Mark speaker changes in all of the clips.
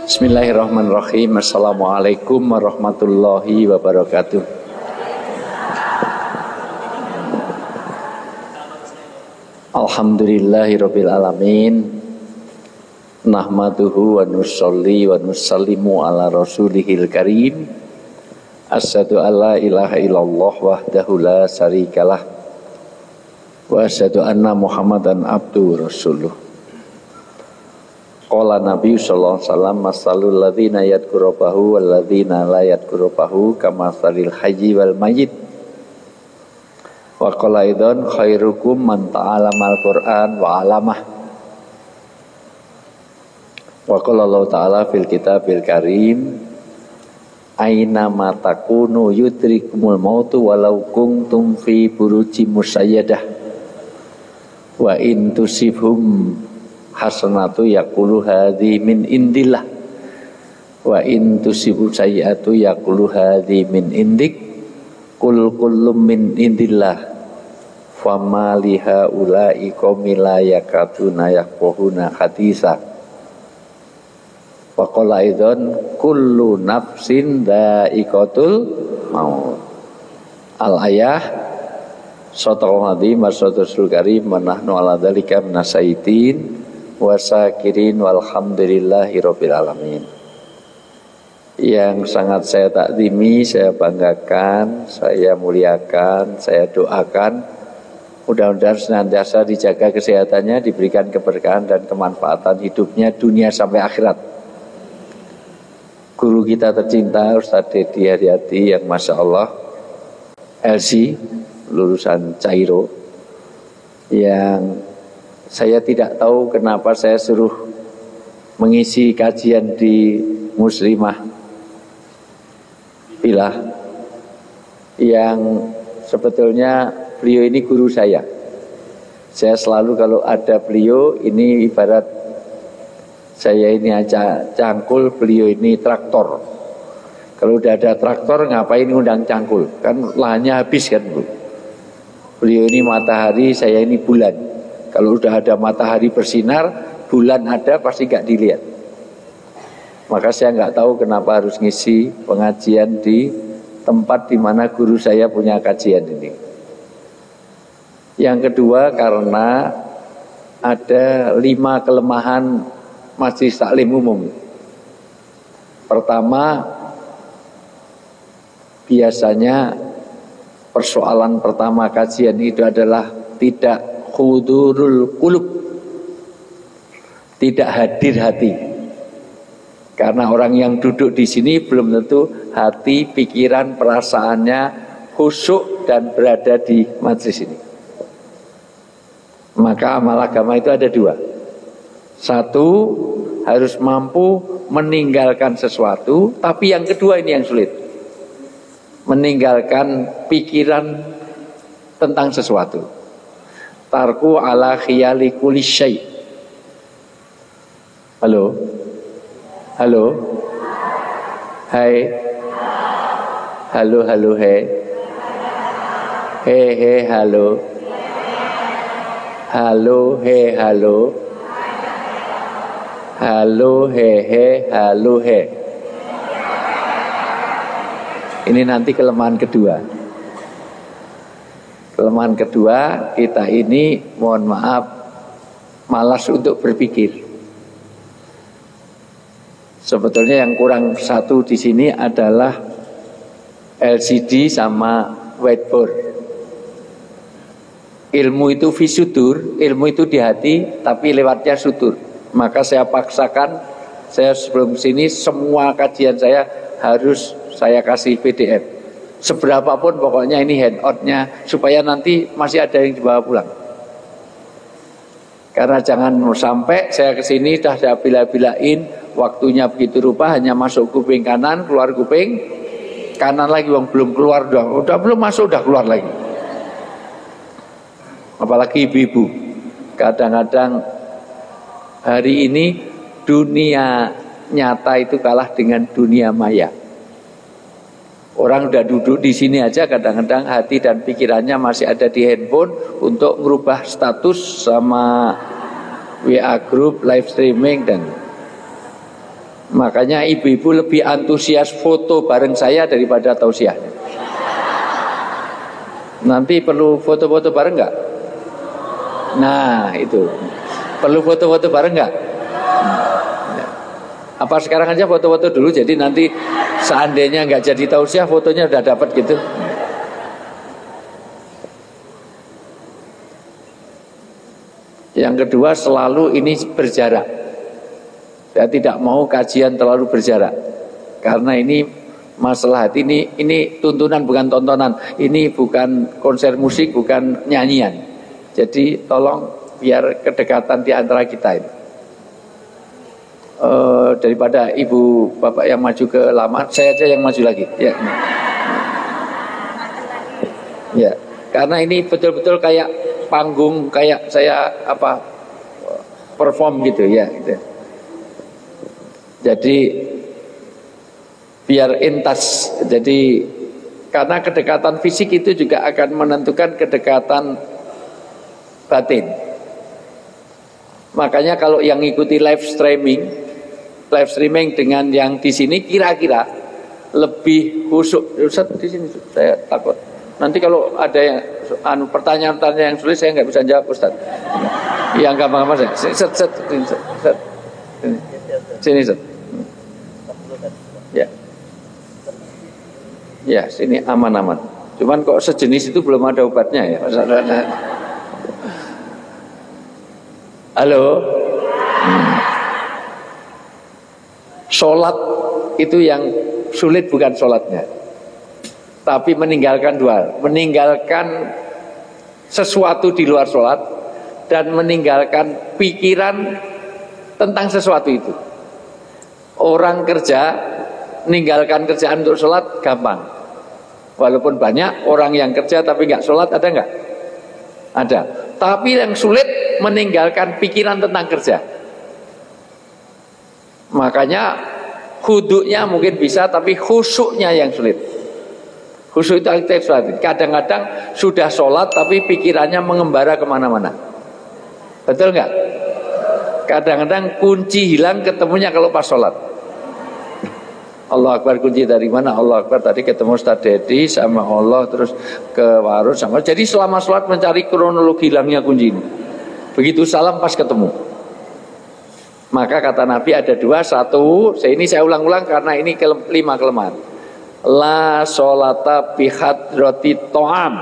Speaker 1: Bismillahirrahmanirrahim. Assalamualaikum warahmatullahi wabarakatuh. Alhamdulillahirabbil alamin. Nahmaduhu wa nusolli wa nusallimu ala rasulihil karim. Asyhadu alla ilaha illallah wahdahu la syarikalah wa asyhadu anna Muhammadan abduhu rasuluh. Qala Nabi sallallahu alaihi wasallam masalul ladzina yadhkurubahu wal ladzina la yadhkurubahu kamatsalil hayyi wal mayyit. Wa qala aidan khairukum man ta'alamal Qur'an wa 'alamah. Wa qala Allah ta'ala fil kitabil karim aina ma takunu yudrikumul mautu walau kuntum fi burujim musayyadah wa in tusibhum hasanatu yaqulu hadhi min indillah wa in tusibu sayyi'atu yaqulu hadhi min indik kul kullum min indillah fama liha ulai qaumil la yakatuna yaqahuna hadisa wa qala aidan kullu nafsin dha'iqatul maut. Al ayah Sadaqallahu adzim wa sadaqal karim wa nahnu ala dzalika minasyaitin wasakirin walhamdulillahi rabbil alamin. Yang sangat saya takzimi, saya banggakan, saya muliakan, saya doakan mudah-mudahan senantiasa dijaga kesehatannya, diberikan keberkahan dan kemanfaatan hidupnya dunia sampai akhirat. Guru kita tercinta Ustaz Dedi Haryati yang Masya Allah LC lulusan Cairo, yang saya tidak tahu kenapa saya suruh mengisi kajian di Muslimah Pilah, yang sebetulnya beliau ini guru saya. Saya selalu kalau ada beliau ini ibarat saya ini aja cangkul, beliau ini traktor. Kalau udah ada traktor ngapain undang cangkul? Kan lahannya habis kan Bu. Beliau ini matahari, saya ini bulan. Kalau udah ada matahari bersinar, bulan ada pasti gak dilihat. Maka saya nggak tahu kenapa harus ngisi pengajian di tempat di mana guru saya punya kajian ini. Yang kedua karena ada 5 kelemahan Majelis Taklim Umum. Pertama, biasanya persoalan pertama kajian itu adalah tidak hudurul qulub, tidak hadir hati. Karena orang yang duduk di sini belum tentu hati, pikiran, perasaannya khusyuk dan berada di majelis ini. Maka amal agama itu ada 2. Satu, harus mampu meninggalkan sesuatu, tapi yang kedua ini yang sulit. Meninggalkan pikiran tentang sesuatu. Tarku ala khiyali kulli syai'. Halo. Halo. Hai. Halo halo he. He he halo. Halo he halo. Halo he he halo he. Ini nanti kelemahan kedua. Kelemahan kedua, kita ini mohon maaf malas untuk berpikir. Sebetulnya yang kurang satu di sini adalah LCD sama whiteboard. Ilmu itu fisudur, ilmu itu di hati, tapi lewatnya sudur. Maka saya paksakan, saya sebelum sini semua kajian saya harus saya kasih PDF. Seberapapun pokoknya ini handoutnya supaya nanti masih ada yang dibawa pulang. Karena jangan sampai saya kesini dah saya bila-bilain waktunya begitu rupa hanya masuk kuping kanan keluar kuping kanan lagi, wong belum keluar udah belum masuk udah keluar lagi. Apalagi ibu-ibu, kadang-kadang hari ini dunia nyata itu kalah dengan dunia maya. Orang udah duduk di sini aja kadang-kadang hati dan pikirannya masih ada di handphone untuk merubah status sama WA group, live streaming dan Makanya ibu-ibu lebih antusias foto bareng saya daripada tausiah. Nanti perlu foto-foto bareng nggak? Nah itu, perlu foto-foto bareng nggak? Apa sekarang aja foto-foto dulu, jadi nanti seandainya nggak jadi tausiah fotonya udah dapat gitu. Yang kedua, selalu ini berjarak. Saya tidak mau kajian terlalu berjarak, karena ini masalah hati, ini tuntunan bukan tontonan, ini bukan konser musik, bukan nyanyian. Jadi tolong biar kedekatan di antara kita ini. Daripada ibu bapak yang maju ke lama, saya aja yang maju lagi. Ya, ya. Karena ini betul-betul kayak panggung, kayak saya perform gitu ya. Gitu. Jadi biar intas. Jadi karena kedekatan fisik itu juga akan menentukan kedekatan batin. Makanya kalau yang ikuti live streaming dengan yang di sini kira-kira lebih khusyuk. Ustaz di sini saya takut. Nanti kalau ada yang pertanyaan-pertanyaan yang sulit saya nggak bisa jawab, Ustaz. Yang gampang-gampang saya. Sini, Ustaz. Ya. Ya, sini aman-aman. Cuman kok sejenis itu belum ada obatnya ya. Halo. Sholat itu yang sulit bukan sholatnya, tapi meninggalkan dua. Meninggalkan sesuatu di luar sholat dan meninggalkan pikiran tentang sesuatu itu. Orang kerja meninggalkan kerjaan untuk sholat gampang. Walaupun banyak orang yang kerja tapi nggak sholat, ada nggak? Ada. Tapi yang sulit meninggalkan pikiran tentang kerja. Makanya khudunya mungkin bisa, tapi khusyuknya yang sulit. Khusyuk itu aktif sholat. Kadang-kadang sudah sholat tapi pikirannya mengembara kemana-mana. Betul nggak? Kadang-kadang kunci hilang ketemunya kalau pas sholat. Allah Akbar, kunci dari mana? Allah Akbar, tadi ketemu Ustaz Dedi sama Allah, terus ke warung sama. Jadi selama sholat mencari kronologi hilangnya kunci ini. Begitu salam pas ketemu. Maka kata Nabi ada dua. Satu, ini saya ulang-ulang karena ini 5 kelemahan. La sholata bihadrati to'am.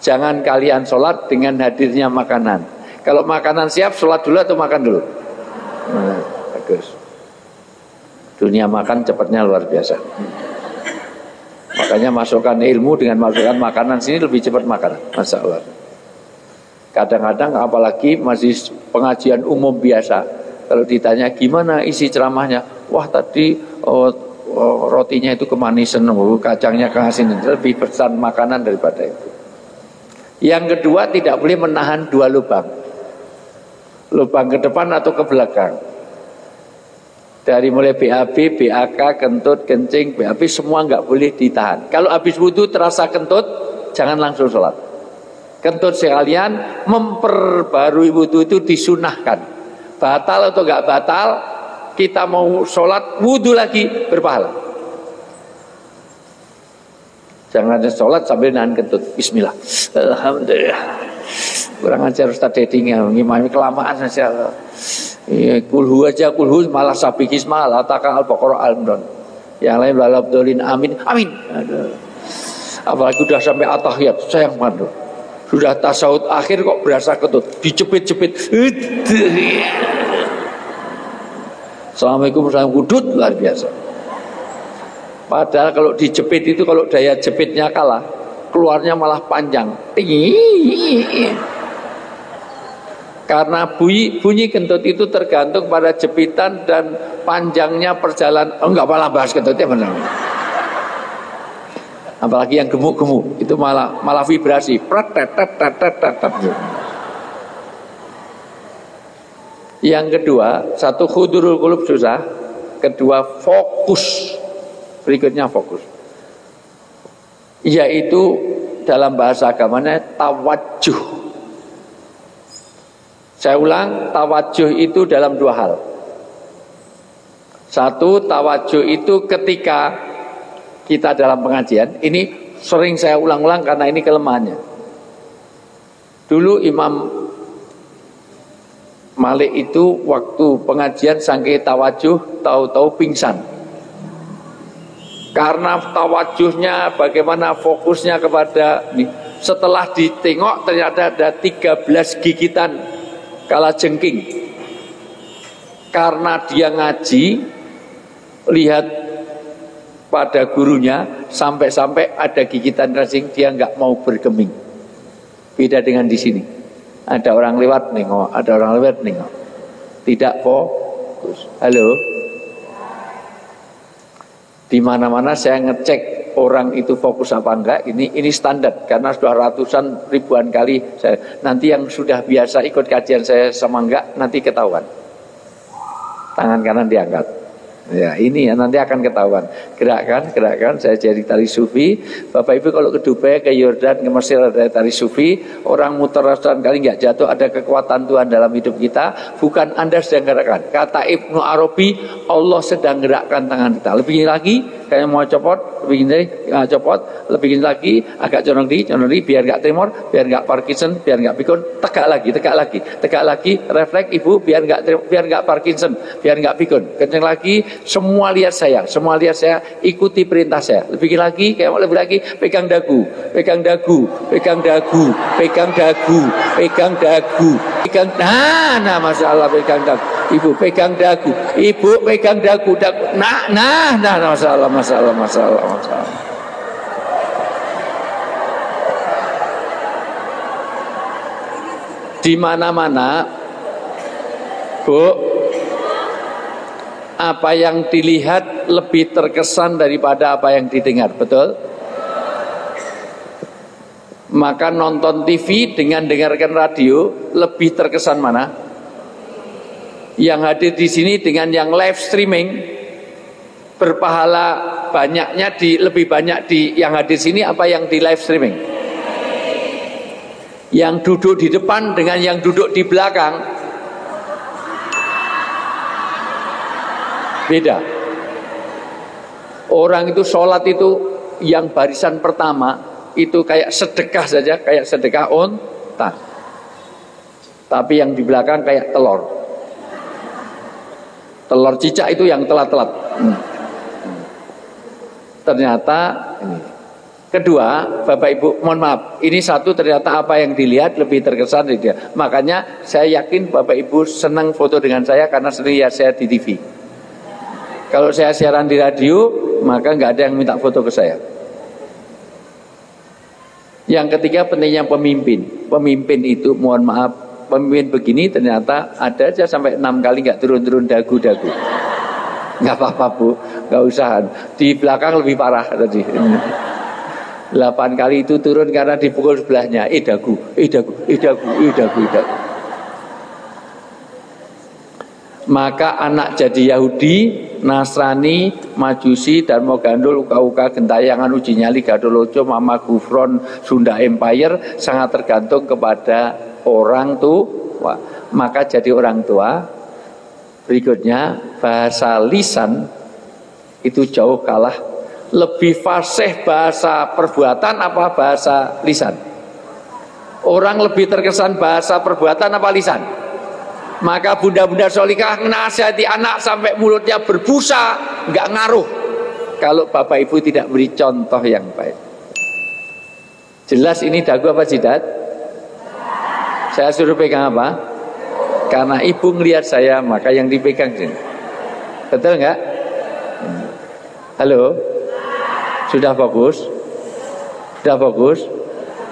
Speaker 1: Jangan kalian sholat dengan hadirnya makanan. Kalau makanan siap, sholat dulu atau makan dulu? Nah, bagus. Dunia makan cepatnya luar biasa. Makanya masukkan ilmu dengan masukkan makanan sini lebih cepat makan. Masya Allah. Kadang-kadang apalagi masih pengajian umum biasa, kalau ditanya gimana isi ceramahnya, wah tadi rotinya itu kemanisan, kacangnya keasin, lebih pesan makanan daripada itu. Yang kedua, tidak boleh menahan dua lubang ke depan atau ke belakang. Dari mulai BAB, BAK, kentut, kencing, BAB semua nggak boleh ditahan. Kalau habis wudhu terasa kentut, jangan langsung sholat. Kentut sekalian, memperbarui wudhu itu disunahkan. Batal atau nggak batal, kita mau sholat wudhu lagi berpahala. Jangan sholat sambil nahan kentut. Bismillah. Alhamdulillah. Kurang ajar Ustaz Dedi, ngimami kelamaan saja. Kulhu aja, kulhu malah sabikis malah ataka al-baqarah al-imran. Yang lain lalabdolin amin, amin. Aduh. Apalagi sudah sampai atahiyat, sayang banget. Sudah tasawuf akhir kok berasa ketut, dicepit-cepit. Assalamualaikum warahmatullahi wabarakatuh, luar biasa. Padahal kalau dijepit itu, kalau daya jepitnya kalah, keluarnya malah panjang. Karena bunyi kentut itu tergantung pada jepitan dan panjangnya perjalanan. Enggak malah bahas kentutnya benar. Apalagi yang gemuk-gemuk itu malah vibrasi. Yang kedua, satu khudurul qulub susah. Kedua, fokus. Berikutnya fokus. Yaitu dalam bahasa agamanya tawajuh. Saya ulang, tawajuh itu dalam dua hal. Satu, tawajuh itu ketika kita dalam pengajian. Ini sering saya ulang-ulang karena ini kelemahannya. Dulu Imam Malik itu waktu pengajian saking tawajuh, tahu-tahu pingsan. Karena tawajuhnya, bagaimana fokusnya kepada setelah ditengok ternyata ada 13 gigitan kalajengking. Karena dia ngaji, lihat pada gurunya, sampai-sampai ada gigitan kalajengking, dia nggak mau bergeming. Beda dengan di sini. Ada orang lewat nengok, ada orang lewat nengok. Tidak fokus. Halo. Di mana-mana saya ngecek orang itu fokus apa enggak. Ini standar karena sudah ratusan ribuan kali nanti yang sudah biasa ikut kajian saya sama enggak nanti ketahuan. Tangan kanan diangkat. Ya, ini ya nanti akan ketahuan. Gerakan saya jadi tari sufi. Bapak Ibu kalau ke Dubai, ke Yordan, ke Mesir ada tari sufi. Orang muter ratusan kali enggak jatuh, ada kekuatan Tuhan dalam hidup kita. Bukan Anda sedang gerakkan. Kata Ibnu Arabi, Allah sedang gerakkan tangan kita. Lebih lagi, kayak mau copot, lebih gini, copot, lebih gini lagi, agak condong di, biar enggak tremor, biar enggak Parkinson, biar enggak pikun, tegak lagi, refleks Ibu, biar enggak Parkinson, biar enggak pikun, kenceng lagi. Semua lihat saya, ikuti perintah saya. Lebih lagi, lebih lagi, pegang dagu, nah masalah pegang dagu. Ibu pegang dagu, nah masalah. Di mana-mana, Bu, apa yang dilihat lebih terkesan daripada apa yang didengar, betul? Maka nonton TV dengan dengarkan radio lebih terkesan mana? Yang hadir di sini dengan yang live streaming berpahala banyaknya lebih banyak di yang hadir sini apa yang di live streaming? Yang duduk di depan dengan yang duduk di belakang beda. Orang itu sholat itu yang barisan pertama itu kayak sedekah saja, kayak sedekah onta. Tapi yang di belakang kayak telur cicak itu yang telat-telat. Ternyata kedua, Bapak Ibu, mohon maaf, ini satu ternyata apa yang dilihat lebih terkesan dari dia. Makanya saya yakin Bapak Ibu senang foto dengan saya karena sering lihat saya di TV. Kalau saya siaran di radio, maka nggak ada yang minta foto ke saya. Yang ketiga pentingnya pemimpin. Pemimpin itu, mohon maaf, pemimpin begini ternyata ada aja sampai 6 kali nggak turun-turun dagu-dagu. Nggak apa-apa Bu, nggak usah. Di belakang lebih parah tadi. 8 kali itu turun karena dipukul sebelahnya. Dagu. Maka anak jadi Yahudi, Nasrani, Majusi, dan mau gandul, uka-uka, gentayangan, uji nyali, gadoloco, mama gufron, Sunda Empire sangat tergantung kepada orang tua. Maka jadi orang tua. Berikutnya bahasa lisan itu jauh kalah. Lebih fasih bahasa perbuatan apa bahasa lisan? Orang lebih terkesan bahasa perbuatan apa lisan? Maka bunda-bunda sholikah menasihati anak sampai mulutnya berbusa, nggak ngaruh kalau Bapak Ibu tidak beri contoh yang baik. Jelas ini dagu apa jidat? Saya suruh pegang apa? Karena ibu ngelihat saya, maka yang dipegang sini. Betul nggak? Halo? Sudah fokus? Sudah fokus?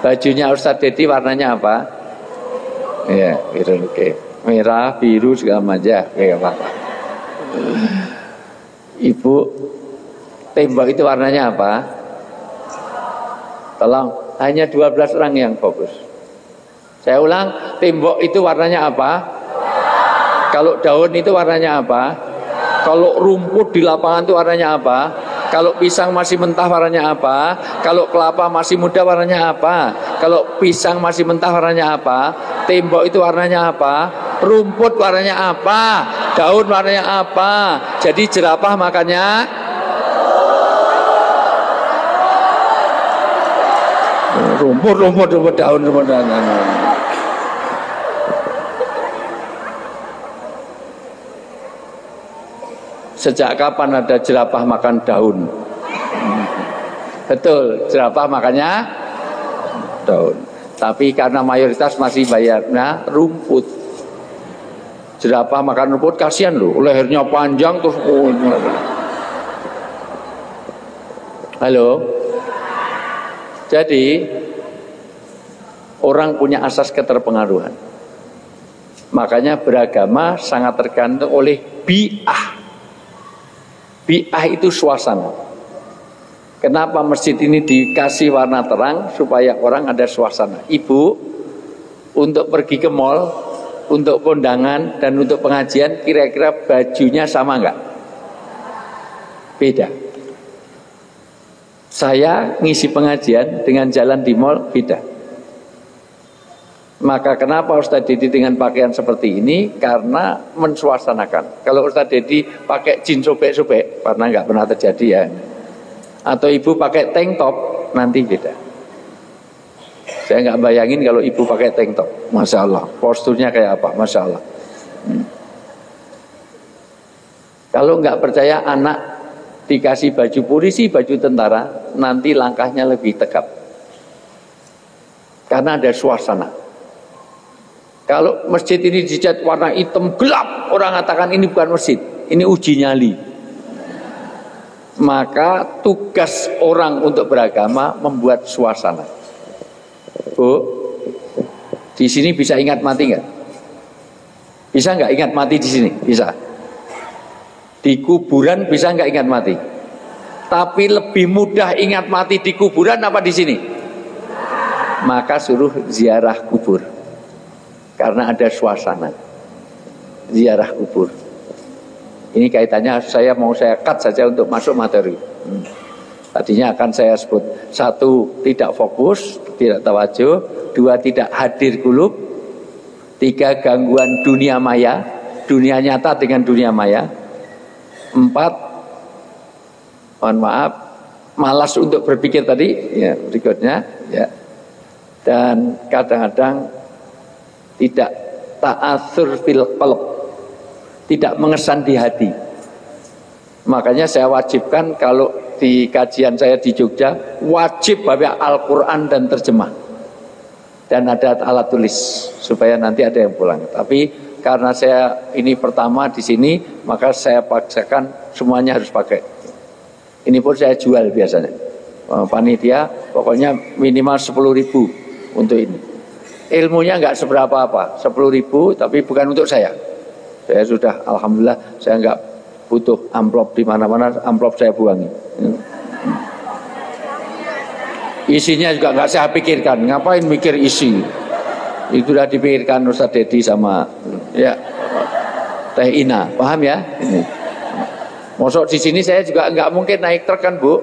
Speaker 1: Bajunya Ustadz Dedi warnanya apa? Ya, biru, oke. Merah, biru, segala macam, kayak apa? Ibu, tembok itu warnanya apa? Tolong, hanya 12 orang yang fokus. Saya ulang, tembok itu warnanya apa? Kalau daun itu warnanya apa? Kalau rumput di lapangan itu warnanya apa? Kalau pisang masih mentah warnanya apa? Kalau kelapa masih muda warnanya apa? Kalau pisang masih mentah warnanya apa? Tembok itu warnanya apa? Rumput warnanya apa? Daun warnanya apa? Jadi jerapah makannya rumput daun. Sejak kapan ada jerapah makan daun? Betul, jerapah makannya daun. Tapi karena mayoritas masih bayarnya rumput. Jerapah makan rumput kasihan loh, lehernya panjang terus. Halo. Jadi orang punya asas keterpengaruhan. Makanya beragama sangat tergantung oleh bi'ah. Bi'ah itu suasana. Kenapa masjid ini dikasih warna terang? Supaya orang ada suasana. Ibu untuk pergi ke mall, untuk kondangan dan untuk pengajian, kira-kira bajunya sama enggak? Beda. Saya ngisi pengajian dengan jalan di mall beda. Maka kenapa Ustaz Dedi dengan pakaian seperti ini? Karena mensuasanakan. Kalau Ustaz Dedi pakai jeans sobek-sobek, karena nggak pernah terjadi ya. Atau ibu pakai tank top, nanti beda. Saya nggak bayangin kalau ibu pakai tank top. Masya Allah, posturnya kayak apa? Masya Allah. Kalau nggak percaya anak dikasih baju polisi, baju tentara, nanti langkahnya lebih tegap. Karena ada suasana. Kalau masjid ini dicat warna hitam gelap, orang katakan ini bukan masjid, ini uji nyali. Maka tugas orang untuk beragama membuat suasana. Bu, di sini bisa ingat mati nggak? Bisa nggak ingat mati di sini? Bisa. Di kuburan bisa nggak ingat mati? Tapi lebih mudah ingat mati di kuburan apa di sini? Maka suruh ziarah kubur. Karena ada suasana ziarah kubur. Ini kaitannya saya cut saja untuk masuk materi. Tadinya akan saya sebut: 1, tidak fokus, tidak tawajuh; 2, tidak hadir qulub; 3, gangguan dunia maya, dunia nyata dengan dunia maya; 4, mohon maaf, malas untuk berpikir tadi, ya berikutnya, ya. Dan kadang-kadang tidak ta'atsur fil qalb, tidak mengesan di hati. Makanya saya wajibkan kalau di kajian saya di Jogja, wajib bawa Al-Quran dan terjemah. Dan ada alat tulis, supaya nanti ada yang pulang. Tapi karena saya ini pertama di sini, maka saya paksakan semuanya harus pakai. Ini pun saya jual biasanya. Panitia pokoknya minimal 10.000 untuk ini. Ilmunya nggak seberapa apa, 10.000, tapi bukan untuk saya. Saya sudah, alhamdulillah, saya nggak butuh amplop di mana-mana, amplop saya buangi. Isinya juga nggak saya pikirkan, ngapain mikir isi? Itu sudah dipikirkan Ustaz Dedi sama ya Teh Ina, paham ya? Mosok di sini saya juga nggak mungkin naik truk kan Bu?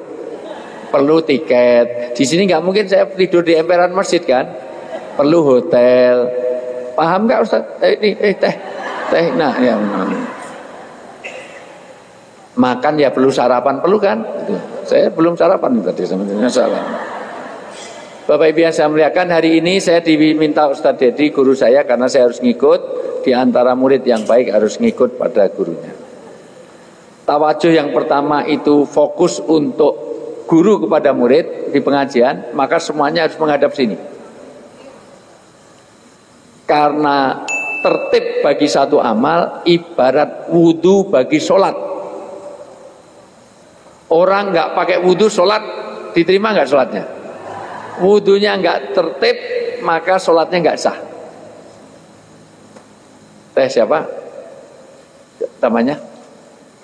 Speaker 1: Perlu tiket. Di sini nggak mungkin saya tidur di emperan masjid kan? Perlu hotel. Paham nggak Ustaz? Teh, nah ya. Makan ya perlu sarapan, perlu kan? Saya belum sarapan tadi sebenarnya salah. Bapak Ibu yang saya muliakan, hari ini saya diminta Ustaz Dedi, guru saya, karena saya harus ngikut. Di antara murid yang baik harus ngikut pada gurunya. Tawajuh yang pertama itu fokus untuk guru kepada murid di pengajian, maka semuanya harus menghadap sini. Karena tertib bagi satu amal ibarat wudhu bagi sholat. Orang nggak pakai wudhu sholat, diterima nggak sholatnya? Wudhunya nggak tertib, maka sholatnya nggak sah. Teh siapa? Namanya?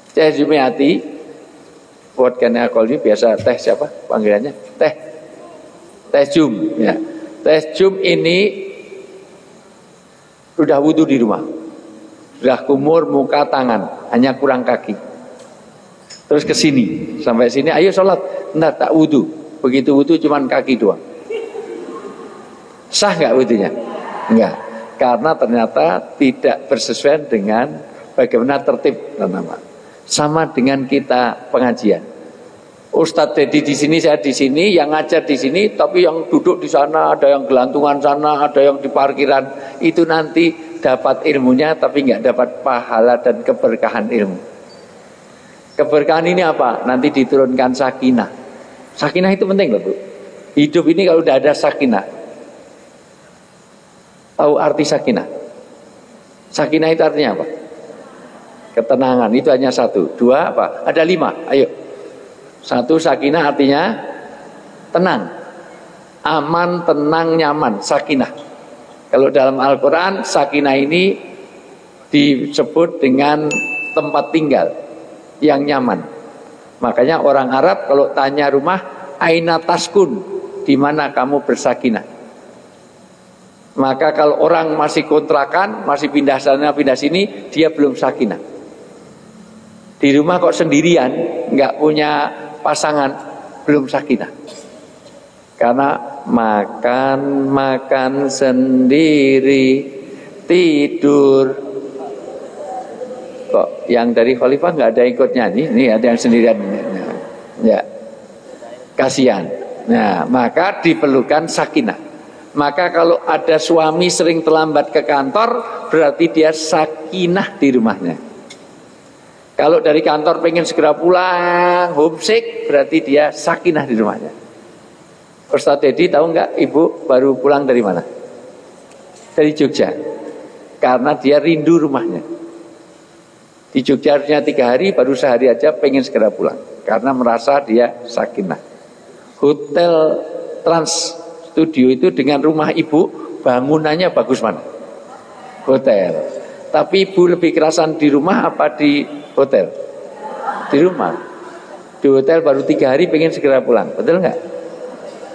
Speaker 1: Teh Jumiati. Buat kena kolbi biasa teh siapa? Panggilannya? Teh Jum. Ya. Teh Jum ini sudah wudhu di rumah, sudah kumur muka tangan, hanya kurang kaki. Terus ke sini, sampai sini, ayo sholat. Enggak, tak wudhu. Begitu wudhu cuman kaki doang. Sah nggak wudhunya? Enggak, karena ternyata tidak bersesuaian dengan bagaimana tertib dan nama. Sama dengan kita pengajian. Ustadz Dedi di sini, saya di sini, yang ngajar di sini, tapi yang duduk di sana, ada yang gelantungan sana, ada yang di parkiran. Itu nanti dapat ilmunya, tapi nggak dapat pahala dan keberkahan ilmu. Keberkahan ini apa? Nanti diturunkan sakinah. Sakinah itu penting loh, Bu. Hidup ini kalau udah ada sakinah. Tahu arti sakinah? Sakinah itu artinya apa? Ketenangan. Itu hanya satu. Dua apa? Ada 5. Ayo. Satu, sakinah artinya tenang, aman, tenang, nyaman. Sakinah. Kalau dalam Al-Quran, sakinah ini disebut dengan tempat tinggal yang nyaman. Makanya orang Arab kalau tanya rumah, aina taskun, di mana kamu bersakinah. Maka kalau orang masih kontrakan, masih pindah sana pindah sini, dia belum sakinah. Di rumah kok sendirian, nggak punya pasangan, belum sakinah. Karena makan sendiri, tidur. Kok yang dari Khalifah nggak ada ikut nyanyi? Ini ada yang sendirian. Ya, kasihan. Nah, maka diperlukan sakinah. Maka kalau ada suami sering terlambat ke kantor, berarti dia sakinah di rumahnya. Kalau dari kantor pengen segera pulang, homesick, berarti dia sakinah di rumahnya. Ustaz Dedi tahu nggak ibu baru pulang dari mana? Dari Jogja. Karena dia rindu rumahnya. Di Jogja harusnya 3 hari, baru sehari aja pengen segera pulang. Karena merasa dia sakinah. Hotel Trans Studio itu dengan rumah ibu, bangunannya bagus mana? Hotel. Tapi ibu lebih kerasan di rumah apa di hotel? Di rumah. Di hotel baru 3 hari pengen segera pulang. Betul nggak?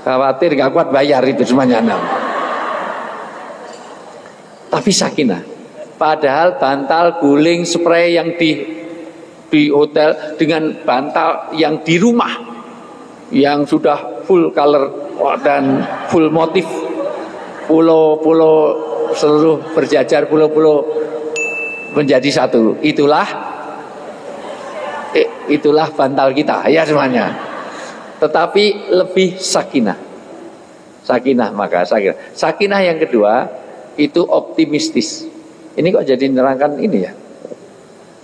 Speaker 1: Khawatir nggak kuat bayar itu semuanya. Tapi sakinah. Padahal bantal, guling, spray yang di hotel dengan bantal yang di rumah yang sudah full color dan full motif, pulau-pulau seluruh berjajar, pulau-pulau menjadi satu. Itulah bantal kita ya semuanya. Tetapi lebih sakinah. Maka sakinah. Sakinah yang kedua itu optimistis. Ini kok jadi nerangkan ini ya?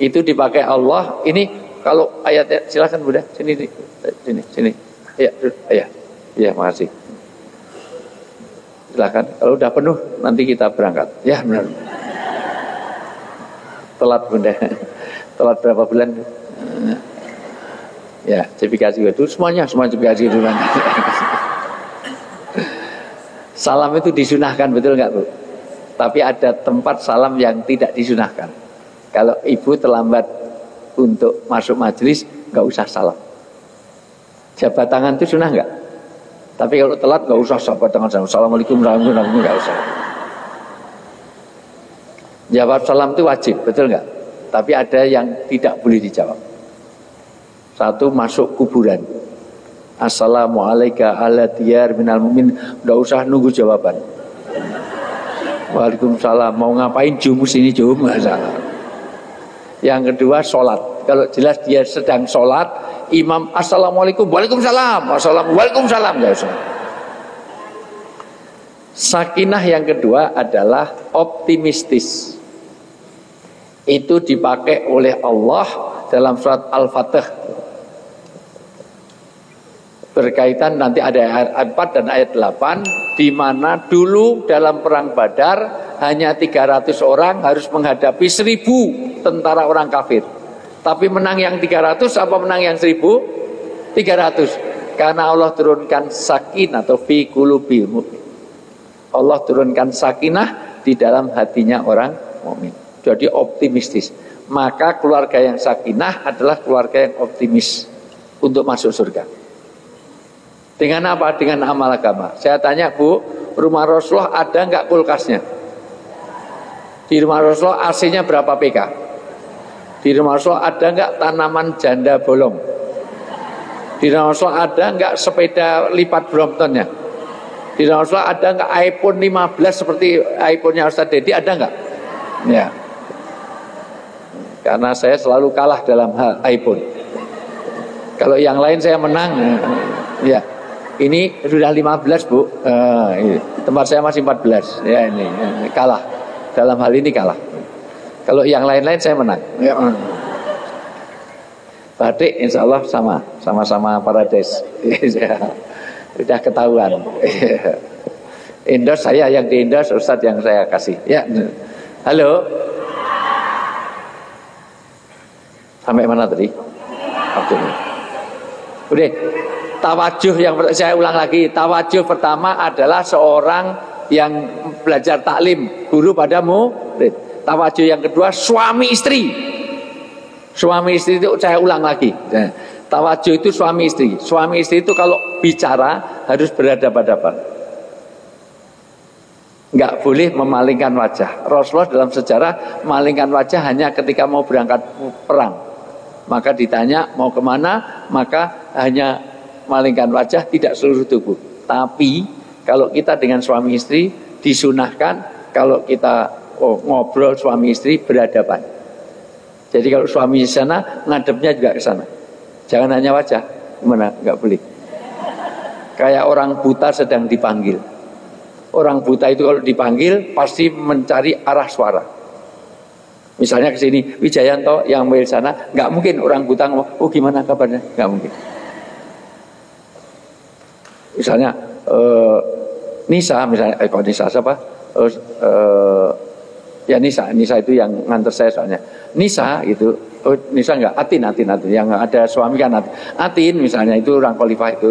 Speaker 1: Itu dipakai Allah. Ini kalau ayatnya silakan Bunda. Sini. Ya, makasih. Silakan. Kalau udah penuh nanti kita berangkat. Ya, benar. Telat Bunda. Telat berapa bulan? Ya, certifikasi itu semua certifikasi itu. Salam itu disunahkan, betul nggak Bu? Tapi ada tempat salam yang tidak disunahkan. Kalau ibu terlambat untuk masuk majelis, nggak usah salam. Jabat tangan itu sunnah nggak? Tapi kalau telat nggak usah jabat tangan. Assalamualaikum warahmatullahi wabarakatuh, nggak usah. Jawab salam itu wajib, betul nggak? Tapi ada yang tidak boleh dijawab. Satu, masuk kuburan. Assalamualaikum ala diyar minal mu'min. Nggak usah nunggu jawaban. Waalaikumsalam. Mau ngapain jumus ini jum? Yang kedua, sholat. Kalau jelas dia sedang sholat, imam assalamualaikum, waalaikumsalam, waalaikumsalam, nggak usah. Sakinah yang kedua adalah optimistis. Itu dipakai oleh Allah dalam surat Al-Fatih. Berkaitan nanti ada ayat 4 dan ayat 8, di mana dulu dalam perang Badar hanya 300 orang harus menghadapi 1000 tentara orang kafir. Tapi menang yang 300 apa menang yang 1300? Karena Allah turunkan sakinah atau fi qulubil mu'min. Allah turunkan sakinah di dalam hatinya orang mukmin. Jadi optimistis. Maka keluarga yang sakinah adalah keluarga yang optimis untuk masuk surga. Dengan apa? Dengan amal agama. Saya tanya Bu, rumah Rasulullah ada nggak kulkasnya? Di rumah Rasulullah AC-nya berapa PK? Di rumah Rasulullah ada nggak tanaman janda bolong? Di rumah Rasulullah ada nggak sepeda lipat Bromptonnya? Di rumah Rasulullah ada nggak iPhone 15 seperti iPhone-nya Ustaz Dedi? Ada nggak? Ya. karena saya selalu kalah dalam hal iPhone. Kalau yang lain saya menang. Ya, ini sudah 15 Bu. Tempat saya masih 14. Ya ini kalah. Dalam hal ini kalah. Kalau yang lain-lain saya menang. Ya. Batik insya Allah sama-sama Paradise. Sudah ketahuan. Endorse saya yang di endorse, Ustadz yang saya kasih. Ya, halo. Sampai mana tadi? Oke. Udah. Tawajuh yang saya ulang lagi. Tawajuh pertama adalah seorang yang belajar taklim, guru pada murid. Tawajuh yang kedua suami istri. Suami istri itu saya ulang lagi. Tawajuh itu suami istri. Suami istri itu kalau bicara harus berhadapan-hadapan. Enggak boleh memalingkan wajah. Rasulullah dalam sejarah memalingkan wajah hanya ketika mau berangkat perang. Maka ditanya mau kemana, maka hanya malingkan wajah, tidak seluruh tubuh. Tapi kalau kita dengan suami istri disunahkan kalau kita ngobrol suami istri berhadapan. Jadi kalau suami di sana, ngadepnya juga ke sana. Jangan hanya wajah. Gimana? Enggak boleh. Kayak orang buta sedang dipanggil. Orang buta itu kalau dipanggil pasti mencari arah suara. Misalnya ke sini, Wijayanto yang di sana, nggak mungkin orang buta ngomong, oh gimana kabarnya? Nggak mungkin. Misalnya Nisa, misalnya kok Nisa siapa? Ya Nisa itu yang nganter saya soalnya. Nisa itu, oh Nisa enggak, Atin yang ada suami kan Atin misalnya itu orang Khalifah itu.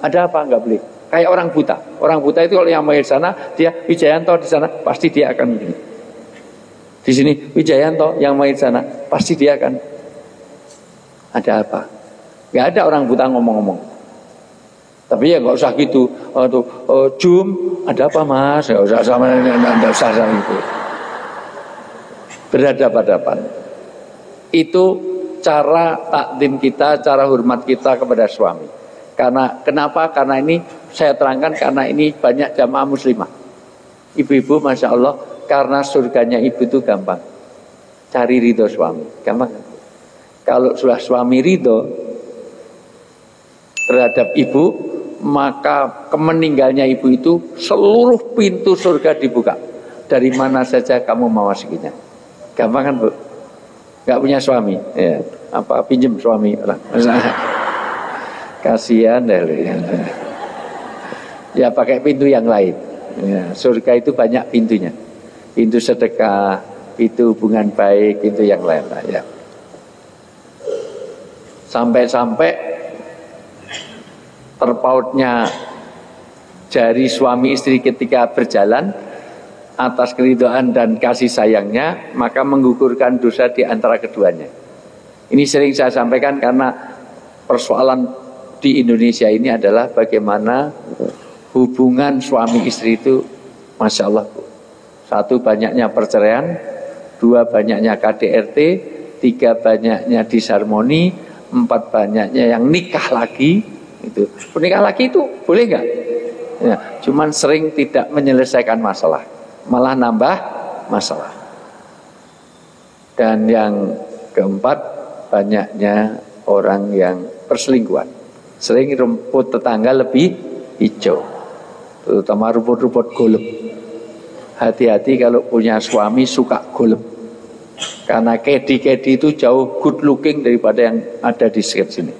Speaker 1: Ada apa? Enggak boleh. Kayak orang buta. Orang buta itu kalau yang main di sana, dia Wijayanto di sana, pasti dia akan begini. Di sini Wijayanto yang main di sana, pasti dia akan ada apa? Enggak ada orang buta ngomong-ngomong. Tapi ya nggak usah gitu. Jum, ada apa Mas? Nggak usah sama itu. Berhadapan-hadapan. Itu cara takdim kita, cara hormat kita kepada suami. Kenapa? Karena ini saya terangkan karena ini banyak jamaah muslimah. Ibu-ibu Masya Allah, karena surganya ibu itu gampang. Cari ridho suami, gampang. Kalau sudah suami ridho terhadap ibu, maka kemeninggalnya ibu itu seluruh pintu surga dibuka. Dari mana saja kamu masukinya. Gampang kan Bu? Gak punya suami, ya. Apa pinjem suami orang? Kasihan deh. Ya pakai pintu yang lain. Ya, surga itu banyak pintunya. Pintu sedekah, pintu hubungan baik, pintu yang lain. Ya. Sampai-sampai terpautnya jari suami istri ketika berjalan atas keridhaan dan kasih sayangnya, maka menggugurkan dosa di antara keduanya. Ini sering saya sampaikan karena persoalan di Indonesia ini adalah bagaimana hubungan suami istri itu, Masya Allah. Satu, banyaknya perceraian. Dua, banyaknya KDRT. Tiga, banyaknya disharmoni. Empat, banyaknya yang nikah lagi. Itu nikah lagi itu boleh nggak? Ya, cuman sering tidak menyelesaikan masalah, malah nambah masalah. Dan yang keempat, banyaknya orang yang perselingkuhan. Sering rumput tetangga lebih hijau, terutama rumput-rumput golep. Hati-hati kalau punya suami suka golep, karena kedi-kedi itu jauh good looking daripada yang ada di sekitar sini.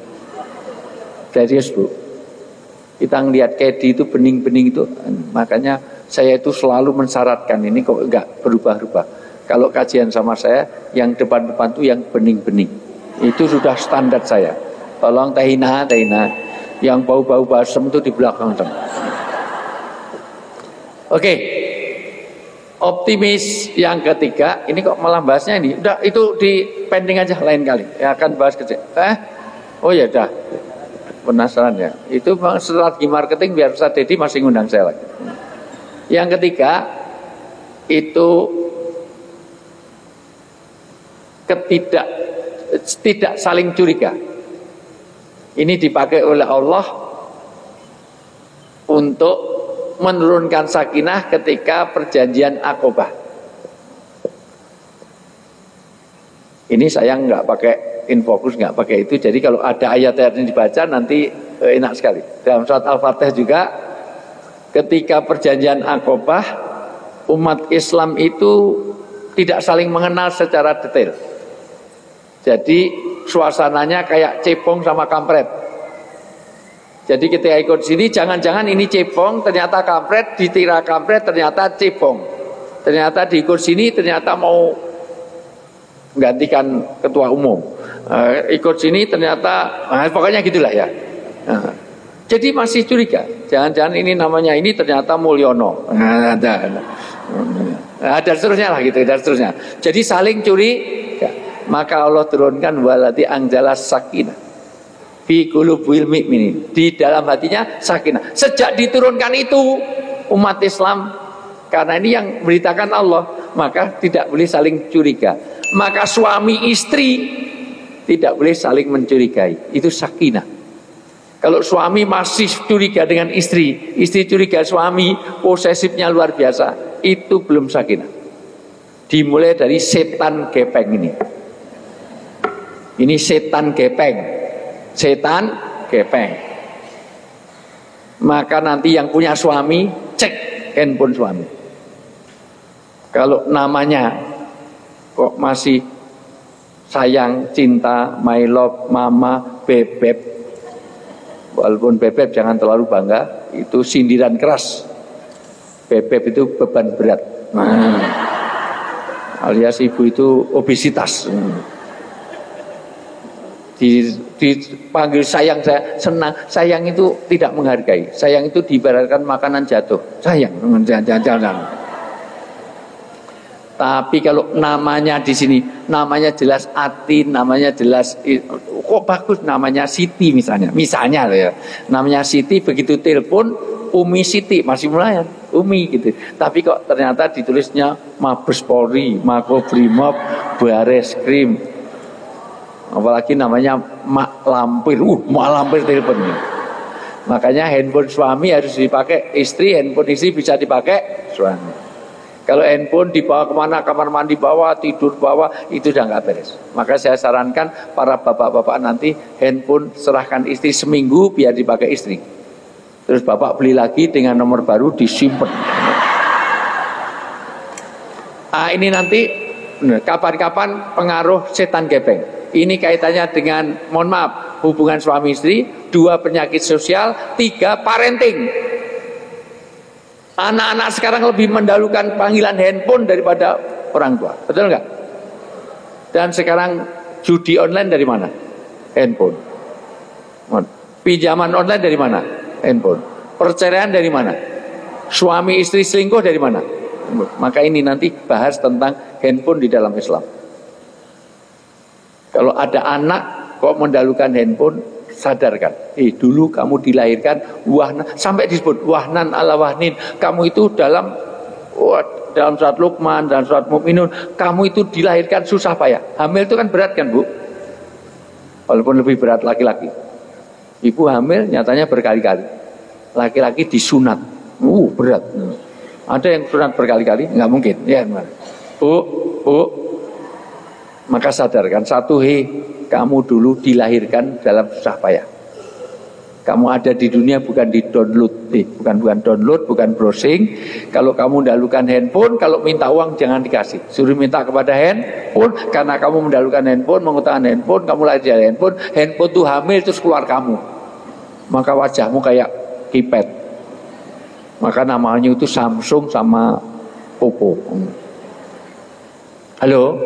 Speaker 1: Serius Bu, kita ngelihat kedi itu bening-bening itu, makanya saya itu selalu mensyaratkan ini kok enggak berubah-ubah. Kalau kajian sama saya, yang depan-depan itu yang bening-bening, itu sudah standar saya. Tolong tehina, yang bau-bau basem itu di belakang. Oke. Optimis yang ketiga, ini kok malah bahasnya ini. Udah itu di pending aja lain kali. Ya akan bahas kecil. Oh ya dah. Penasaran ya. Itu strategi marketing biar Ustaz Dedi masih ngundang saya lagi. Yang ketiga itu tidak saling curiga. Ini dipakai oleh Allah untuk menurunkan sakinah ketika perjanjian Aqabah. Ini saya nggak pakai infocus, nggak pakai itu. Jadi kalau ada ayat-ayat yang dibaca nanti enak sekali. Dalam surat Al-Fatihah juga, ketika perjanjian Aqabah, umat Islam itu tidak saling mengenal secara detail. Jadi suasananya kayak cepong sama kampret. Jadi ketika ikut sini, jangan-jangan ini cepong, ternyata kampret, ditira kampret, ternyata cepong. Ternyata diikut sini, ternyata mau menggantikan ketua umum. Ikut sini ternyata, pokoknya gitulah ya. Jadi masih curiga. Jangan-jangan ini namanya ini ternyata Mulyono. Dan seterusnya lah gitu, dan seterusnya. Jadi saling curiga. Maka Allah turunkan walati anjalas sakinah fi qulubil mu'minin. Di dalam hatinya sakinah. Sejak diturunkan itu umat Islam, karena ini yang beritakan Allah, maka tidak boleh saling curiga. Maka suami istri tidak boleh saling mencurigai. Itu sakinah. Kalau suami masih curiga dengan istri, istri curiga suami, posesifnya luar biasa, itu belum sakinah. Dimulai dari setan gepeng ini. Ini setan gepeng. Setan gepeng. Maka nanti yang punya suami, cek handphone suami. Kalau namanya kok masih sayang, cinta, my love, mama, bebek, walaupun bebek jangan terlalu bangga, itu sindiran keras. Bebek itu beban berat, alias ibu itu obesitas. Dipanggil sayang, saya senang. Sayang itu tidak menghargai. Sayang itu diibaratkan makanan jatuh. Sayang, jangan. Tapi kalau namanya di sini, namanya jelas Atin, namanya jelas, kok bagus namanya Siti misalnya loh ya. Namanya Siti, begitu telepon Umi Siti, masih melayan Umi gitu. Tapi kok ternyata ditulisnya Mabes Polri, Makobrimob, Bareskrim. Apalagi namanya Mak Lampir, Mak Lampir teleponnya. Makanya handphone suami harus dipakai istri, handphone istri bisa dipakai suami. Kalau handphone dibawa kemana, kamar mandi bawa, tidur bawa, itu udah nggak beres. Maka saya sarankan para bapak-bapak nanti handphone serahkan istri seminggu biar dipakai istri. Terus bapak beli lagi dengan nomor baru disimpan. Ini nanti kapan-kapan pengaruh setan gepeng. Ini kaitannya dengan, mohon maaf, hubungan suami istri, 2 penyakit sosial, 3 parenting. Anak-anak sekarang lebih mendahulukan panggilan handphone daripada orang tua. Betul nggak? Dan sekarang judi online dari mana? Handphone. Pinjaman online dari mana? Handphone. Perceraian dari mana? Suami istri selingkuh dari mana? Maka ini nanti bahas tentang handphone di dalam Islam. Kalau ada anak kok mendahulukan handphone, sadarkan. Dulu kamu dilahirkan wahnan, sampai disebut wahnan ala wahnin. Kamu itu dalam surat Luqman dan surat Mukminun, kamu itu dilahirkan susah payah. Hamil itu kan berat kan, Bu? Walaupun lebih berat laki-laki. Ibu hamil nyatanya berkali-kali. Laki-laki disunat. Berat. Ada yang sunat berkali-kali? Enggak mungkin. Ya, Bu. Maka sadarkan satu, kamu dulu dilahirkan dalam susah payah. Kamu ada di dunia bukan di download, bukan download, bukan browsing. Kalau kamu mendahulukan handphone, kalau minta uang jangan dikasih. Suruh minta kepada handphone, karena kamu mendahulukan handphone, mengutamakan handphone, kamu lahir dari handphone. Handphone itu hamil terus keluar kamu. Maka wajahmu kayak kipet. Maka namanya itu Samsung sama Oppo. Halo?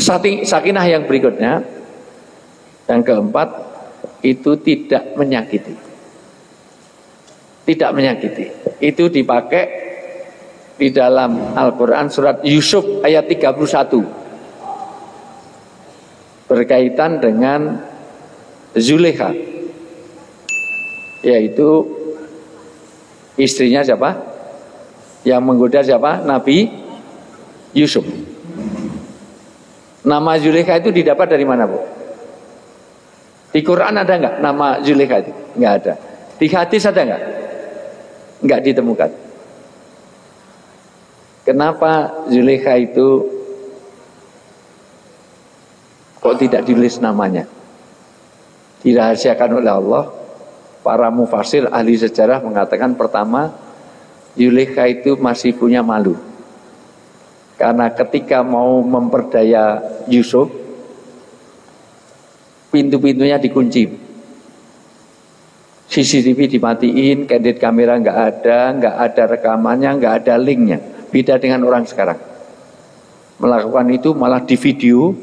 Speaker 1: Sakinah yang berikutnya, yang keempat, itu tidak menyakiti. Tidak menyakiti. Itu dipakai di dalam Al-Quran surat Yusuf ayat 31. Berkaitan dengan Zulekha, yaitu istrinya siapa? Yang menggoda siapa? Nabi Yusuf. Nama Zulekha itu didapat dari mana, Bu? Di Quran ada nggak nama Zulekha itu? Nggak ada. Di hadis ada nggak? Nggak ditemukan. Kenapa Zulekha itu Kok tidak ditulis namanya? Dirahasiakan oleh Allah. Para mufasir ahli sejarah mengatakan pertama, Zulaikha itu masih punya malu. Karena ketika mau memperdaya Yusuf, pintu-pintunya dikunci. CCTV dimatiin, candid kamera nggak ada rekamannya, nggak ada linknya. Beda dengan orang sekarang. Melakukan itu malah di video,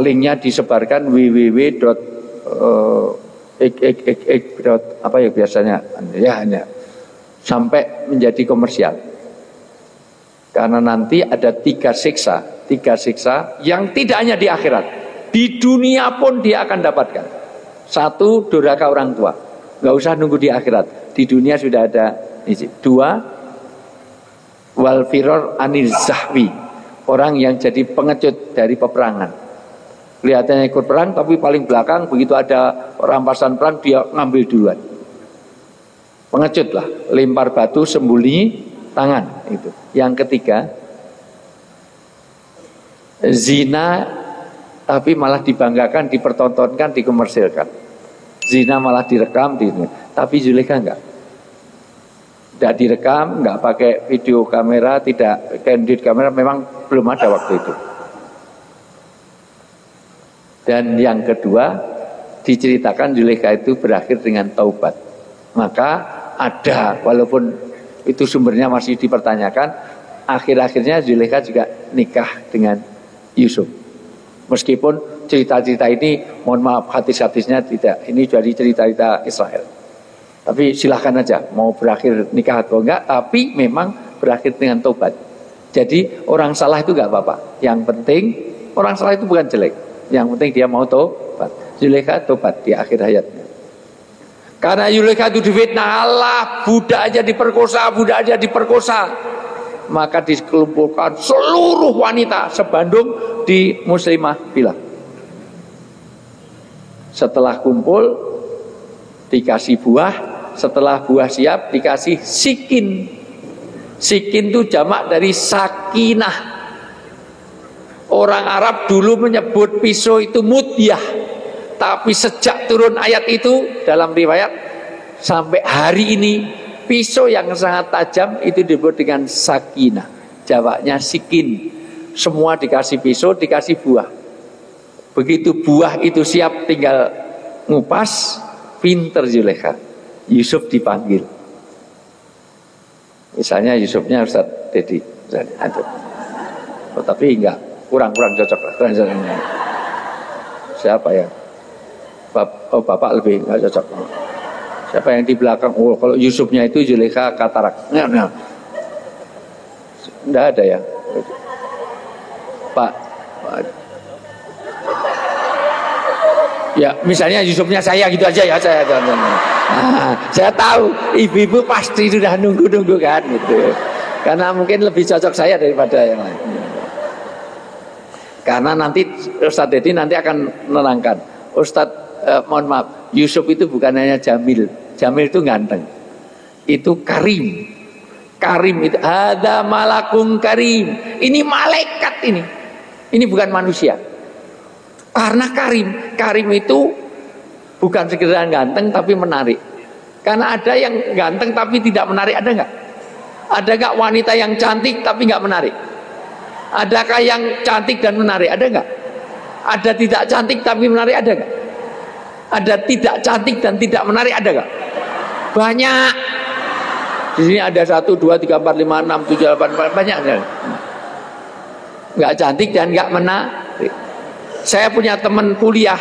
Speaker 1: linknya disebarkan apa ya biasanya, ya hanya sampai menjadi komersial. Karena nanti ada tiga siksa yang tidak hanya di akhirat, di dunia pun dia akan dapatkan. Satu, durhaka orang tua, nggak usah nunggu di akhirat, di dunia sudah ada izin. Dua, wal firor anil zahwi, orang yang jadi pengecut dari peperangan. Kelihatannya ikut perang tapi paling belakang, begitu ada rampasan perang dia ngambil duluan. Pengecut lah, lempar batu sembunyi tangan itu. Yang ketiga, zina tapi malah dibanggakan, dipertontonkan, dikomersilkan. Zina malah direkam, tapi Zulaikha enggak. Tidak direkam, enggak pakai video kamera, tidak candid kamera, memang belum ada waktu itu. Dan yang kedua, diceritakan Zulaikha itu berakhir dengan taubat. Maka ada, walaupun itu sumbernya masih dipertanyakan, akhir-akhirnya Zulaikha juga nikah dengan Yusuf. Meskipun cerita-cerita ini, mohon maaf hadis-hadisnya tidak, ini dari cerita-cerita Israel. Tapi silahkan aja, mau berakhir nikah atau enggak, tapi memang berakhir dengan taubat. Jadi orang salah itu enggak apa-apa. Yang penting, orang salah itu bukan jelek. Yang penting dia mau taubat. Zulaikha taubat di akhir hayatnya. Karena Zulaikha itu difitnah Allah, budak aja diperkosa. Maka dikelumpulkan seluruh wanita sebandung di Muslimah Billah. Setelah kumpul dikasih buah, setelah buah siap dikasih sikin. Sikin itu jamak dari sakinah. Orang Arab dulu menyebut pisau itu mudyah. Tapi sejak turun ayat itu, dalam riwayat sampai hari ini, pisau yang sangat tajam itu disebut dengan sakinah. Jawabnya sikin. Semua dikasih pisau, dikasih buah. Begitu buah itu siap, tinggal ngupas, pinter Zulaikha. Yusuf dipanggil. Misalnya Yusufnya Ustaz Dedi. Oh, tapi enggak, kurang cocok. Siapa ya? Bapak lebih enggak cocok. Siapa yang di belakang? Oh, kalau Yusufnya itu Zulaikha katarak. Enggak ada ya. Pak. Ya, misalnya Yusufnya saya gitu aja ya, saya tahu ibu-ibu pasti sudah nunggu kan gitu. Karena mungkin lebih cocok saya daripada yang lain. Karena nanti Ustadz Dedi nanti akan menerangkan. Ustadz, mohon maaf, Yusuf itu bukan hanya Jamil. Jamil itu ganteng. Itu Karim. Karim itu ada malakum karim. Ini malaikat ini. Ini bukan manusia. Karena Karim itu bukan sekedar ganteng tapi menarik. Karena ada yang ganteng tapi tidak menarik, ada nggak? Ada nggak wanita yang cantik tapi nggak menarik? Adakah yang cantik dan menarik? Ada nggak? Ada tidak cantik tapi menarik, ada nggak? Ada tidak cantik dan tidak menarik, ada nggak? Banyak. Di sini ada 1, 2, 3, 4, 5, 6, 7, 8, banyak. Nggak cantik dan nggak menarik. Saya punya teman kuliah,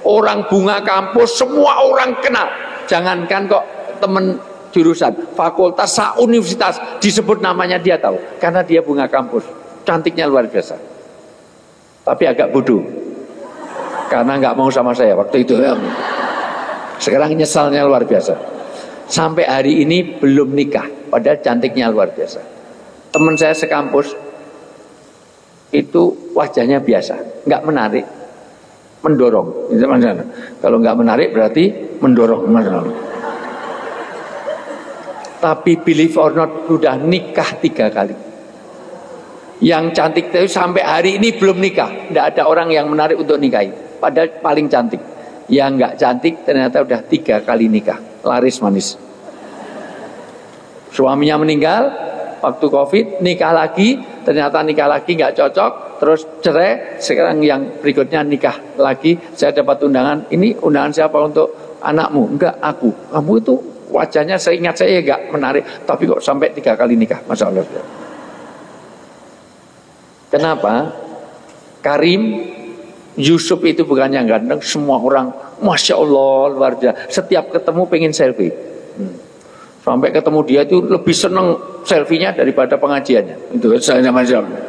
Speaker 1: orang bunga kampus, semua orang kenal. Jangankan kok teman jurusan, fakultas, universitas, disebut namanya dia tahu. Karena dia bunga kampus, cantiknya luar biasa. Tapi agak bodoh, karena nggak mau sama saya waktu itu. Sekarang nyesalnya luar biasa. Sampai hari ini belum nikah, padahal cantiknya luar biasa. Teman saya sekampus, itu wajahnya biasa, nggak menarik, mendorong. Kalau nggak menarik berarti mendorong. Tapi believe or not, sudah nikah 3 kali. Yang cantik itu sampai hari ini belum nikah. Tidak ada orang yang menarik untuk nikahi. Padahal paling cantik. Yang nggak cantik ternyata udah 3 kali nikah. Laris manis. Suaminya meninggal waktu Covid, nikah lagi, ternyata nikah lagi nggak cocok, terus cerai. Sekarang yang berikutnya nikah lagi. Saya dapat undangan. Ini undangan siapa untuk anakmu? Enggak, aku. Kamu itu wajahnya seingat saya nggak menarik, tapi kok sampai 3 kali nikah, masya Allah. Kenapa? Karim Yusuf itu bukan yang ganteng, semua orang masya Allah luar biasa. Setiap ketemu pengen selfie. Sampai ketemu dia itu lebih seneng selfie-nya daripada pengajiannya. Itu saya masya Allah.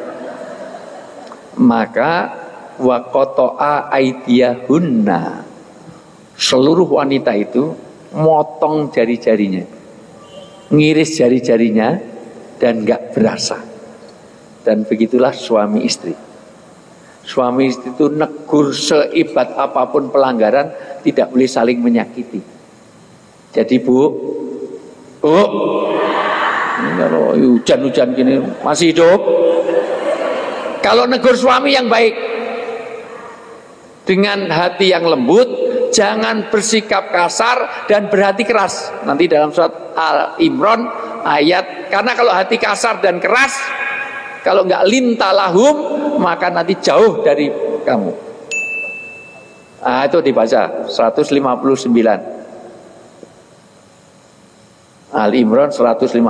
Speaker 1: Maka waqata'a aydiyahunna, seluruh wanita itu motong jari-jarinya, ngiris jari-jarinya, dan gak berasa. Dan begitulah suami istri. Suami istri itu negur seibat apapun pelanggaran, tidak boleh saling menyakiti. Jadi bu, kalau hujan-hujan gini masih hidup. Kalau negur suami yang baik dengan hati yang lembut, jangan bersikap kasar dan berhati keras. Nanti dalam surat Al-Imran ayat, karena kalau hati kasar dan keras, kalau nggak lintalahum, maka nanti jauh dari kamu. Itu dibaca 159. Al-Imran 159.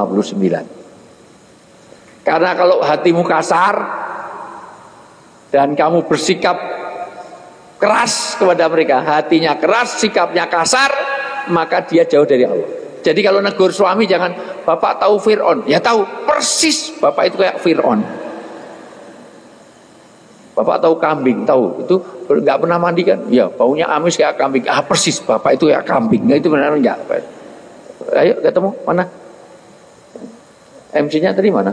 Speaker 1: Karena kalau hatimu kasar dan kamu bersikap keras kepada mereka, hatinya keras, sikapnya kasar, maka dia jauh dari Allah. Jadi kalau negur suami jangan, Bapak tahu Fir'aun? Ya tahu, persis Bapak itu kayak Fir'aun. Bapak tahu kambing? Tahu, itu nggak pernah mandi kan? Ya, baunya amis kayak kambing. Persis Bapak itu kayak kambing. Nah, itu benar enggak? Ayo ketemu, mana? MC-nya tadi mana?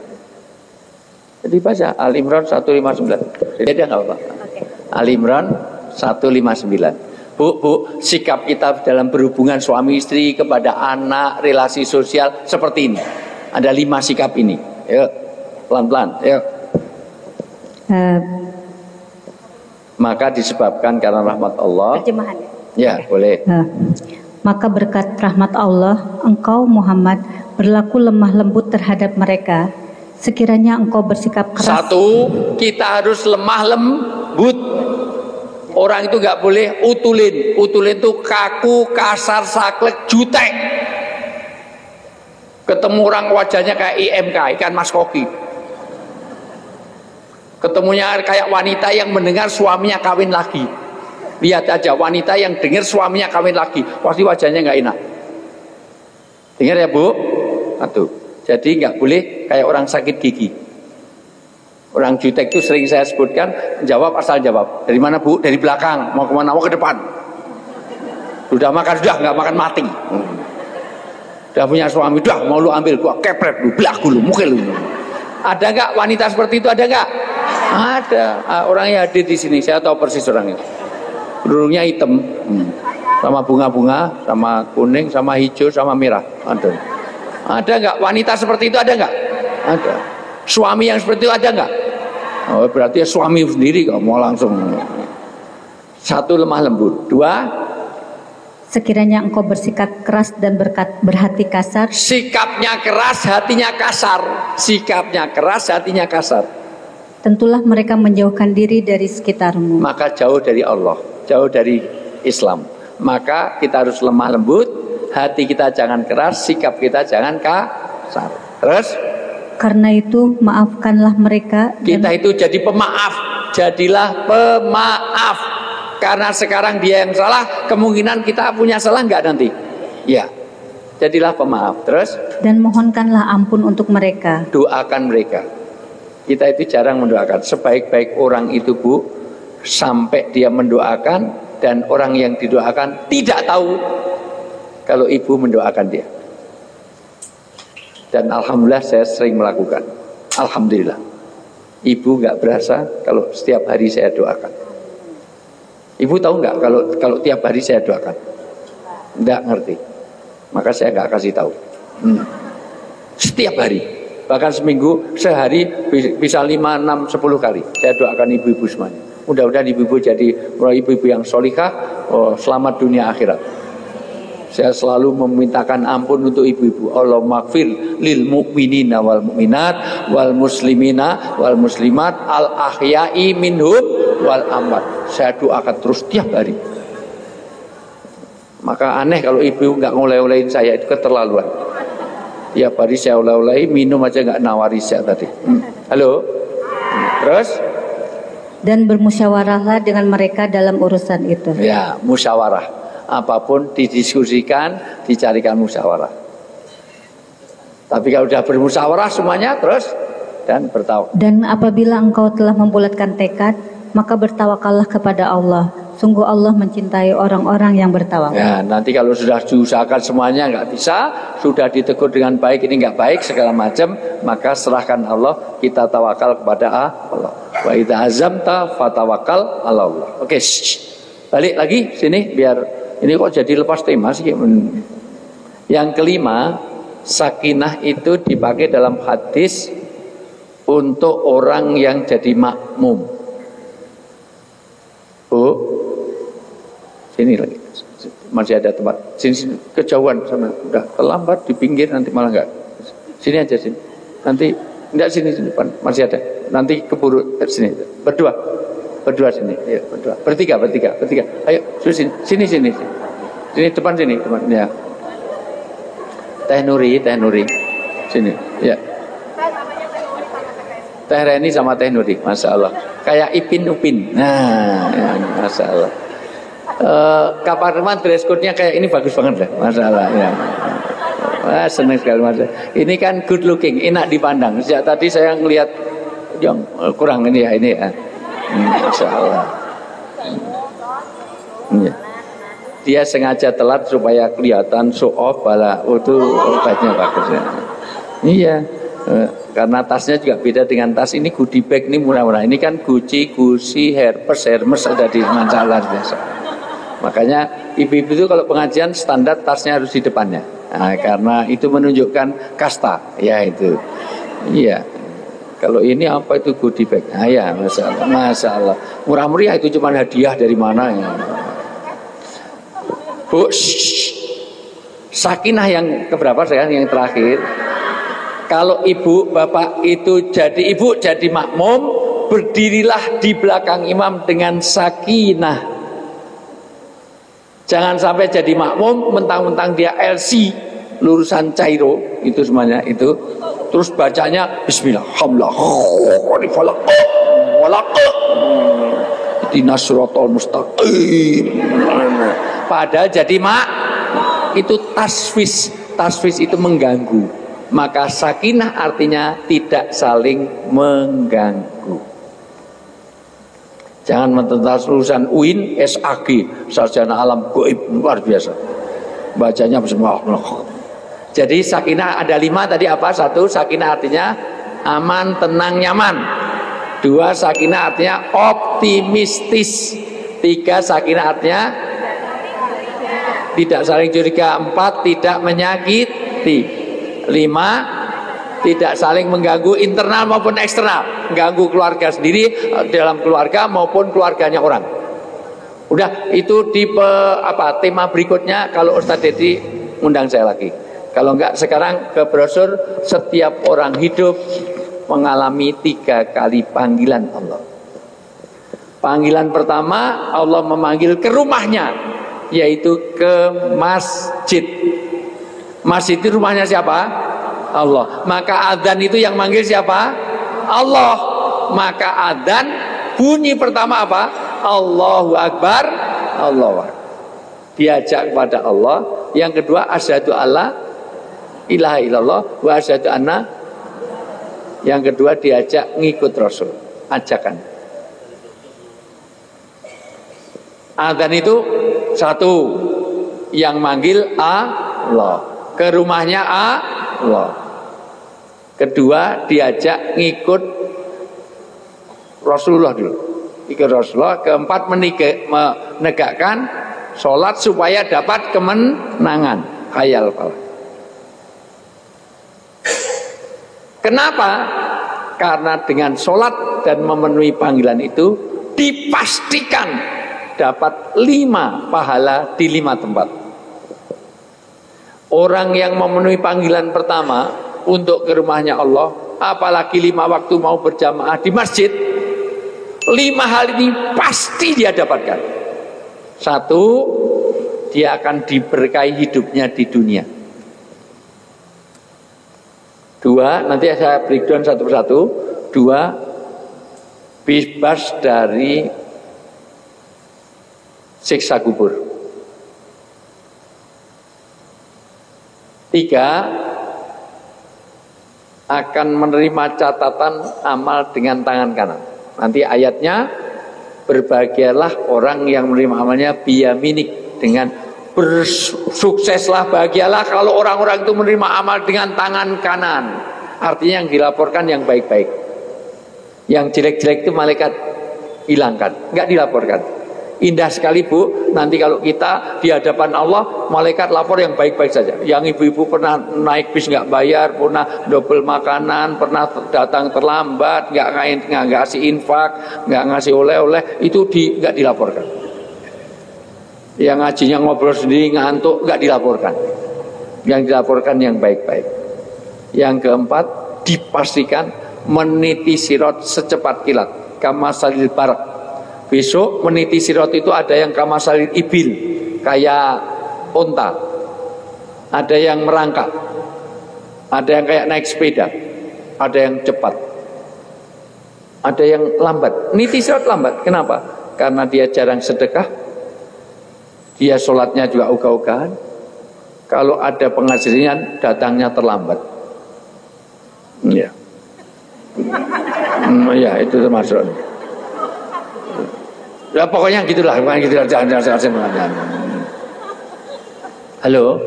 Speaker 1: Jadi baca Al-Imran 159. Beda nggak Bapak? Okay. Al-Imran 159. Bu, sikap kita dalam berhubungan suami istri, kepada anak, relasi sosial seperti ini. Ada 5 sikap ini. Yuk, pelan-pelan. Yuk. Maka disebabkan karena rahmat Allah. Terjemahan. Ya, boleh.
Speaker 2: Maka berkat rahmat Allah, engkau Muhammad berlaku lemah lembut terhadap mereka. Sekiranya engkau bersikap keras.
Speaker 1: 1, kita harus lemah lembut. Orang itu nggak boleh utulin. Utulin itu kaku, kasar, saklek, jutek. Ketemu orang wajahnya kayak IMK, ikan mas koki. Ketemunya kayak wanita yang mendengar suaminya kawin lagi. Lihat aja wanita yang dengar suaminya kawin lagi, pasti wajahnya nggak enak. Dengar ya Bu? Aduh. Jadi nggak boleh kayak orang sakit gigi. Orang jutek itu sering saya sebutkan, jawab asal jawab. Dari mana Bu? Dari belakang. Mau kemana? Mau ke depan. Sudah makan? Sudah, nggak makan mati. Sudah punya suami? Sudah, mau lu ambil? Gua kepret lu, belakang lu, mukil lu. Ada nggak wanita seperti itu? Ada nggak? Ada. Orangnya hadir di sini. Saya tahu persis orangnya. Burungnya hitam, sama bunga-bunga, sama kuning, sama hijau, sama merah. Ada. Ada nggak wanita seperti itu? Ada nggak? Ada. Suami yang seperti itu ada nggak? Oh, berarti ya suami sendiri kok mau langsung. 1, lemah lembut. 2,
Speaker 2: sekiranya engkau bersikap keras dan berhati kasar.
Speaker 1: Sikapnya keras, hatinya kasar. Sikapnya keras, hatinya kasar.
Speaker 2: Tentulah mereka menjauhkan diri dari sekitarmu.
Speaker 1: Maka jauh dari Allah, jauh dari Islam. Maka kita harus lemah lembut, hati kita jangan keras, sikap kita jangan kasar. Terus?
Speaker 2: Karena itu maafkanlah mereka.
Speaker 1: Kita itu jadi pemaaf. Jadilah pemaaf. Karena sekarang dia yang salah, kemungkinan kita punya salah enggak nanti? Ya. Jadilah pemaaf. Terus?
Speaker 2: Dan mohonkanlah ampun untuk mereka.
Speaker 1: Doakan mereka. Kita itu jarang mendoakan. Sebaik-baik orang itu Bu, sampai dia mendoakan dan orang yang didoakan tidak tahu kalau ibu mendoakan dia. Dan alhamdulillah saya sering melakukan. Alhamdulillah. Ibu nggak berasa kalau setiap hari saya doakan. Ibu tahu nggak kalau tiap hari saya doakan? Nggak ngerti. Maka saya nggak kasih tahu. Setiap hari. Bahkan seminggu, sehari bisa 5, 6, 10 kali. Saya doakan ibu-ibu semuanya. Mudah-mudahan ibu-ibu jadi ibu-ibu yang solihah, selamat dunia akhirat. Saya selalu memintakan ampun untuk ibu-ibu. Allahumma gfir lil mu'minina wal mu'minat wal muslimina wal muslimat al ahya'i minhum wal amwat. Saya doakan terus tiap hari. Maka aneh kalau ibu nggak ngoleh-olehin saya, itu keterlaluan. Tiap hari saya oleh-olehin, minum aja nggak nawari saya tadi. Halo. Terus?
Speaker 2: Dan bermusyawarahlah dengan mereka dalam urusan itu.
Speaker 1: Ya, musyawarah. Apapun didiskusikan, dicarikan musyawarah. Tapi kalau sudah bermusyawarah semuanya terus dan bertawakal.
Speaker 2: Dan apabila engkau telah membulatkan tekad, maka bertawakallah kepada Allah. Sungguh Allah mencintai orang-orang yang bertawakal.
Speaker 1: Ya, nanti kalau sudah diusahakan semuanya nggak bisa, sudah ditegur dengan baik, ini nggak baik segala macam, maka serahkan Allah, kita tawakal kepada Allah. Wa idza azamta fatawakkal 'ala Allah. Oke, balik lagi sini biar ini kok jadi lepas tema sih. Yang kelima, sakinah itu dipakai dalam hadis untuk orang yang jadi makmum. Oh, sini lagi, masih ada tempat. Sini kejauhan sana, udah terlambat di pinggir nanti malah enggak. Sini aja sini. Nanti enggak sini depan masih ada. Nanti keburu sini. Berdua sini, ya, berdua. Bertiga. Ayo, sini. Sini depan ya. Teh Nuri. Sini, ya. Teh Reni sama Teh Nuri, Masya Allah. Kayak Ipin Upin. Nah, ya, Masya Allah. Kapan dress code-nya kayak ini bagus banget lah, Masya Allah. Ya. Wah, senang sekali Mas. Ini kan good looking, enak dipandang. Sejak tadi saya ngelihat yang kurang ini ya. Masya Allah. Ya. Dia sengaja telat supaya kelihatan show off, bala itu obatnya bagus ya. Iya, karena tasnya juga beda dengan tas ini, goodie bag ini murah-murah. Ini kan Gucci, Hermes ada di Mancalar biasa. Makanya ibu-ibu itu kalau pengajian standar tasnya harus di depannya. Nah, karena itu menunjukkan kasta, ya itu. Iya. Kalau ini apa itu goodie bag? Ah ya, Masya Allah. Murah-murah itu cuma hadiah dari mana ya. Bu, sakinah yang keberapa sekarang yang terakhir? Kalau ibu, bapak itu jadi ibu, jadi makmum, berdirilah di belakang imam dengan sakinah. Jangan sampai jadi makmum, mentang-mentang dia LC, lulusan Cairo, itu semuanya itu. Terus bacanya Bismillah, hamlah, falaq, walaq, ihdinas siratal mustaqim. Padahal jadi itu tasfis itu mengganggu. Maka sakinah artinya tidak saling mengganggu. Jangan mententas lulusan UIN, SAG, sarjana alam gaib, luar biasa. Bacanya Bismillah. Jadi sakinah ada 5 tadi apa? 1, sakinah artinya aman, tenang, nyaman. 2, sakinah artinya optimistis. 3, sakinah artinya tidak saling curiga. 4, tidak menyakiti. 5, tidak saling mengganggu internal maupun eksternal, mengganggu keluarga sendiri dalam keluarga maupun keluarganya orang. Udah, itu tipe tema berikutnya kalau Ustadz Dedi undang saya lagi. Kalau enggak sekarang ke brosur, setiap orang hidup mengalami 3 kali panggilan Allah. Panggilan pertama Allah memanggil ke rumahnya, yaitu ke masjid. Masjid itu rumahnya siapa? Allah. Maka adzan itu yang manggil siapa? Allah. Maka adzan bunyi pertama apa? Allahu Akbar. Allah. Diajak kepada Allah. Yang kedua asyhadu alla ilaha illallah wa asyhadu anna. Yang kedua diajak ngikut Rasul. Ajakan. Adzan itu 1 yang manggil Allah. Ke rumahnya Allah. Kedua diajak ngikut Rasulullah dulu. Ikut Rasulullah. Keempat menegakkan sholat supaya dapat kemenangan. Khayal pala. Kenapa? Karena dengan sholat dan memenuhi panggilan itu dipastikan dapat 5 pahala di 5 tempat. Orang yang memenuhi panggilan pertama untuk ke rumahnya Allah, apalagi 5 waktu mau berjamaah di masjid, 5 hal ini pasti dia dapatkan. 1, dia akan diberkahi hidupnya di dunia. 2, nanti saya breakdown satu persatu. 2, bebas dari siksa kubur. 3, akan menerima catatan amal dengan tangan kanan. Nanti ayatnya, berbahagialah orang yang menerima amalnya biyaminik, dengan bersukseslah, bahagialah kalau orang-orang itu menerima amal dengan tangan kanan. Artinya yang dilaporkan yang baik-baik, yang jelek-jelek itu malaikat hilangkan, enggak dilaporkan. Indah sekali Bu, nanti kalau kita di hadapan Allah, malaikat lapor yang baik-baik saja. Yang ibu-ibu pernah naik bis nggak bayar, pernah double makanan, pernah datang terlambat, nggak ngasih infak, nggak ngasih oleh-oleh, itu nggak dilaporkan. Yang ngajinya ngobrol sendiri ngantuk, nggak dilaporkan. Yang dilaporkan yang baik-baik. Yang keempat, dipastikan meniti sirat secepat kilat, kama salil barak. Besok meniti sirat itu ada yang kama salil ibil, kayak unta, ada yang merangkak, ada yang kayak naik sepeda, ada yang cepat, ada yang lambat. Niti sirat lambat, kenapa? Karena dia jarang sedekah, dia sholatnya juga ogah-ogahan. Kalau ada pengajian datangnya terlambat. Ya, ya itu termasuk. Ya pokoknya gitulah, jangan. Halo.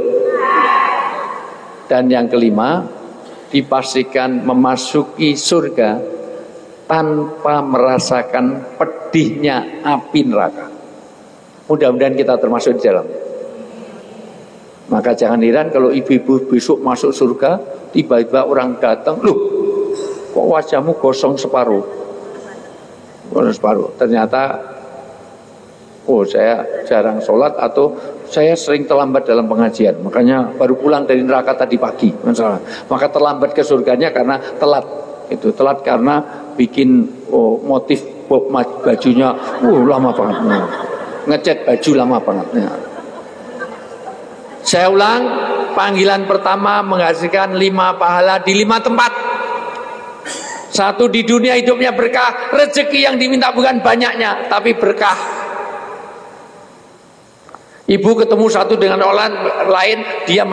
Speaker 1: Dan yang kelima, dipastikan memasuki surga tanpa merasakan pedihnya api neraka. Mudah-mudahan kita termasuk di dalam. Maka jangan heran kalau ibu-ibu besok masuk surga, tiba-tiba orang datang, loh, kok wajahmu gosong separuh? Gosong separuh. Ternyata, oh saya jarang sholat atau saya sering terlambat dalam pengajian, makanya baru pulang dari neraka tadi pagi. Maka terlambat ke surganya karena telat. Itu telat karena bikin motif bajunya, lama banget. Ngecat baju lama banget. Saya ulang, panggilan pertama menghasilkan 5 pahala di 5 tempat. 1, di dunia hidupnya berkah, rezeki yang diminta bukan banyaknya, tapi berkah. Ibu ketemu satu dengan orang lain, dia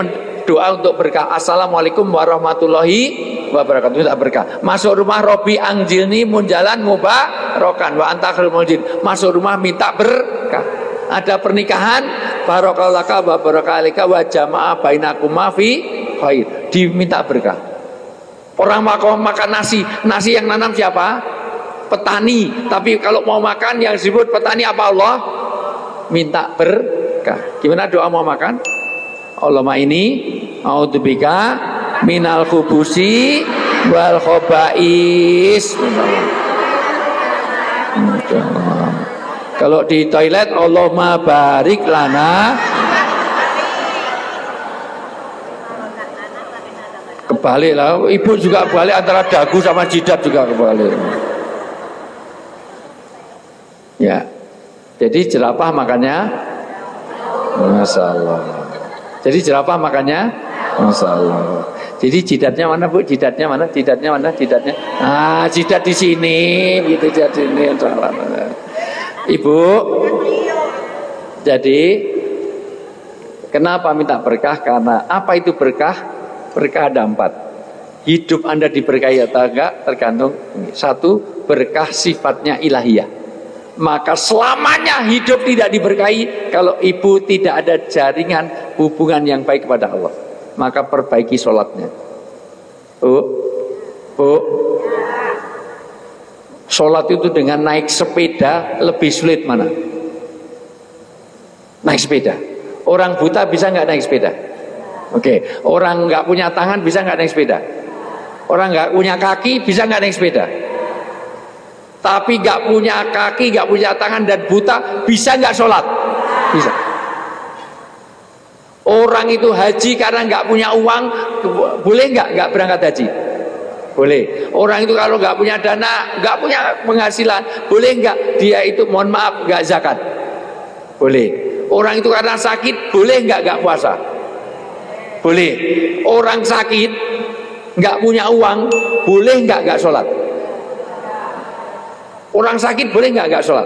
Speaker 1: doa untuk berkah. Assalamualaikum warahmatullahi wabarakatuh, minta berkah. Masuk rumah, Robi angjilni munjalan mubarakan wa anta khairul munjil. Masuk rumah minta berkah. Ada pernikahan, barakalaka wa barakalika wa jama'a bainakuma fi khair, diminta berkah. Orang makan nasi yang nanam siapa? Petani. Tapi kalau mau makan yang disebut petani apa? Allah. Minta berkah. Gimana doa mau makan? Allahumma ini a'udzubika minal khubusi wal khobais. Kalau di toilet, Allahumma barik lana. Kebalik lah, ibu juga balik antara dagu sama jidat juga kebalik. Ya, jadi jerapah makannya, Masya Allah. Jadi jerapah makannya, Masya Allah. Jadi jidatnya mana Bu? Jidatnya mana? Jidatnya mana? Jidatnya? Ah, jidat di sini, gitu jidat di sini. Ibu, jadi kenapa minta berkah? Karena apa itu berkah? Berkah ada 4. Hidup Anda diberkahi atau enggak tergantung 1, berkah sifatnya ilahiyah. Maka selamanya hidup tidak diberkahi kalau ibu tidak ada jaringan hubungan yang baik kepada Allah. Maka perbaiki sholatnya. Bu, sholat itu dengan naik sepeda lebih sulit mana? Naik sepeda. Orang buta bisa nggak naik sepeda? Oke. Orang nggak punya tangan bisa nggak naik sepeda? Orang nggak punya kaki bisa nggak naik sepeda? Tapi nggak punya kaki, nggak punya tangan dan buta, bisa nggak sholat? Bisa. Orang itu haji karena nggak punya uang, boleh nggak berangkat haji? Boleh. Orang itu kalau nggak punya dana, nggak punya penghasilan, boleh nggak dia itu mohon maaf nggak zakat? Boleh. Orang itu karena sakit, boleh nggak puasa? Boleh. Orang sakit nggak punya uang, boleh nggak sholat? Orang sakit boleh nggak sholat?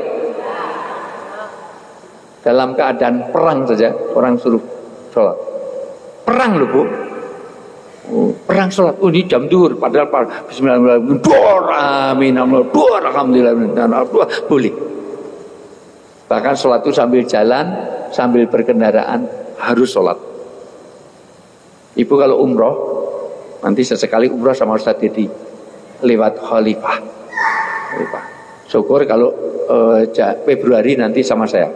Speaker 1: Dalam keadaan perang saja orang suruh sholat. Perang loh bu, perang sholat. Oh ini jam duhur, padahal Bismillahirrahmanirrahim, alhamdulillah, boleh. Bahkan sholat itu sambil jalan, sambil berkendaraan harus sholat. Ibu kalau umroh, nanti sesekali umroh sama Ustadz Dedi lewat khalifah. Syukur kalau Februari nanti sama saya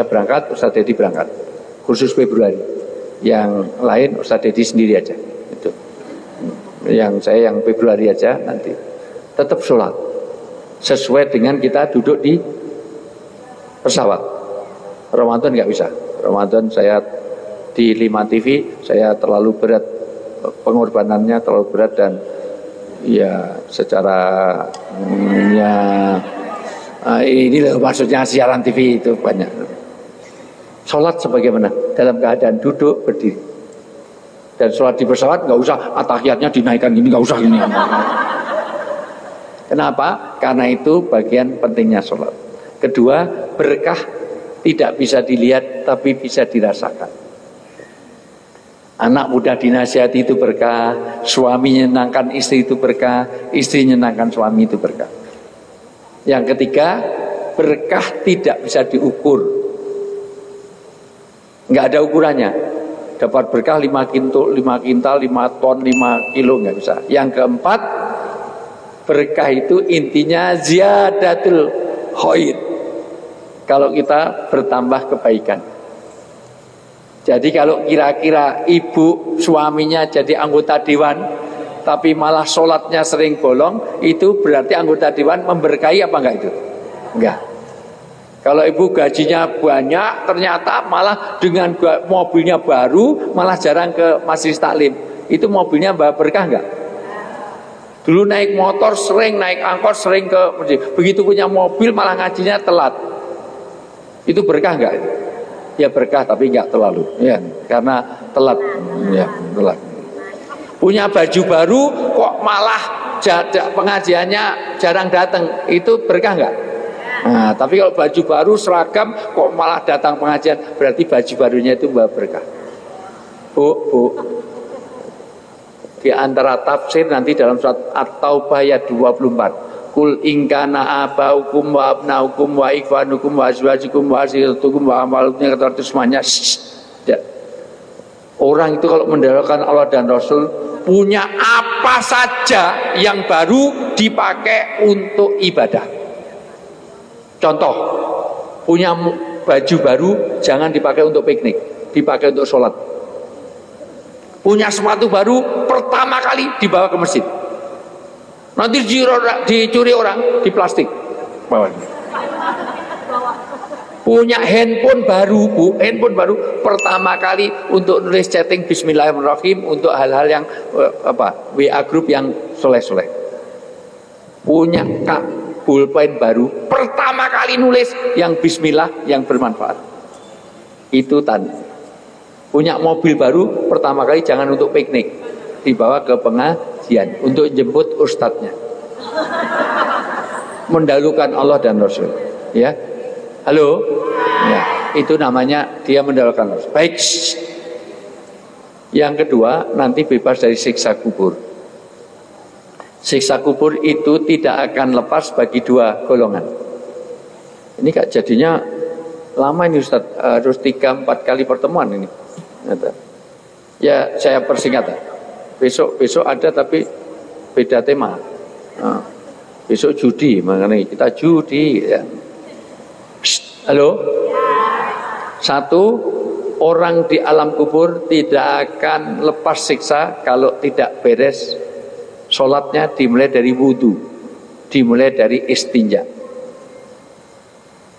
Speaker 1: berangkat, Ustadz Dedi berangkat. Khusus Februari, yang lain Ustadz Dedi sendiri aja. Itu. Yang saya yang Februari aja nanti. Tetap sholat sesuai dengan kita duduk di pesawat. Ramadan nggak bisa. Ramadan saya di 5 TV, saya terlalu berat, pengorbanannya terlalu berat dan ya secara ini loh maksudnya siaran TV itu banyak. Sholat sebagaimana dalam keadaan duduk berdiri. Dan sholat di pesawat nggak usah atahiyatnya dinaikkan gini, nggak usah gini. Kenapa? Karena itu bagian pentingnya sholat. Kedua, berkah tidak bisa dilihat tapi bisa dirasakan. Anak muda dinasihati itu berkah, suami nyenangkan istri itu berkah, istri nyenangkan suami itu berkah. Yang ketiga, berkah tidak bisa diukur. Nggak ada ukurannya. Dapat berkah 5 kintal, 5 ton, 5 kilo nggak bisa. Yang keempat, berkah itu intinya ziyadatul khair. Kalau kita bertambah kebaikan. Jadi kalau kira-kira ibu suaminya jadi anggota dewan, tapi malah sholatnya sering bolong, itu berarti anggota dewan memberkahi apa enggak itu? Enggak. Kalau ibu gajinya banyak, ternyata malah dengan mobilnya baru, malah jarang ke majelis taklim. Itu mobilnya berkah enggak? Dulu naik motor sering, naik angkot sering ke masjid. Begitu punya mobil malah ngajinya telat. Itu berkah enggak? Ya berkah tapi enggak terlalu, ya, karena telat, ya telat. Punya baju baru kok malah pengajiannya jarang datang, itu berkah enggak? Nah, tapi kalau baju baru seragam kok malah datang pengajian, berarti baju barunya itu berkah. Bu, di antara tafsir nanti dalam surat At-Taubah ayat 24. Kul ingkana abaukum wa abnaukum wa ikhwanukum wa azwajukum wa asiratukum wa amalukum, kata semuanya. Orang itu kalau mendahulukan Allah dan Rasul, punya apa saja yang baru dipakai untuk ibadah. Contoh, punya baju baru jangan dipakai untuk piknik, dipakai untuk sholat. Punya sepatu baru pertama kali dibawa ke masjid. Nanti dicuri orang di plastik bawahnya. Punya handphone baru, Bu, handphone baru pertama kali untuk nulis chatting Bismillahirrahmanirrahim, untuk hal-hal yang WA group yang soleh-soleh. Punya pulpen baru pertama kali nulis yang Bismillah yang bermanfaat. Itu tanda. Punya mobil baru pertama kali jangan untuk piknik, dibawa ke pengajian untuk jemput ustadznya. Mendahulukan Allah dan Rasul, ya. Halo, ya, itu namanya dia mendahulukan Rasul. Baik. Yang kedua, nanti bebas dari siksa kubur. Siksa kubur itu tidak akan lepas bagi dua golongan. Ini kak jadinya lama ini Ustaz, harus 3-4 kali pertemuan ini. Ya saya persingkat. Besok ada tapi beda tema. Nah, besok judi, mengenai kita judi. Ya. Halo. Satu, orang di alam kubur tidak akan lepas siksa kalau tidak beres Sholatnya dimulai dari wudhu, dimulai dari istinja.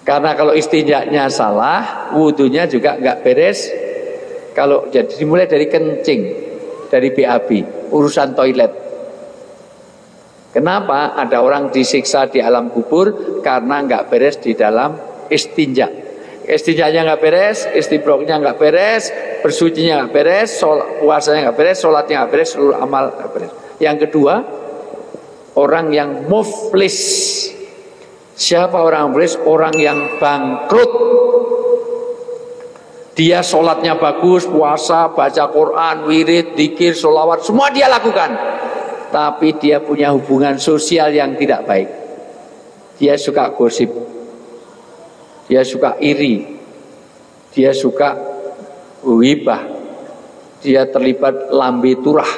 Speaker 1: Karena kalau istinjanya salah, wudhunya juga nggak beres. Kalau jadi dimulai dari kencing, dari BAB, urusan toilet. Kenapa ada orang disiksa di alam kubur? Karena nggak beres di dalam istinja. Istinjanya nggak beres, istibroknya nggak beres, bersucinya nggak beres, puasanya nggak beres, sholatnya nggak beres, seluruh amal nggak beres. Yang kedua, orang yang muflis. Siapa orang muflis? Orang yang bangkrut. Dia sholatnya bagus, puasa, baca Quran, wirid, dzikir, sholawat, semua dia lakukan. Tapi dia punya hubungan sosial yang tidak baik. Dia suka gosip, dia suka iri, dia suka ghibah, dia terlibat lambe turah,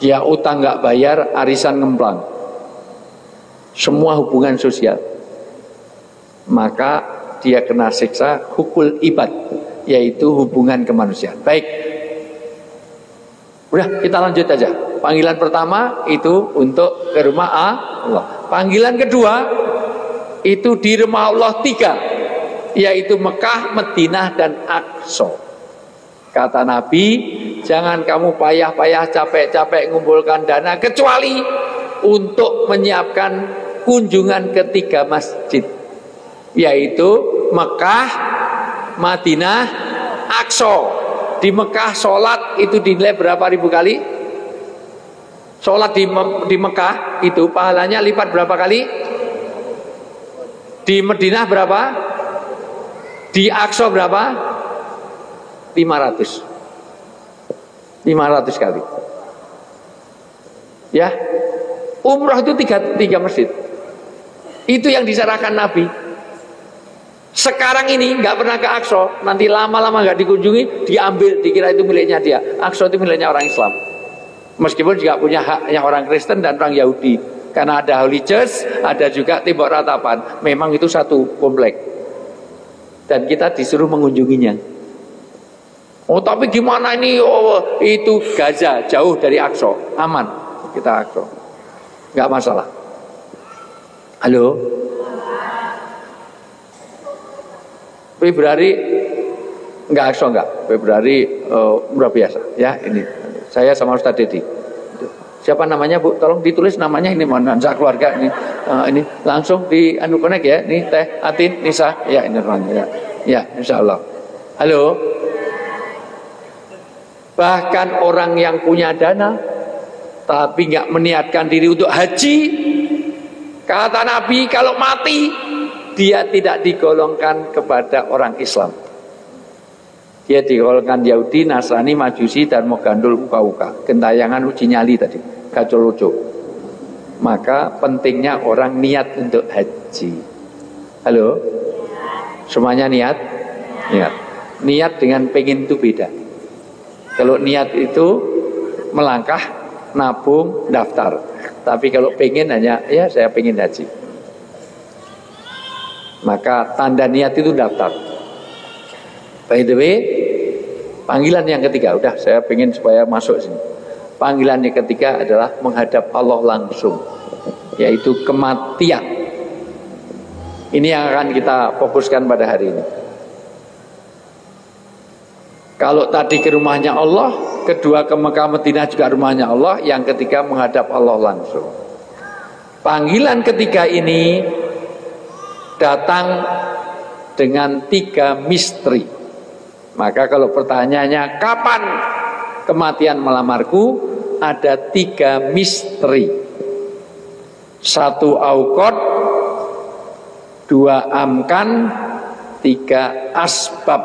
Speaker 1: dia utang nggak bayar, arisan ngemplang. Semua hubungan sosial. Maka dia kena siksa hukul ibad, yaitu hubungan kemanusiaan. Baik, udah kita lanjut aja. Panggilan pertama itu untuk ke rumah Allah. Panggilan kedua itu di rumah Allah 3, yaitu Mekah, Madinah, dan Aqsa. Kata Nabi, jangan kamu payah-payah capek-capek mengumpulkan dana kecuali untuk menyiapkan kunjungan ke 3 masjid, yaitu Mekah, Madinah, Aqsa. Di Mekah sholat itu dinilai berapa ribu kali? Sholat di Mekah itu pahalanya lipat berapa kali? Di Madinah berapa? Di Aqsa berapa? 500 kali. Ya, umrah itu tiga masjid. Itu yang disarankan Nabi. Sekarang ini nggak pernah ke Aqsa, nanti lama-lama nggak dikunjungi, diambil, dikira itu miliknya dia. Aqsa itu miliknya orang Islam. Meskipun juga punya haknya orang Kristen dan orang Yahudi. Karena ada Holy Church, ada juga tembok ratapan. Memang itu satu komplek. Dan kita disuruh mengunjunginya. Oh tapi gimana ini? Oh, itu Gaza, jauh dari Aqsa, aman. Kita Aqsa, nggak masalah. Halo. Februari enggak Aqsa enggak. Februari umrah biasa ya ini. Saya sama Ustaz Dedi. Siapa namanya Bu? Tolong ditulis namanya ini mohon keluarga ini. Ini langsung di anu connect ya. Ini Teh Atin Nisa ya ini orangnya ya. Ya insyaallah. Halo. Bahkan orang yang punya dana tapi enggak meniatkan diri untuk haji, kata Nabi kalau mati dia tidak digolongkan kepada orang Islam. Dia digolongkan Yahudi, Nasrani, Majusi, dan Mogandul uka-uka. Gentayangan uji nyali tadi, kacau-lucu. Maka pentingnya orang niat untuk haji. Halo? Semuanya niat? Niat. Niat dengan pengen itu beda. Kalau niat itu melangkah, nabung, daftar. Tapi kalau pengen hanya, ya saya pengen haji. Maka tanda niat itu daftar. By the way, panggilan yang ketiga, udah saya pengen supaya masuk sini. Panggilan yang ketiga adalah menghadap Allah langsung, yaitu kematian. Ini yang akan kita fokuskan pada hari ini. Kalau tadi ke rumahnya Allah, kedua ke Mekah Madinah juga rumahnya Allah, yang ketiga menghadap Allah langsung. Panggilan ketiga ini datang dengan 3 misteri. Maka kalau pertanyaannya kapan kematian melamarku, ada 3 misteri. 1 aukot, 2 amkan, 3 asbab.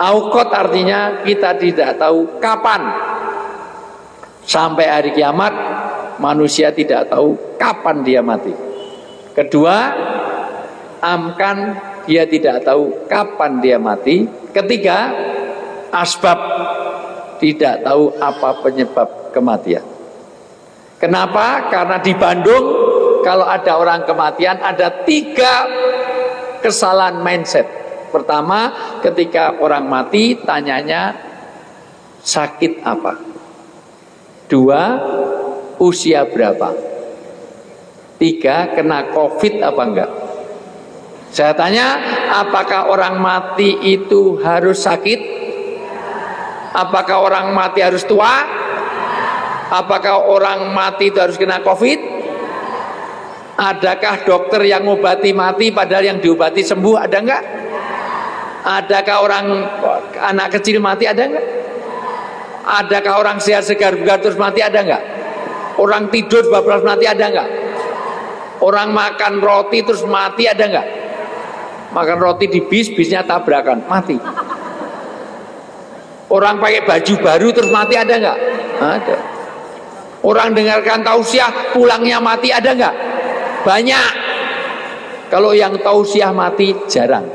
Speaker 1: Aukot artinya kita tidak tahu kapan. Sampai hari kiamat manusia tidak tahu kapan dia mati. Kedua, amkan, dia tidak tahu kapan dia mati. Ketiga, asbab, tidak tahu apa penyebab kematian. Kenapa? Karena di Bandung kalau ada orang kematian ada 3 kesalahan mindset. Pertama, ketika orang mati tanyanya sakit apa. 2, usia berapa? 3, kena COVID apa enggak? Saya tanya, apakah orang mati itu harus sakit? Apakah orang mati harus tua? Apakah orang mati itu harus kena COVID? Adakah dokter yang ngobati mati padahal yang diobati sembuh? Ada enggak? Adakah orang anak kecil mati? Ada enggak? Adakah orang sehat segar bugar terus mati? Ada enggak? Orang tidur bablas mati? Ada enggak? Orang makan roti terus mati? Ada enggak? Makan roti di bis, bisnya tabrakan, mati. Orang pakai baju baru terus mati? Ada enggak? Ada. Orang dengarkan tausiah pulangnya mati? Ada enggak? Banyak. Kalau yang tausiah mati jarang.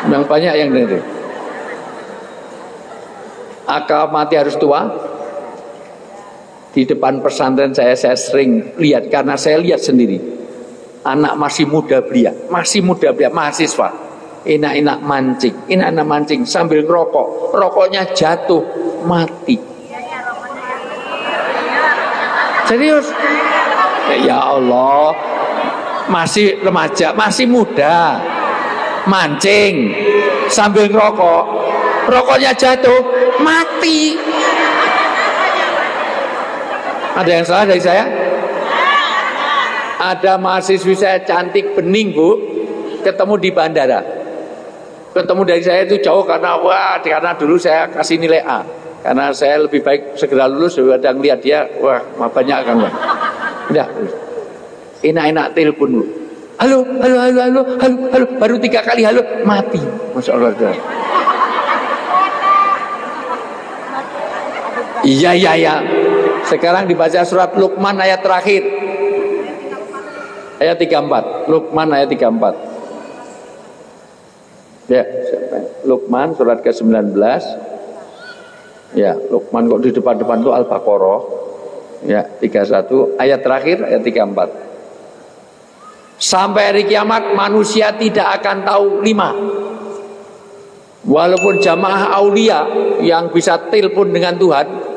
Speaker 1: Yang banyak yang dengar. Akal mati harus tua. Di depan pesantren saya sering lihat, karena saya lihat sendiri. Anak masih muda belia, mahasiswa. Enak-enak mancing, sambil ngerokok. Rokoknya jatuh, mati. Serius? Ya Allah, masih remaja, masih muda, mancing sambil ngerokok, rokoknya jatuh, mati. Ada yang salah dari saya? Ada mahasiswi saya cantik bening, Bu, ketemu di bandara. Ketemu dari saya itu jauh karena dulu saya kasih nilai A. Karena saya lebih baik segera lulus daripada ngeliat dia, wah banyak kan. Udah, enak-enak telepon lu. Halo, baru 3 kali halo, mati. Masya Allah. Iya. Sekarang dibaca surat Luqman ayat terakhir. Ayat 34. Luqman ayat 34. Ya, Luqman surat ke-19. Ya, Luqman kok di depan-depan itu Al-Baqarah. Ya, 31 ayat terakhir ayat 34. Sampai hari kiamat manusia tidak akan tahu 5. Walaupun jamaah aulia yang bisa telepon dengan Tuhan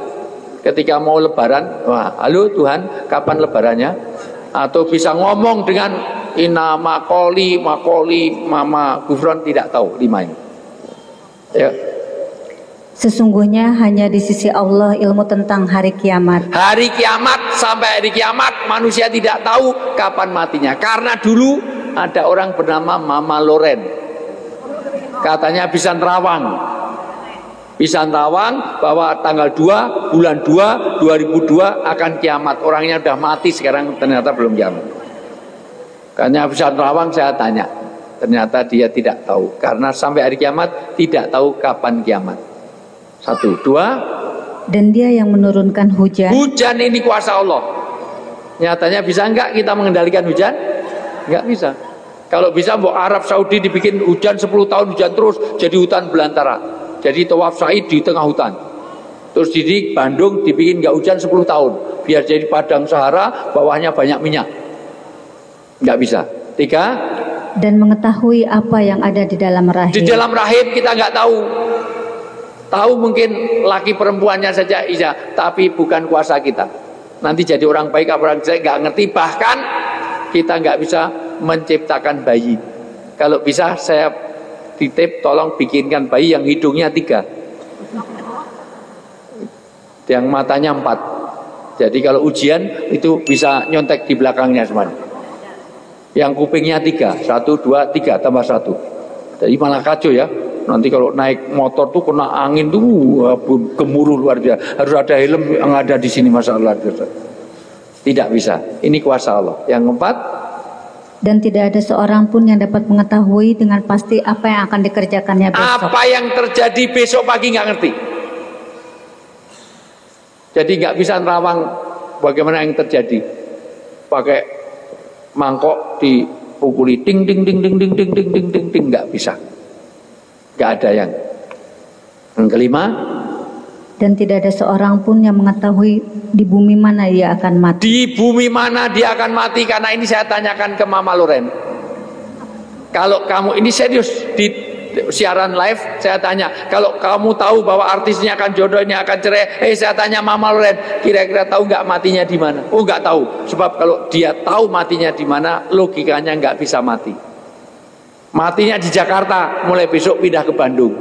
Speaker 1: ketika mau lebaran, wah, halo Tuhan, kapan lebarannya? Atau bisa ngomong dengan Ina makoli, mama Gufron, tidak tahu 5 ini. Ya.
Speaker 2: Sesungguhnya hanya di sisi Allah ilmu tentang hari kiamat.
Speaker 1: Hari kiamat, sampai hari kiamat manusia tidak tahu kapan matinya. Karena dulu ada orang bernama Mama Loren. Katanya bisa nerawang bahwa tanggal 2 bulan 2 2002 akan kiamat. Orangnya udah mati sekarang, ternyata belum kiamat. Karena bisa nerawang, saya tanya, ternyata dia tidak tahu. Karena sampai hari kiamat tidak tahu kapan kiamat. 1, 2.
Speaker 2: Dan dia yang menurunkan hujan.
Speaker 1: Hujan ini kuasa Allah. Nyatanya bisa enggak kita mengendalikan hujan? Enggak bisa. Kalau bisa, Arab Saudi dibikin hujan 10 tahun hujan terus, jadi hutan belantara. Jadi tawaf sa'i di tengah hutan. Terus di Bandung dibikin enggak hujan 10 tahun, biar jadi padang Sahara, bawahnya banyak minyak. Enggak bisa. 3.
Speaker 2: Dan mengetahui apa yang ada di dalam rahim.
Speaker 1: Di dalam rahim kita enggak tahu. Tahu mungkin laki perempuannya saja iya, tapi bukan kuasa kita. Nanti jadi orang baik apa orang jelek nggak ngerti. Bahkan kita nggak bisa menciptakan bayi. Kalau bisa saya titip, tolong bikinkan bayi yang hidungnya 3, yang matanya 4. Jadi kalau ujian itu bisa nyontek di belakangnya semuanya. Yang kupingnya 3, 1, 2, 3 tambah 1. Jadi malah kacau ya. Nanti kalau naik motor tuh kena angin tuh gemuruh luar biasa. Harus ada helm yang ada di sini, masalah. Tidak bisa. Ini kuasa Allah. Yang 4.
Speaker 2: Dan tidak ada seorang pun yang dapat mengetahui dengan pasti apa yang akan dikerjakannya besok.
Speaker 1: Apa yang terjadi besok pagi nggak ngerti. Jadi nggak bisa nerawang bagaimana yang terjadi. Pakai mangkok dipukuli ding ding ding ding ding ding ding ding ding ding, nggak bisa. Gak ada yang. Yang kelima.
Speaker 2: Dan tidak ada seorang pun yang mengetahui di bumi mana dia akan mati.
Speaker 1: Di bumi mana dia akan mati. Karena ini saya tanyakan ke Mama Loren. Kalau kamu ini serius siaran live, saya tanya, kalau kamu tahu bahwa artisnya akan jodohnya akan cerai, saya tanya Mama Loren, kira-kira tahu nggak matinya di mana? Oh, nggak tahu. Sebab kalau dia tahu matinya di mana, logikanya nggak bisa mati. Matinya di Jakarta, mulai besok pindah ke Bandung.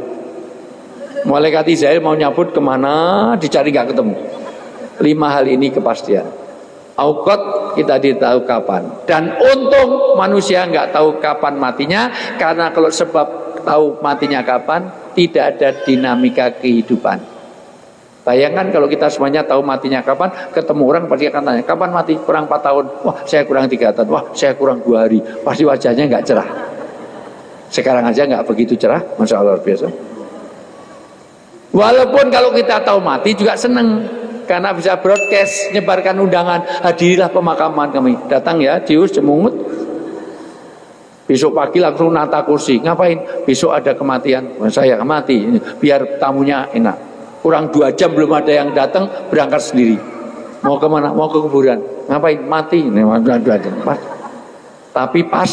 Speaker 1: Malaikat Israel mau nyabut kemana, dicari nggak ketemu. 5 hal ini kepastian. Aukot kita ditahu kapan. Dan untung manusia nggak tahu kapan matinya, karena kalau sebab tahu matinya kapan, tidak ada dinamika kehidupan. Bayangkan kalau kita semuanya tahu matinya kapan, ketemu orang pasti akan tanya, kapan mati? Kurang 4 tahun. Wah, saya kurang 3 tahun. Wah, saya kurang 2 hari. Pasti wajahnya nggak cerah. Sekarang aja nggak begitu cerah, Masya Allah biasa. Walaupun kalau kita tahu mati juga seneng, karena bisa broadcast, nyebarkan undangan, hadirilah pemakaman kami. Datang ya, Dius, Cemungut. Besok pagi langsung nata kursi. Ngapain? Besok ada kematian. Saya mati, biar tamunya enak. Kurang 2 jam belum ada yang datang, berangkat sendiri. Mau kemana? Mau ke kuburan. Ngapain? Mati. Tapi pas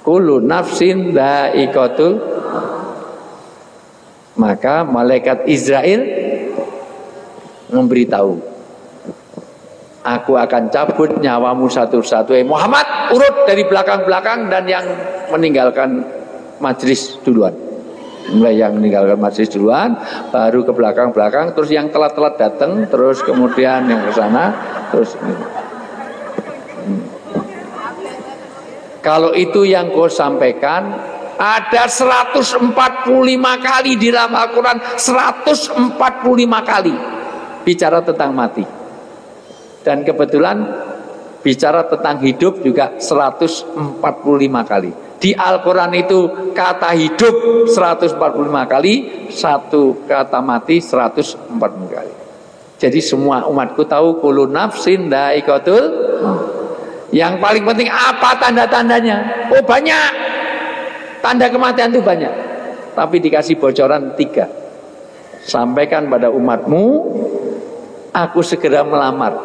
Speaker 1: kullu nafsin dha'iqatul, maka malaikat Israel memberitahu, aku akan cabut nyawamu satu-satu. Muhammad, urut dari belakang-belakang, dan yang meninggalkan majlis duluan. Mulai yang meninggalkan majlis duluan, baru ke belakang-belakang, terus yang telat-telat datang, terus kemudian yang ke sana, terus kalau itu yang kau sampaikan, ada 145 kali di dalam Al-Quran, 145 kali bicara tentang mati. Dan kebetulan bicara tentang hidup juga 145 kali. Di Al-Quran itu kata hidup 145 kali, satu kata mati 140 kali. Jadi semua umatku tahu kullu nafsin dha'iqatul. Yang paling penting apa tanda-tandanya? Oh, banyak. Tanda kematian itu banyak. Tapi dikasih bocoran 3. Sampaikan pada umatmu, aku segera melamar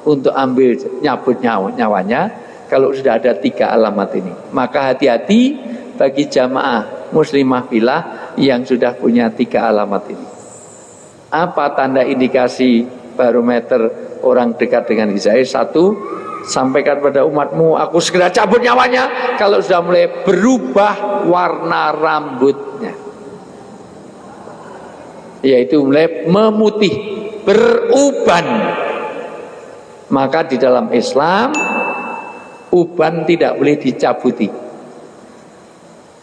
Speaker 1: untuk ambil nyabut nyawanya kalau sudah ada 3 alamat ini. Maka hati-hati bagi jamaah muslimah filah yang sudah punya 3 alamat ini. Apa tanda indikasi barometer orang dekat dengan Israel? 1, sampaikan pada umatmu, aku segera cabut nyawanya kalau sudah mulai berubah warna rambutnya, yaitu mulai memutih, beruban. Maka di dalam Islam uban tidak boleh dicabuti.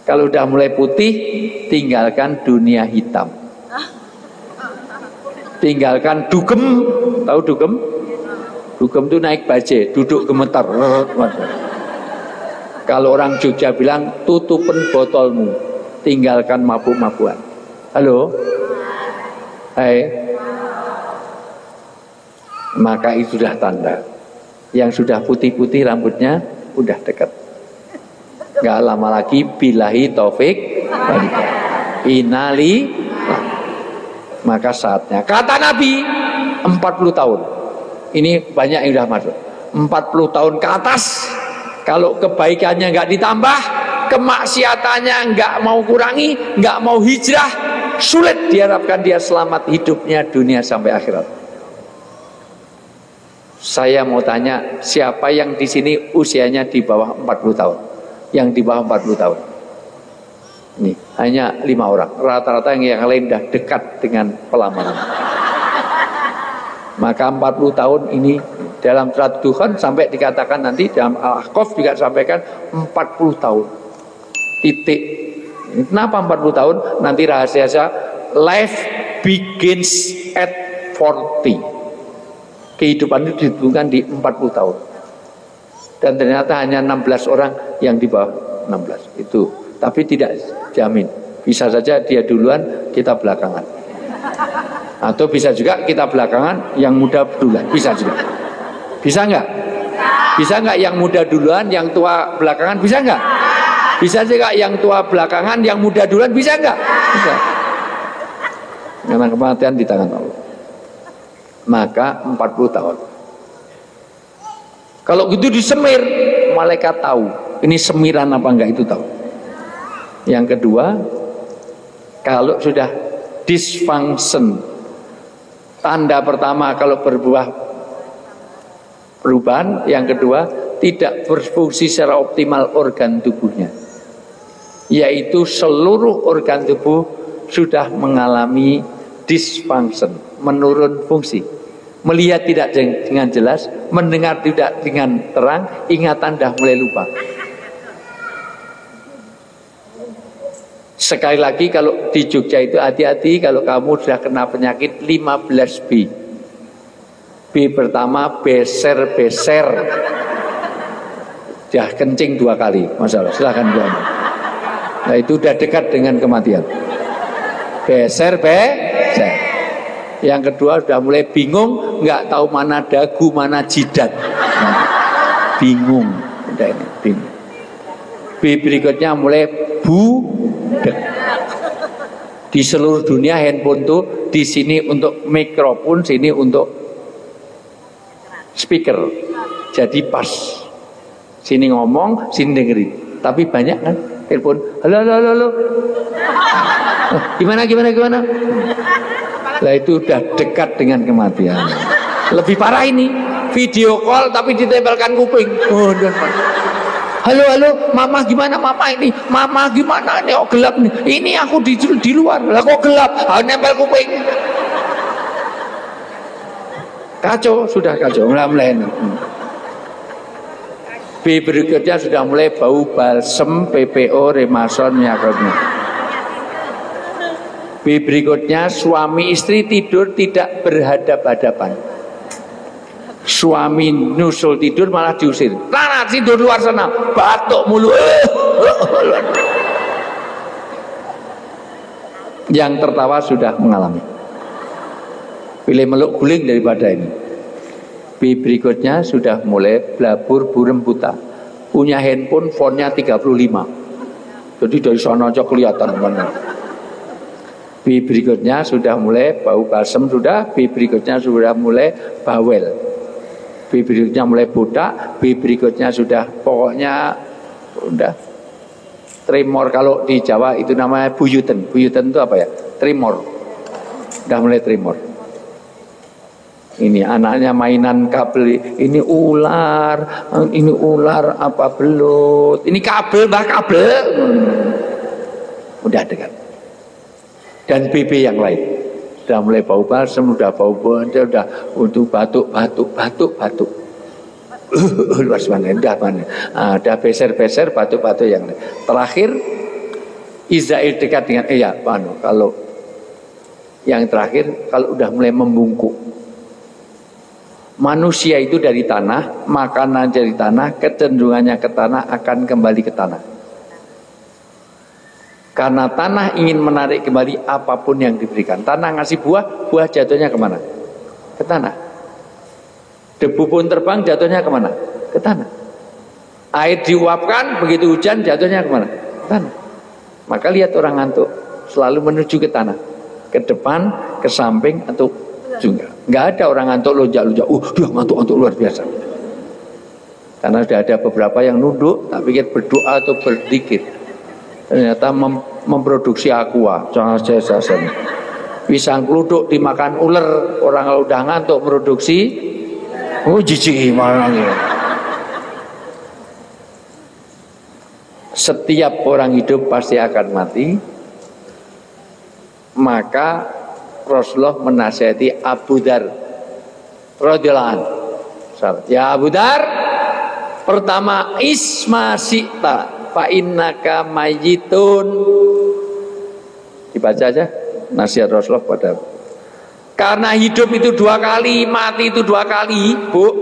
Speaker 1: Kalau sudah mulai putih, tinggalkan dunia hitam, tinggalkan dugem. Tahu dugem? Dugem itu naik bajai, duduk gemetar. Kalau orang Jogja bilang, tutupen botolmu, tinggalkan mabuk-mabukan. Halo? Hai. Maka itu sudah tanda. Yang sudah putih-putih rambutnya udah dekat. Gak lama lagi, billahi taufik inali. Maka saatnya. Kata Nabi, 40 tahun. Ini banyak yang sudah masuk. 40 tahun ke atas, kalau kebaikannya nggak ditambah, kemaksiatannya nggak mau kurangi, nggak mau hijrah, sulit diharapkan dia selamat hidupnya dunia sampai akhirat. Saya mau tanya, siapa yang di sini usianya di bawah 40 tahun? Yang di bawah 40 tahun. Ini hanya 5 orang. Rata-rata yang lain dah dekat dengan pelamaran. Maka 40 tahun ini dalam surat Tuhan sampai dikatakan nanti dalam Al-Ahqaf juga sampaikan 40 tahun. Titik. Kenapa 40 tahun? Nanti rahasia life begins at 40. Kehidupan itu ditentukan di 40 tahun. Dan ternyata hanya 16 orang yang di bawah 16 itu. Tapi tidak jamin. Bisa saja dia duluan, kita belakangan. Atau bisa juga kita belakangan, yang muda duluan. Bisa juga. Bisa enggak? Bisa enggak yang muda duluan, yang tua belakangan? Bisa enggak? Bisa juga yang tua belakangan, yang muda duluan? Bisa enggak? Bisa. Karena kematian di tangan Allah. Maka 40 tahun. Kalau gitu disemir, malaikat tahu. Ini semiran apa enggak itu tahu. Yang kedua, kalau sudah dysfunction, tanda pertama kalau berbuah perubahan, yang kedua tidak berfungsi secara optimal organ tubuhnya, yaitu seluruh organ tubuh sudah mengalami dysfunction, menurun fungsi. Melihat tidak dengan jelas, mendengar tidak dengan terang, ingatan dah mulai lupa. Sekali lagi, kalau di Jogja itu hati-hati kalau kamu sudah kena penyakit 15B. B pertama beser-beser, dah kencing 2 kali, masalah. Silahkan buang. Nah itu udah dekat dengan kematian. Beser-beser. Yang kedua sudah mulai bingung, nggak tahu mana dagu, mana jidat. Bingung. Udah ini, bingung. B berikutnya mulai budek. Di seluruh dunia handphone tuh di sini untuk mikrofon, sini untuk speaker. Jadi pas. Sini ngomong, sini dengerin. Tapi banyak kan telepon, halo. Gimana? Lah itu udah dekat dengan kematian. Lebih parah ini, video call tapi ditempelkan kuping. Oh, halo, mama gimana mama ini? Mama gimana ini? Oh gelap nih. Ini aku di luar. Lah kok gelap? Nempel kuping. Kacau, sudah kacau. Mulai. B berikutnya sudah mulai bau balsem, PPO, remason, miakrotnya. B berikutnya suami istri tidur tidak berhadap-hadapan. Suami nyusul tidur malah diusir. Lana tidur luar sana, batuk mulu. Yang tertawa sudah mengalami. Pilih meluk guling daripada ini. B berikutnya sudah mulai blabur burem buta. Punya handphone fontnya 35. Jadi dari sana aja kelihatan mana. B berikutnya sudah mulai bau balsem sudah, B berikutnya sudah mulai bawel, B berikutnya mulai botak, B berikutnya sudah pokoknya udah tremor. Kalau di Jawa itu namanya buyuten. Buyuten itu apa ya? Tremor. Udah mulai tremor. Ini anaknya mainan kabel, ini ular apa belut, ini kabel udah dekat. Dan BB yang lain sudah mulai bau balsem, sudah bau bonda, sudah untuk batuk. Luar mana? Ada beser-beser batuk-batuk yang lain. Terakhir Israel dekat dengan kalau yang terakhir kalau udah mulai membungkuk. Manusia itu dari tanah, makanan dari tanah, kecenderungannya ke tanah akan kembali ke tanah. Karena tanah ingin menarik kembali apapun yang diberikan. Tanah ngasih buah, buah jatuhnya kemana? Ke tanah. Debu pun terbang, jatuhnya kemana? Ke tanah. Air diuapkan, begitu hujan, jatuhnya kemana? Ke tanah. Maka lihat orang ngantuk, selalu menuju ke tanah. Ke depan, ke samping, atau juga. Nggak ada orang ngantuk lonjak-lonjak. Dia ngantuk luar biasa. Karena sudah ada beberapa yang nunduk, tak pikir berdoa atau berzikir. Ternyata memproduksi aqua. Jangan saya pisang keluduk dimakan ular. Orang kalau udah ngantuk produksi jijik malah. Setiap orang hidup pasti akan mati. Maka Rasulullah menasihati Abu Dar radhiyallahu anhu. Ya Abu Dar, pertama isma sita fa innaka mayyitun. Dibaca aja nasihat Rasulullah pada. Karena hidup itu 2 kali, mati itu 2 kali. Bu.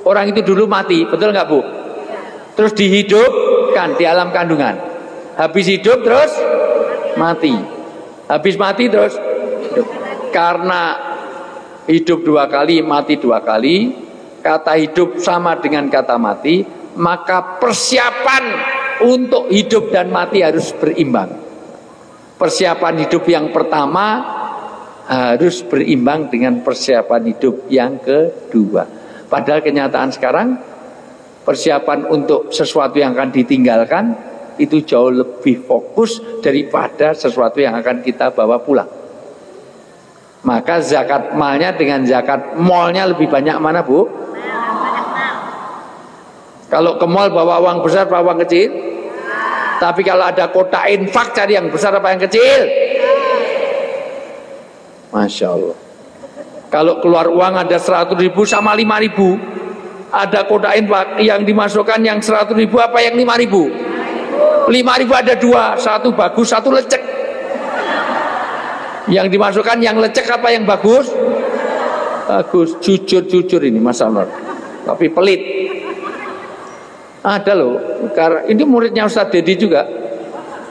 Speaker 1: Orang itu dulu mati, betul nggak Bu? Terus dihidupkan di alam kandungan. Habis hidup terus mati. Habis mati terus hidup. Karena hidup 2 kali, mati 2 kali, kata hidup sama dengan kata mati, maka persiapan untuk hidup dan mati harus berimbang. Persiapan hidup yang pertama harus berimbang dengan persiapan hidup yang kedua. Padahal kenyataan sekarang persiapan untuk sesuatu yang akan ditinggalkan itu jauh lebih fokus daripada sesuatu yang akan kita bawa pulang. Maka zakat malnya dengan zakat malnya lebih banyak mana, Bu? Kalau ke mal bawa uang besar bawa uang kecil? Tapi kalau ada kotak infak cari yang besar apa yang kecil? Masya Allah. Kalau keluar uang ada 100.000 sama 5.000, ada kotak infak yang dimasukkan yang 100.000 apa yang 5.000? 5.000 ada dua, satu bagus, satu lecek. Yang dimasukkan yang lecek apa yang bagus? Bagus. Jujur ini Mas Anwar. Tapi pelit. Ada loh, karena ini muridnya Ustaz Dedi juga.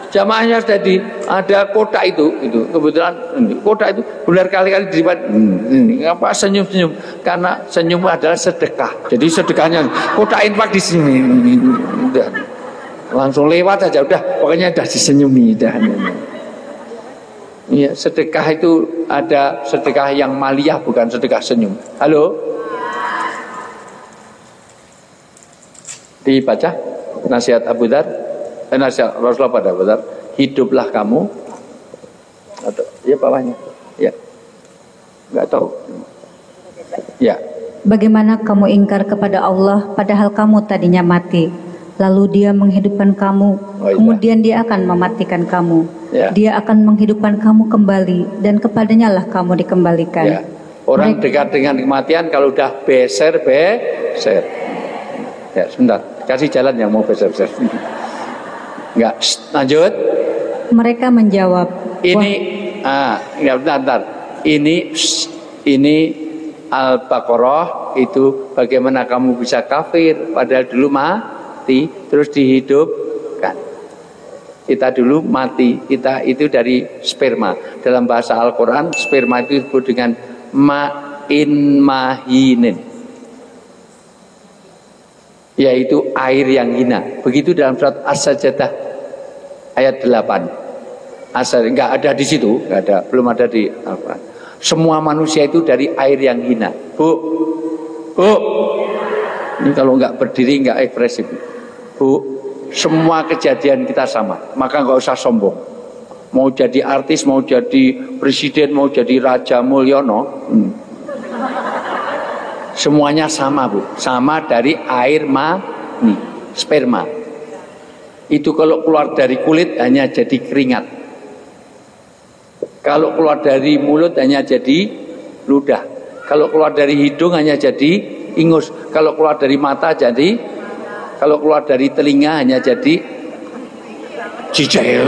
Speaker 1: Jamaahnya Ustaz Dedi ada kotak itu kebetulan kotak itu benar kali-kali dilipat apa senyum-senyum karena senyum adalah sedekah. Jadi sedekahnya kotak infak di sini langsung lewat aja udah pokoknya udah disenyumi dah. Iya, sedekah itu ada sedekah yang maliyah bukan sedekah senyum. Halo? Dibaca nasihat Abu Dzar, nasihat Rasulullah pada Abu Dzar, hiduplah kamu atau ya bawahnya. Ya. Enggak tahu. Ya.
Speaker 2: Bagaimana kamu ingkar kepada Allah padahal kamu tadinya mati? Lalu dia menghidupkan kamu, kemudian dia akan mematikan kamu.
Speaker 1: Ya.
Speaker 2: Dia akan menghidupkan kamu kembali dan kepadanya lah kamu dikembalikan.
Speaker 1: Ya. Orang dekat dengan kematian kalau udah beser. Ya, sebentar. Kasih jalan yang mau beser. Enggak, lanjut.
Speaker 2: Mereka menjawab,
Speaker 1: ini bentar. Ini Al-Baqarah itu bagaimana kamu bisa kafir padahal dulu mati terus dihidupkan. Kita dulu mati, kita itu dari sperma. Dalam bahasa Al-Qur'an sperma itu disebut dengan ma'in mahinin, yaitu air yang hina. Begitu dalam surat As-Sajdah ayat 8. Enggak ada di situ, enggak ada, belum ada di Al-Qur'an. Semua manusia itu dari air yang hina. Bu. Ini kalau enggak berdiri enggak ekspresif. Bu, semua kejadian kita sama. Maka enggak usah sombong. Mau jadi artis, mau jadi presiden, mau jadi Raja Mulyono, semuanya sama, Bu. Sama dari air mani, sperma. Itu kalau keluar dari kulit hanya jadi keringat. Kalau keluar dari mulut hanya jadi ludah. Kalau keluar dari hidung hanya jadi ingus. Kalau keluar dari mata jadi, kalau keluar dari telinga hanya jadi cicai.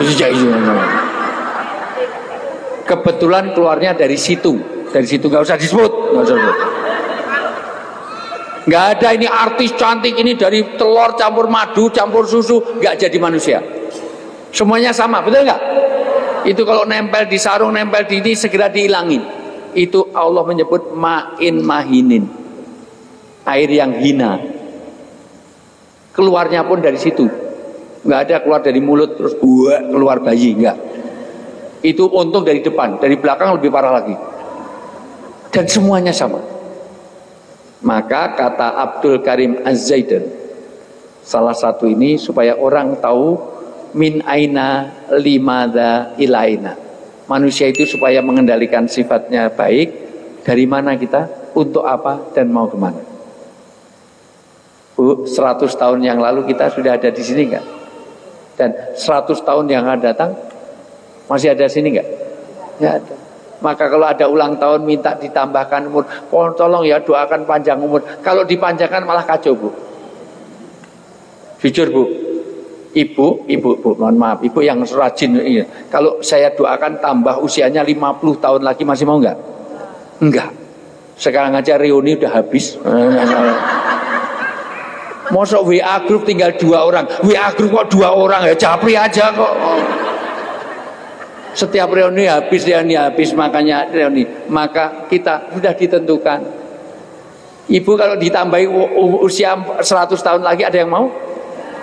Speaker 1: Kebetulan keluarnya dari situ. Dari situ nggak usah disebut. Nggak ada ini artis cantik ini dari telur campur madu campur susu nggak jadi manusia. Semuanya sama, betul nggak? Itu kalau nempel di sarung, nempel di ini segera dihilangin. Itu Allah menyebut ma'in mahinin, air yang hina. Keluarnya pun dari situ. Nggak ada keluar dari mulut terus keluar bayi, nggak. Itu untung dari depan, dari belakang lebih parah lagi. Dan semuanya sama. Maka kata Abdul Karim Az-Zaidan, salah satu ini supaya orang tahu min aina limada ilaina. Manusia itu supaya mengendalikan sifatnya baik, dari mana kita, untuk apa, dan mau kemana. Bu, 100 tahun yang lalu kita sudah ada di sini enggak? Dan 100 tahun yang akan datang masih ada sini enggak? Ya ada. Maka kalau ada ulang tahun minta ditambahkan umur, tolong ya doakan panjang umur. Kalau dipanjangkan malah kacau, Bu. Jujur, Bu. Ibu, mohon maaf, ibu yang rajin ini. Kalau saya doakan tambah usianya 50 tahun lagi masih mau enggak? Enggak. Sekarang aja reuni udah habis. Masa WA group tinggal 2 orang. WA group kok 2 orang ya, japri aja kok. Setiap reuni habis, makanya reuni. Maka kita sudah ditentukan. Ibu kalau ditambahi usia 100 tahun lagi ada yang mau?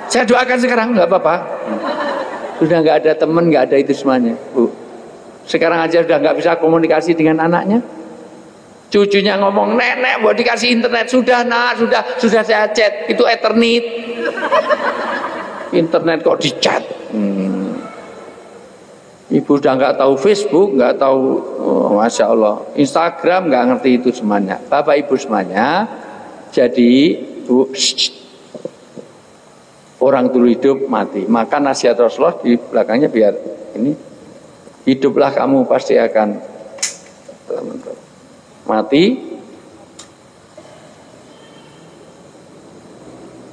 Speaker 1: Saya doakan sekarang, nggak apa-apa. Sudah nggak ada teman, nggak ada itu semuanya, Bu. Sekarang aja sudah nggak bisa komunikasi dengan anaknya. Cucunya ngomong, nenek mau dikasih internet. Sudah nak, sudah saya chat. Itu Ethernet. internet kok dicat. Ibu udah nggak tahu Facebook, nggak tahu, Masya Allah, Instagram, nggak ngerti itu semuanya. Bapak Ibu semuanya, jadi Bu, orang dulu hidup mati. Maka nasihat Rasulullah di belakangnya biar ini, hiduplah kamu pasti akan mati.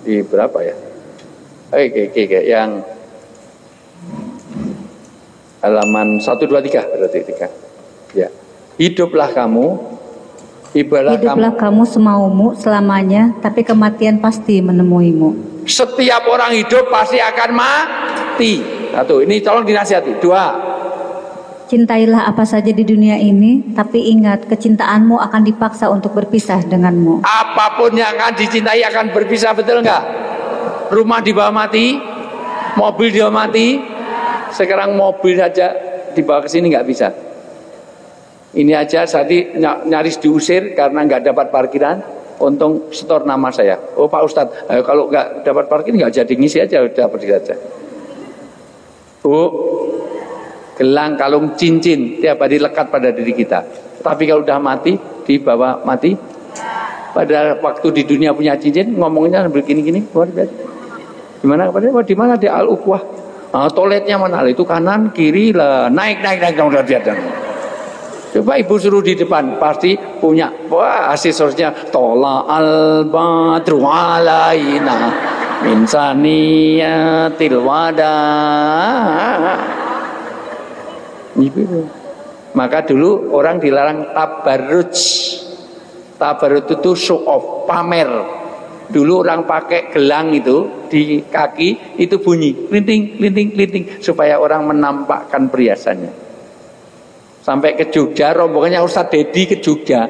Speaker 1: Di berapa ya? Oke, yang halaman 123 berarti 3. Ya. Hiduplah kamu,
Speaker 2: hiduplah kamu semaumu selamanya, tapi kematian pasti menemuimu.
Speaker 1: Setiap orang hidup pasti akan mati. Satu, ini tolong dinasihati. 2,
Speaker 2: cintailah apa saja di dunia ini, tapi ingat kecintaanmu akan dipaksa untuk berpisah denganmu.
Speaker 1: apapun yang akan dicintai akan berpisah, betul nggak? Rumah dibawa mati, mobil dibawa mati. Sekarang mobil saja dibawa ke sini nggak bisa. Ini aja tadi nyaris diusir karena nggak dapat parkiran. Untung setor nama saya. Oh Pak Ustadz, kalau nggak dapat parkir nggak jadi ngisi aja, udah pergi saja. Bu, gelang, kalung, cincin tiap hari lekat pada diri kita. Tapi kalau udah mati, dibawa mati. Pada waktu di dunia punya cincin, ngomongnya sambil gini-gini. Gimana kepada? Di mana di Al-Ukhwah? Toiletnya mana? Itu kanan, kiri lah. Naik. Coba ibu suruh di depan, pasti punya. Wah, aksesorisnya tola al-badru alaina min saniyatil wada. Maka dulu orang dilarang tabarruj. Tabarruj itu show off, pamer. Dulu orang pakai gelang itu di kaki itu bunyi klinting supaya orang menampakkan perhiasannya. Sampai ke Jogja, rombongannya Ustadz Dedi ke Jogja,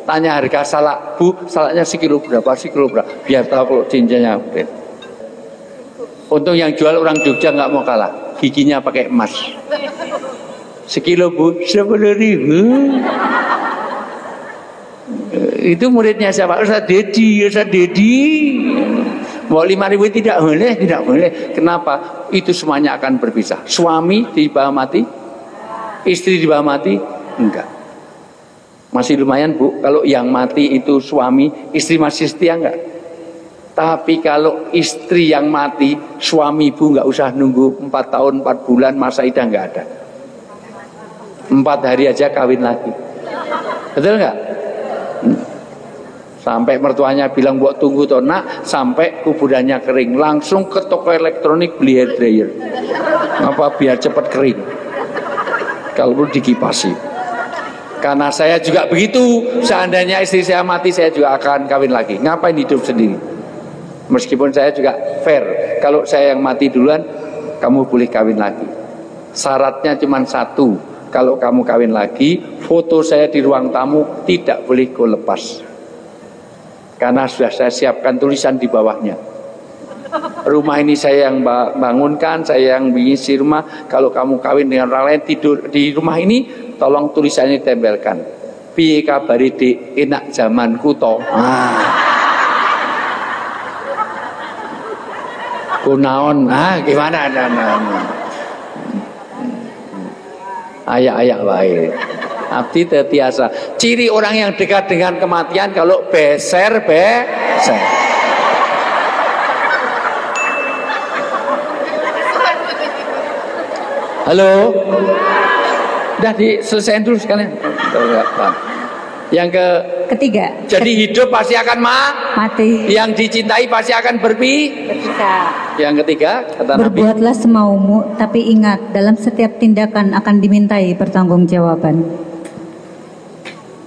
Speaker 1: tanya harga salak, Bu, salaknya sekilo berapa? Biar tahu kalau cincinnya. Untung yang jual orang Jogja nggak mau kalah, giginya pakai emas. Sekilo Bu, 10.000. Itu muridnya siapa? Ustadz Dedi. Mau 5.000 tidak boleh. Kenapa? Itu semuanya akan berpisah. Suami dibawa mati, istri dibawa mati, enggak. Masih lumayan Bu, kalau yang mati itu suami, istri masih setia enggak? Tapi kalau istri yang mati, suami Bu enggak usah nunggu 4 tahun, 4 bulan, masa idah enggak ada. 4 hari aja kawin lagi. Betul enggak? Sampai mertuanya bilang buat tunggu toh nak, sampai kuburannya kering, langsung ke toko elektronik beli hair dryer. Apa biar cepat kering. Kalau perlu dikipasi. Karena saya juga begitu. Seandainya istri saya mati, saya juga akan kawin lagi. Ngapain hidup sendiri? Meskipun saya juga fair. Kalau saya yang mati duluan, kamu boleh kawin lagi. Syaratnya cuma 1. Kalau kamu kawin lagi, foto saya di ruang tamu tidak boleh kau lepas. Karena sudah saya siapkan tulisan di bawahnya. Rumah ini saya yang bangunkan, saya yang mengisi rumah. Kalau kamu kawin dengan orang lain tidur di rumah ini, tolong tulisannya ditempelkan. Piye kabari Dik, enak zamanku toh. Kunaon, gimana? Ayak-ayak baik. Abdi tetiasa. Ciri orang yang dekat dengan kematian kalau beser. Halo, udah diselesaikan dulu sekalian. Yang
Speaker 2: ketiga.
Speaker 1: Jadi hidup pasti akan
Speaker 2: mati.
Speaker 1: Yang dicintai pasti akan berpisah. Yang ketiga, kata Nabi.
Speaker 2: Berbuatlah semaumu, tapi ingat dalam setiap tindakan akan dimintai pertanggungjawaban.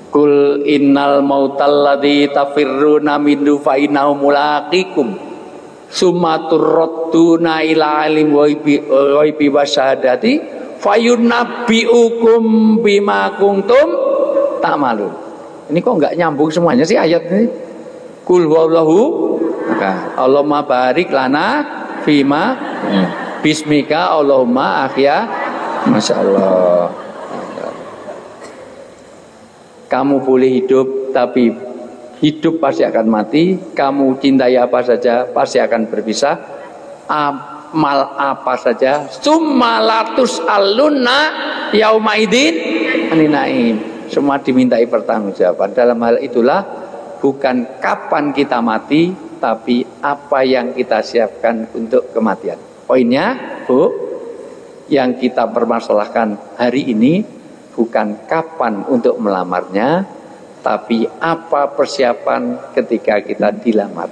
Speaker 1: Kul innal mautal ladzi tafirruna minhu fa innahu mulaqikum. Sumaturradduna ila alim ghaibi wasyahadati fayunabbiukum bima kuntum ta'malun. Ini kok enggak nyambung semuanya sih ayat ini? Kul huwallahu, Allahumma barik lana fima bismika Allahumma ahya. Masya Allah. Kamu boleh hidup, tapi hidup pasti akan mati. Kamu cintai apa saja pasti akan berpisah. amal apa saja, summalatus alunna yaumaidin aninaim, semua dimintai pertanggungjawaban. Dalam hal itulah bukan kapan kita mati, tapi apa yang kita siapkan untuk kematian. Poinnya, Bu, yang kita permasalahkan hari ini bukan kapan untuk melamarnya, tapi apa persiapan ketika kita dilamar.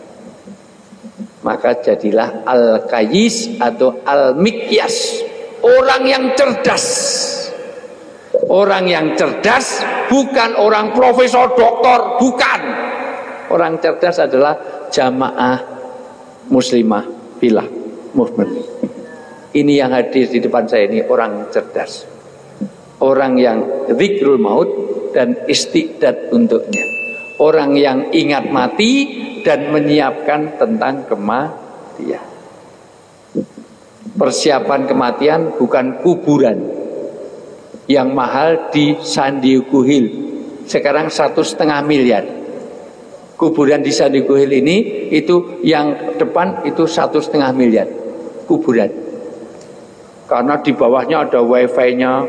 Speaker 1: Maka jadilah al-kayis atau al-mikyas, orang yang cerdas. Orang yang cerdas bukan orang profesor, doktor, bukan. Orang cerdas adalah jamaah muslimah billah movement. Ini yang hadir di depan saya ini orang cerdas. Orang yang zikrul maut dan istiqdad untuknya. Orang yang ingat mati dan menyiapkan tentang kematian. Persiapan kematian bukan kuburan yang mahal di San Diego Hill. Sekarang 1,5 miliar. Kuburan di San Diego Hill ini itu yang depan itu 1,5 miliar kuburan. Karena di bawahnya ada wifi-nya,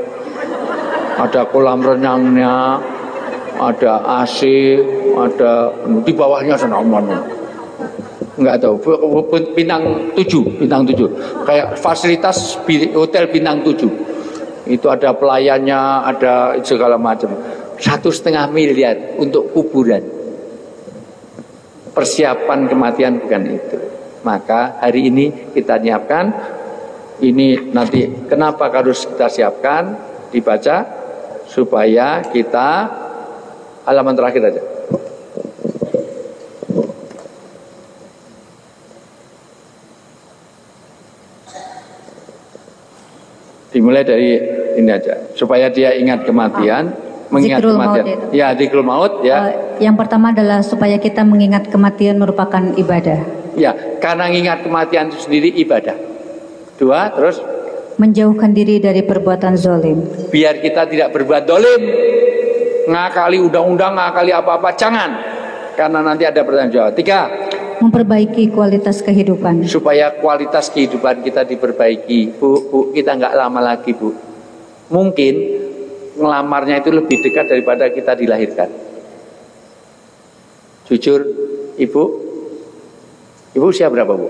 Speaker 1: ada kolam renangnya, ada AC, ada di bawahnya senaman. Enggak tahu, bintang 7, kayak fasilitas hotel bintang 7. Itu ada pelayannya, ada segala macam. 1,5 miliar untuk kuburan. Persiapan kematian bukan itu. Maka hari ini kita nyiapkan. Ini nanti kenapa harus kita siapkan, dibaca supaya kita halaman terakhir aja. Dimulai dari ini aja supaya dia ingat kematian, mengingat
Speaker 2: zikrul
Speaker 1: kematian.
Speaker 2: Maut
Speaker 1: ya, zikrul maut ya.
Speaker 2: Yang pertama adalah supaya kita mengingat kematian merupakan ibadah.
Speaker 1: Ya, karena mengingat kematian itu sendiri ibadah. 2, terus
Speaker 2: menjauhkan diri dari perbuatan zolim.
Speaker 1: Biar kita tidak berbuat dolim, ngakali undang-undang, ngakali apa-apa, jangan. Karena nanti ada pertanggung jawab. 3,
Speaker 2: memperbaiki kualitas kehidupan.
Speaker 1: Supaya kualitas kehidupan kita diperbaiki. Bu, kita nggak lama lagi, Bu. Mungkin ngelamarnya itu lebih dekat daripada kita dilahirkan. Jujur, Ibu usia berapa, Bu?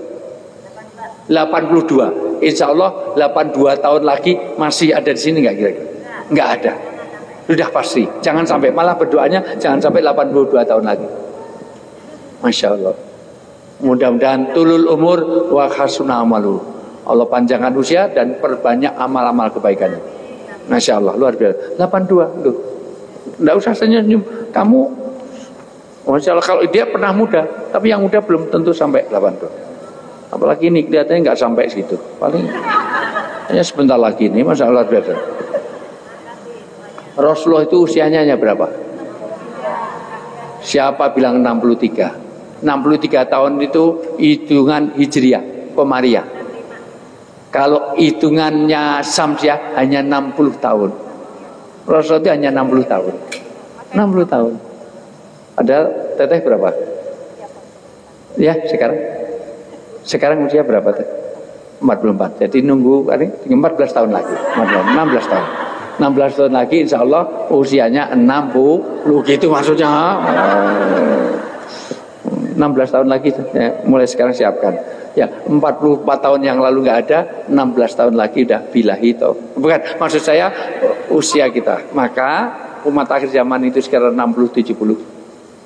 Speaker 1: 82. Insya Allah 82 tahun lagi masih ada di sini nggak kira-kira? Nggak ada. Sudah pasti. Jangan sampai, malah berdoanya jangan sampai 82 tahun lagi. Masya Allah. Mudah-mudahan tulul umur wa hasuna amalu. Allah panjangkan usia dan perbanyak amal-amal kebaikannya. Masya Allah, luar biasa. 82, loh. Nggak usah senyum. Kamu, Masya Allah, kalau dia pernah muda, tapi yang muda belum tentu sampai 82. Apalagi ini kelihatannya nggak sampai situ. Paling hanya sebentar lagi ini, Masya Allah biasa. Rasulullah itu usianya hanya berapa? Siapa bilang 63? 63 tahun itu hitungan Hijriah, Komariah. Kalau hitungannya Samsiah hanya 60 tahun. Rasulullah itu hanya 60 tahun. 60 tahun. Ada teteh berapa? Ya, sekarang usia berapa? 44. Jadi nunggu 14 tahun lagi. 16 tahun. 16 tahun lagi insya Allah usianya 60 gitu maksudnya. 16 tahun lagi ya, mulai sekarang siapkan. Ya, 44 tahun yang lalu nggak ada, 16 tahun lagi udah bilahi toh. Bukan, maksud saya usia kita. Maka umat akhir zaman itu sekitar 60-70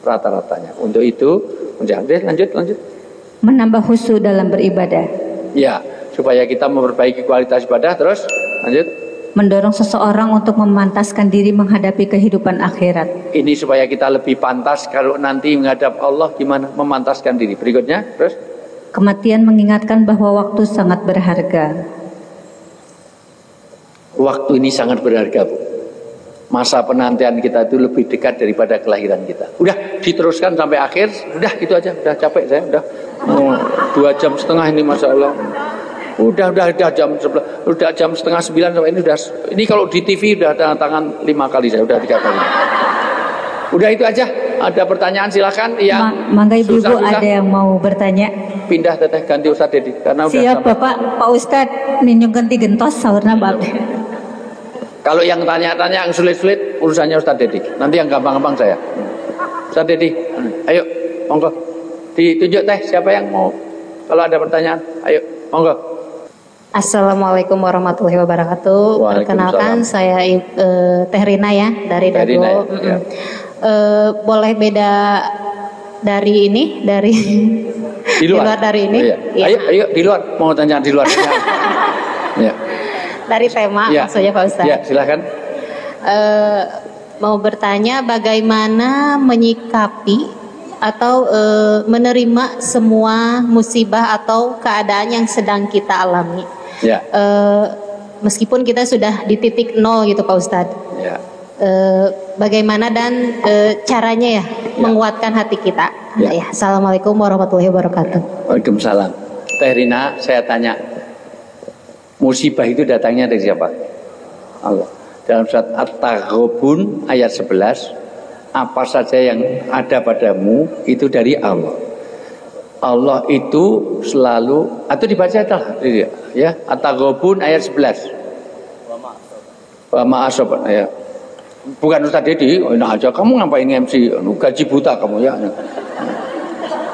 Speaker 1: rata-ratanya. Untuk itu, lanjut.
Speaker 2: Menambah khusyuk dalam beribadah.
Speaker 1: Ya, supaya kita memperbaiki kualitas ibadah. Terus lanjut.
Speaker 2: Mendorong seseorang untuk memantaskan diri menghadapi kehidupan akhirat.
Speaker 1: Ini supaya kita lebih pantas kalau nanti menghadap Allah, gimana memantaskan diri. Berikutnya, terus.
Speaker 2: Kematian mengingatkan bahwa waktu sangat berharga.
Speaker 1: Waktu ini sangat berharga, Bu. Masa penantian kita itu lebih dekat daripada kelahiran kita. Udah diteruskan sampai akhir. Udah gitu aja. Udah capek saya. Udah 2 jam setengah ini, Masya Allah. Udah jam 11. Udah jam setengah 9 sampai ini udah. Ini kalau di TV udah tanda tangan 5 kali saya. Udah 3 kali. Udah itu aja. Ada pertanyaan silakan. Yang
Speaker 2: Mangga ibu-ibu ada yang mau bertanya.
Speaker 1: Pindah teteh ganti Ustadz Dedi karena
Speaker 2: siap
Speaker 1: udah
Speaker 2: Bapak. Pak Ustadz ninjung ganti gentos saurna Bapak.
Speaker 1: Kalau yang tanya-tanya yang sulit-sulit urusannya Ustadz Dedi. Nanti yang gampang-gampang saya. Ustadz Dedi, ayo monggo ditunjuk teh siapa yang mau. Kalau ada pertanyaan, ayo monggo.
Speaker 3: Assalamualaikum warahmatullahi wabarakatuh. Perkenalkan saya Teh Rina ya dari Dago. Ya. Boleh beda dari ini dari
Speaker 1: di luar dari ini. Oh, iya.
Speaker 3: Ya.
Speaker 1: Ayo di luar mau tanya di luar. Ya.
Speaker 3: Dari tema
Speaker 1: ya.
Speaker 3: maksudnya Pak Ustadz.
Speaker 1: Ya silakan.
Speaker 3: Mau bertanya bagaimana menyikapi atau menerima semua musibah atau keadaan yang sedang kita alami. Ya. Meskipun kita sudah di titik nol gitu Pak Ustadz. Ya. Bagaimana dan caranya ya menguatkan hati kita. Ya. Assalamualaikum warahmatullahi wabarakatuh.
Speaker 1: Waalaikumsalam. Teh Rina, saya tanya, musibah itu datangnya dari siapa? Allah. Dalam surat At-Taghabun ayat 11, apa saja yang ada padamu itu dari Allah. Allah itu selalu, atau dibaca ya, At-Taghabun ayat 11. Wa ma'asobat ya. Bukan Ustadz Dedi, enak aja kamu ngapain MC, gaji buta kamu ya.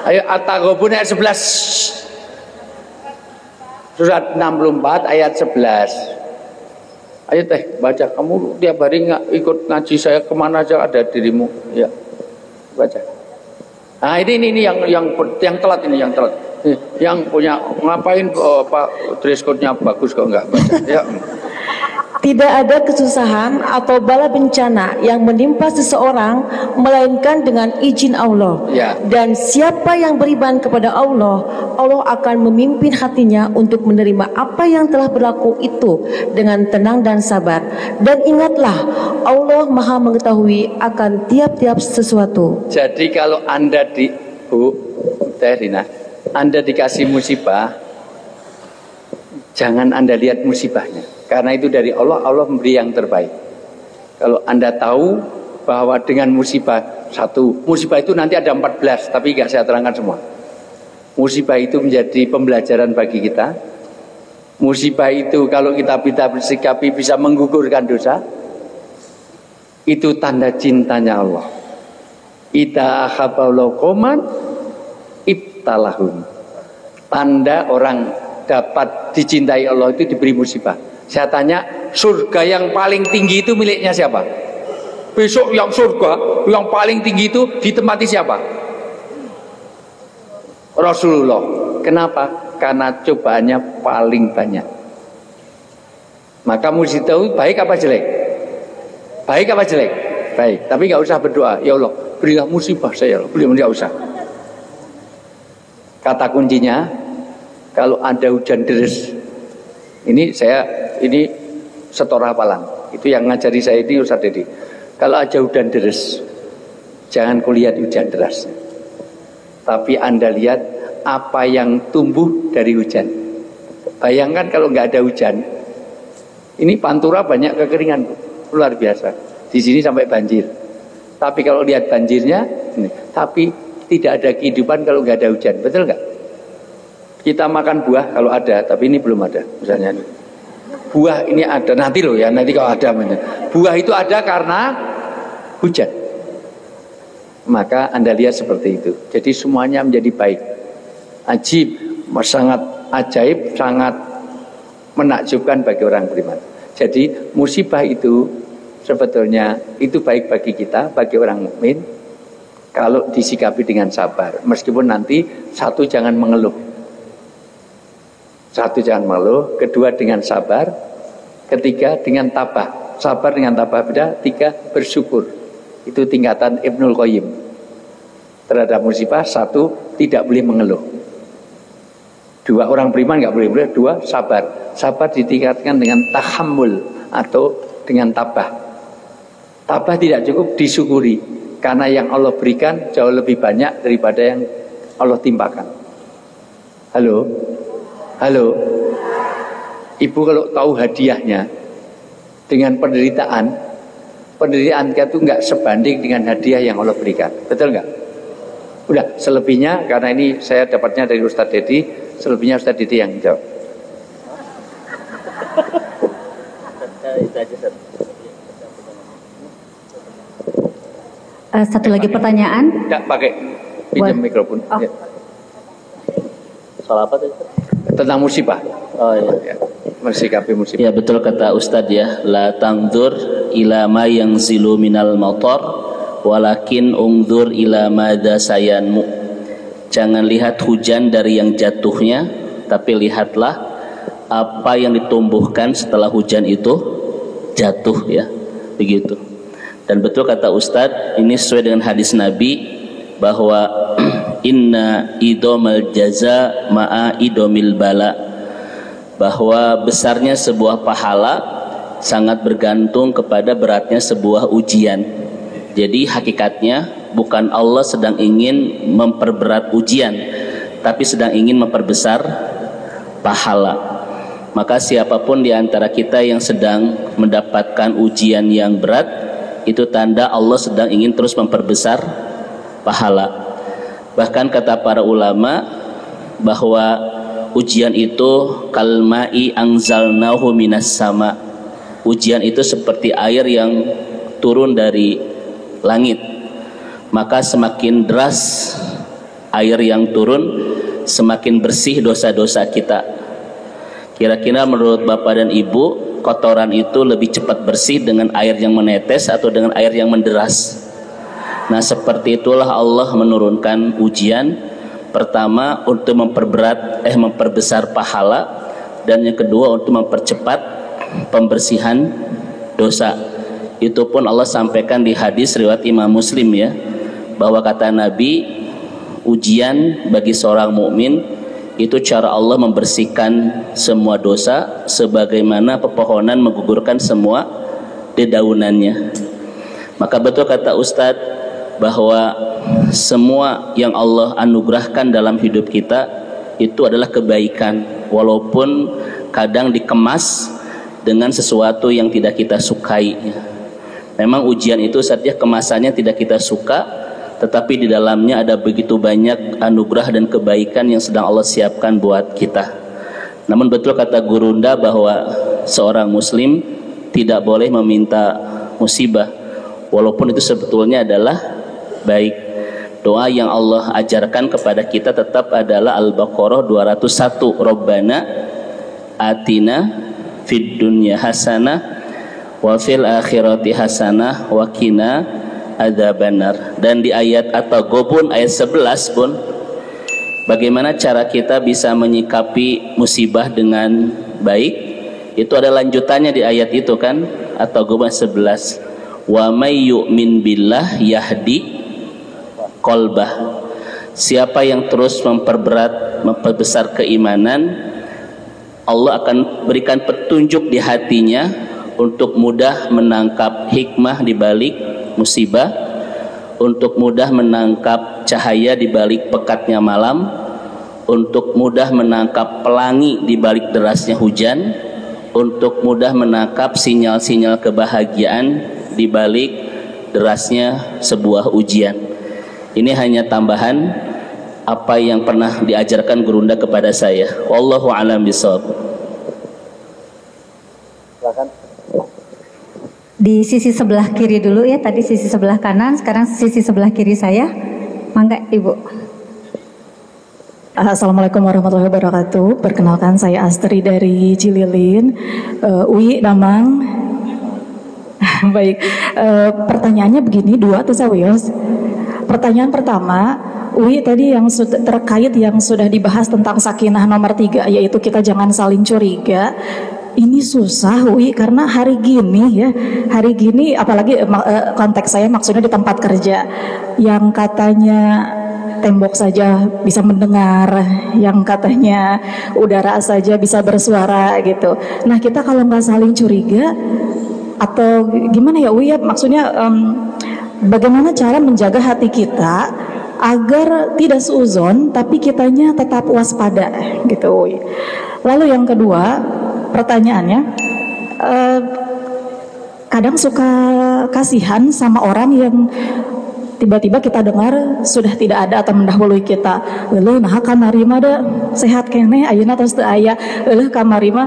Speaker 1: Ayo At-Taghabun ayat 11. Surat 64 ayat 11. Ayo teh baca, kamu tiap hari ikut ngaji saya kemana aja ada dirimu ya, baca. Nah ini yang telat ini, yang telat, yang punya ngapain Pak dress code-nya bagus kok enggak baca ya.
Speaker 4: Tidak ada kesusahan atau bala bencana yang menimpa seseorang melainkan dengan izin Allah. Ya. Dan siapa yang beriman kepada Allah, Allah akan memimpin hatinya untuk menerima apa yang telah berlaku itu dengan tenang dan sabar. Dan ingatlah, Allah Maha mengetahui akan tiap-tiap sesuatu.
Speaker 1: Jadi kalau Anda Bu Teh Rina, Anda dikasih musibah, jangan Anda lihat musibahnya. Karena itu dari Allah, Allah memberi yang terbaik. Kalau Anda tahu bahwa dengan musibah musibah itu nanti ada 14, tapi nggak saya terangkan semua. Musibah itu menjadi pembelajaran bagi kita. Musibah itu kalau kita bersikapi bisa menggugurkan dosa. Itu tanda cintanya Allah. Idza ahabballahu qauman ibtalahum. Tanda orang dapat dicintai Allah itu diberi musibah. Saya tanya, surga yang paling tinggi itu miliknya siapa? Besok yang surga yang paling tinggi itu ditempati siapa? Rasulullah. Kenapa? Karena cobaannya paling banyak. Maka mesti tahu baik apa jelek. Baik apa jelek? Baik. Tapi nggak usah berdoa, ya Allah berilah musibah saya. Beliau nggak usah. Kata kuncinya, kalau ada hujan deras, ini setor hafalan. Itu yang ngajari saya ini Ustadz Dedi. Kalau aja hujan deras, jangan kulihat hujan deras, tapi Anda lihat apa yang tumbuh dari hujan. Bayangkan kalau nggak ada hujan, ini Pantura banyak kekeringan, luar biasa. Di sini sampai banjir. Tapi kalau lihat banjirnya, tapi tidak ada kehidupan kalau nggak ada hujan, betul nggak? Kita makan buah kalau ada, tapi ini belum ada. Misalnya buah ini ada nanti loh ya, nanti kalau ada. Buah itu ada karena hujan. Maka Anda lihat seperti itu. Jadi semuanya menjadi baik. Ajib, sangat ajaib, sangat menakjubkan bagi orang beriman. Jadi musibah itu sebetulnya itu baik bagi kita, bagi orang mukmin, kalau disikapi dengan sabar. Meskipun nanti satu jangan mengeluh. Satu jangan mengeluh, kedua dengan sabar, ketiga dengan tabah. Sabar dengan tabah beda, tiga bersyukur. Itu tingkatan Ibnul Qayyim. Terhadap musibah, satu tidak boleh mengeluh. Dua orang beriman nggak boleh, dua sabar. Sabar ditingkatkan dengan tahammul atau dengan tabah. Tabah tidak cukup, disyukuri. Karena yang Allah berikan jauh lebih banyak daripada yang Allah timpakan. Halo? Halo, Ibu kalau tahu hadiahnya dengan penderitaan, penderitaan kita itu nggak sebanding dengan hadiah yang Allah berikan. Betul nggak? Udah, selebihnya karena ini saya dapatnya dari Ustadz Dedi, selebihnya Ustadz Dedi yang jawab.
Speaker 2: Satu lagi pertanyaan.
Speaker 1: Tidak pakai pinjam mikrofon.
Speaker 2: Oh.
Speaker 1: Ya.
Speaker 5: Soal apa tadi?
Speaker 1: Tentang musibah.
Speaker 5: Oh iya.
Speaker 1: Mersikapi musibah.
Speaker 5: Ya betul kata Ustadz ya. La tangdur ila ma yang zilu minal motor, walakin ungdur ila madza sayanmu. Jangan lihat hujan dari yang jatuhnya, tapi lihatlah apa yang ditumbuhkan setelah hujan itu jatuh ya. Begitu. Dan betul kata Ustadz, ini sesuai dengan hadis Nabi bahwa inna idomal jaza ma'a idomil bala, bahwa besarnya sebuah pahala sangat bergantung kepada beratnya sebuah ujian. Jadi hakikatnya bukan Allah sedang ingin memperberat ujian, tapi sedang ingin memperbesar pahala. Maka siapapun di antara kita yang sedang mendapatkan ujian yang berat, itu tanda Allah sedang ingin terus memperbesar pahala. Bahkan kata para ulama bahwa ujian itu kalma'i anzalnahu minas sama. Ujian itu seperti air yang turun dari langit. Maka semakin deras air yang turun, semakin bersih dosa-dosa kita. Kira-kira menurut Bapak dan Ibu, kotoran itu lebih cepat bersih dengan air yang menetes atau dengan air yang menderas? Nah, seperti itulah Allah menurunkan ujian. Pertama untuk memperbesar pahala, dan yang kedua untuk mempercepat pembersihan dosa. Itu pun Allah sampaikan di hadis riwayat Imam Muslim ya, bahwa kata Nabi, ujian bagi seorang mukmin itu cara Allah membersihkan semua dosa sebagaimana pepohonan menggugurkan semua dedaunannya. Maka betul kata Ustadz bahwa semua yang Allah anugerahkan dalam hidup kita itu adalah kebaikan, walaupun kadang dikemas dengan sesuatu yang tidak kita sukai. Memang ujian itu saja kemasannya tidak kita suka, tetapi di dalamnya ada begitu banyak anugerah dan kebaikan yang sedang Allah siapkan buat kita. Namun betul kata Gurunda bahwa seorang muslim tidak boleh meminta musibah, walaupun itu sebetulnya adalah baik. Doa yang Allah ajarkan kepada kita tetap adalah Al-Baqarah 201, Rabbana atina fid dunya hasanah wa fil akhirati hasanah wa qina adzabannar. Dan di ayat At-Taghabun ayat 11 pun, bagaimana cara kita bisa menyikapi musibah dengan baik, itu ada lanjutannya di ayat itu kan, At-Taghabun 11, wa may yu'min billah yahdi qalbah. Siapa yang terus memperbesar keimanan, Allah akan berikan petunjuk di hatinya untuk mudah menangkap hikmah di balik musibah, untuk mudah menangkap cahaya di balik pekatnya malam, untuk mudah menangkap pelangi di balik derasnya hujan, untuk mudah menangkap sinyal-sinyal kebahagiaan di balik derasnya sebuah ujian. Ini hanya tambahan apa yang pernah diajarkan Gurunda kepada saya. Wallahu a'lam bishawab. Silakan.
Speaker 2: Di sisi sebelah kiri dulu ya, tadi sisi sebelah kanan, sekarang sisi sebelah kiri saya. Mangga Ibu.
Speaker 6: Assalamualaikum warahmatullahi wabarakatuh. Perkenalkan, saya Astri dari Cililin, UI Damang. Baik, pertanyaannya begini, dua tuh Sawios. Pertanyaan pertama, UI tadi yang terkait yang sudah dibahas tentang sakinah nomor 3, yaitu kita jangan saling curiga. Ini susah UI, karena hari gini apalagi konteks saya maksudnya di tempat kerja, yang katanya tembok saja bisa mendengar, yang katanya udara saja bisa bersuara gitu. Nah, kita kalau nggak saling curiga atau gimana ya UI ya, maksudnya bagaimana cara menjaga hati kita agar tidak suuzon tapi kitanya tetap waspada gitu. Lalu yang kedua, pertanyaannya, kadang suka kasihan sama orang yang tiba-tiba kita dengar sudah tidak ada atau mendahului kita. Nah kamari mah ada sehat kene ayeuna terus teu aya. Kamari mah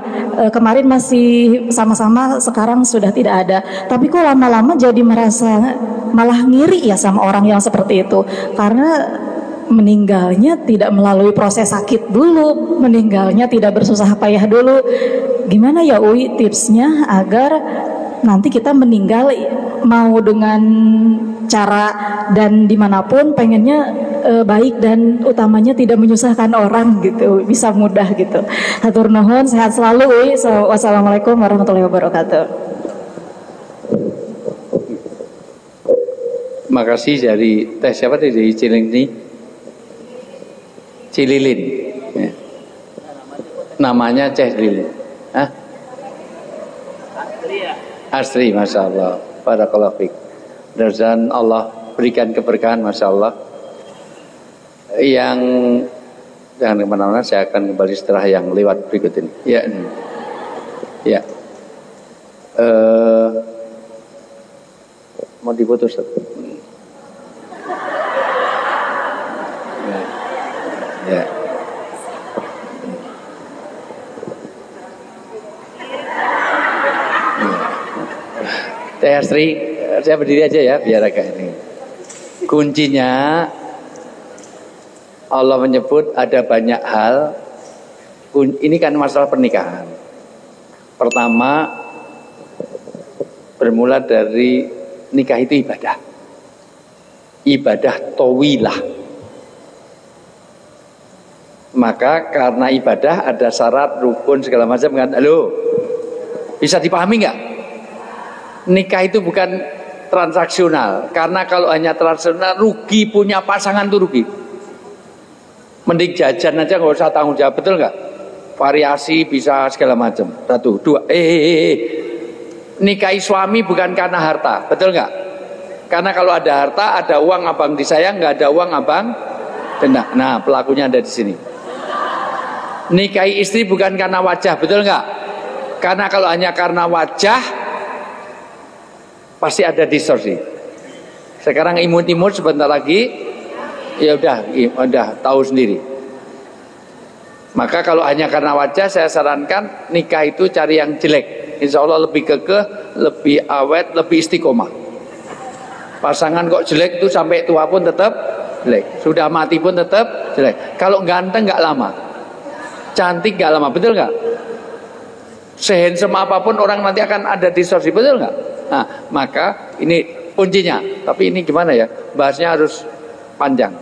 Speaker 6: kemarin masih sama-sama, sekarang sudah tidak ada. Tapi kok lama-lama jadi merasa malah ngiri ya sama orang yang seperti itu. Karena meninggalnya tidak melalui proses sakit dulu, meninggalnya tidak bersusah payah dulu. Gimana ya Uwi tipsnya agar nanti kita meninggal mau dengan cara dan dimanapun pengennya baik dan utamanya tidak menyusahkan orang gitu, bisa mudah gitu. Hatur nuhun, sehat selalu Uwi. Wassalamualaikum warahmatullahi wabarakatuh.
Speaker 1: Makasih dari teh siapa tadi dari Cililin. Ya. Namanya Ceh Lilin. Hah? Astri, Masya Allah. Barakallahu fiik. Dan Allah berikan keberkahan, Masya Allah. Yang jangan kemana-mana, saya akan kembali setelah yang lewat berikut ini. Ya, ya. Mau diputus? Ya. Teh Astri, saya berdiri aja ya biar agak ini. Kuncinya Allah menyebut ada banyak hal. Ini kan masalah pernikahan. Pertama, bermula dari nikah itu ibadah. Ibadah tawilah. Maka karena ibadah ada syarat, rukun segala macam kan. Halo, bisa dipahami nggak? Nikah itu bukan transaksional. Karena kalau hanya transaksional, rugi punya pasangan tuh rugi. Mending jajan aja nggak usah tanggung jawab, betul nggak? Variasi bisa segala macam. Satu, dua. Nikahi suami bukan karena harta, betul nggak? Karena kalau ada harta, ada uang abang disayang, nggak ada uang abang denda. Nah, pelakunya ada di sini. Nikahi istri bukan karena wajah, betul nggak? Karena kalau hanya karena wajah, pasti ada distorsi. Sekarang imut-imut sebentar lagi, ya udah tahu sendiri. Maka kalau hanya karena wajah, saya sarankan nikah itu cari yang jelek. Insya Allah lebih kekeh, lebih awet, lebih istiqomah. Pasangan kok jelek itu sampai tua pun tetap jelek. Sudah mati pun tetap jelek. Kalau ganteng nggak lama, cantik nggak lama, betul nggak? Sehandsome apapun orang nanti akan ada distorsi, betul nggak? Nah, maka ini kuncinya. Tapi ini gimana ya? Bahasnya harus panjang.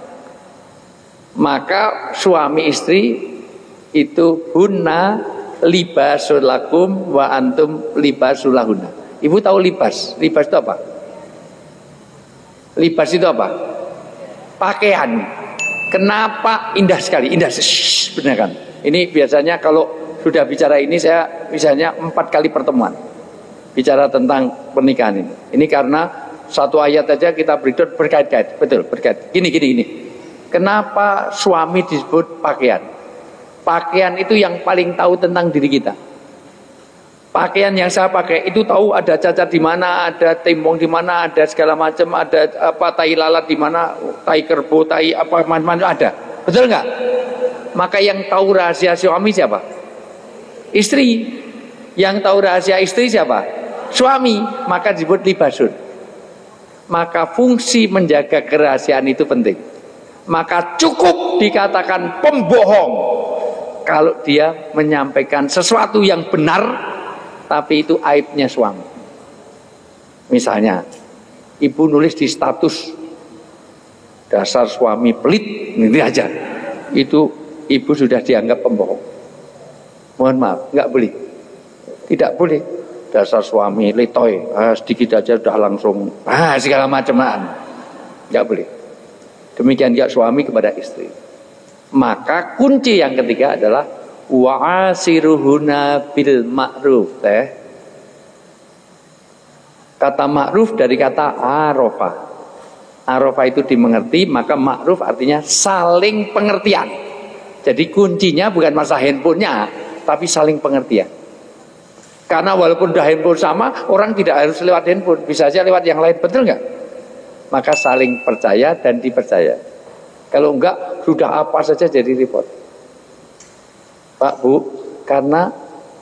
Speaker 1: Maka suami istri itu hunna libasul lakum wa antum libasul lahunna. Ibu tahu libas? Libas itu apa? Libas itu apa? Pakaian. Kenapa indah sekali? Indah, benar kan? Ini biasanya kalau sudah bicara ini saya misalnya 4 kali pertemuan bicara tentang pernikahan ini. Ini karena satu ayat aja kita berkait-kait, betul berkait. Gini. Kenapa suami disebut pakaian? Pakaian itu yang paling tahu tentang diri kita. Pakaian yang saya pakai itu tahu ada cacat di mana, ada tembong di mana, ada segala macam, ada apa tai lalat di mana, tai kerbau, tai apa macam-macam ada. Betul nggak? Maka yang tahu rahasia suami siapa? Istri. Yang tahu rahasia istri siapa? Suami. Maka disebut libasun. Maka fungsi menjaga kerahasiaan itu penting. Maka cukup dikatakan pembohong kalau dia menyampaikan sesuatu yang benar tapi itu aibnya suami. Misalnya ibu nulis di status dasar suami pelit, ini aja, itu ibu sudah dianggap pembohong. Mohon maaf, nggak boleh, tidak boleh. Dasar suami letoy, sedikit aja sudah langsung segala macam-macam, nggak boleh. Demikian juga suami kepada istri. Maka kunci yang ketiga adalah wa'asiruhuna bil ma'ruf. Kata ma'ruf dari kata arofa. Arofa itu dimengerti, maka ma'ruf artinya saling pengertian. Jadi kuncinya bukan masalah handphonenya, tapi saling pengertian. Karena walaupun udah handphone sama, orang tidak harus lewat handphone, bisa saja lewat yang lain, betul nggak? Maka saling percaya dan dipercaya. Kalau enggak, sudah apa saja jadi repot. Pak, Bu, karena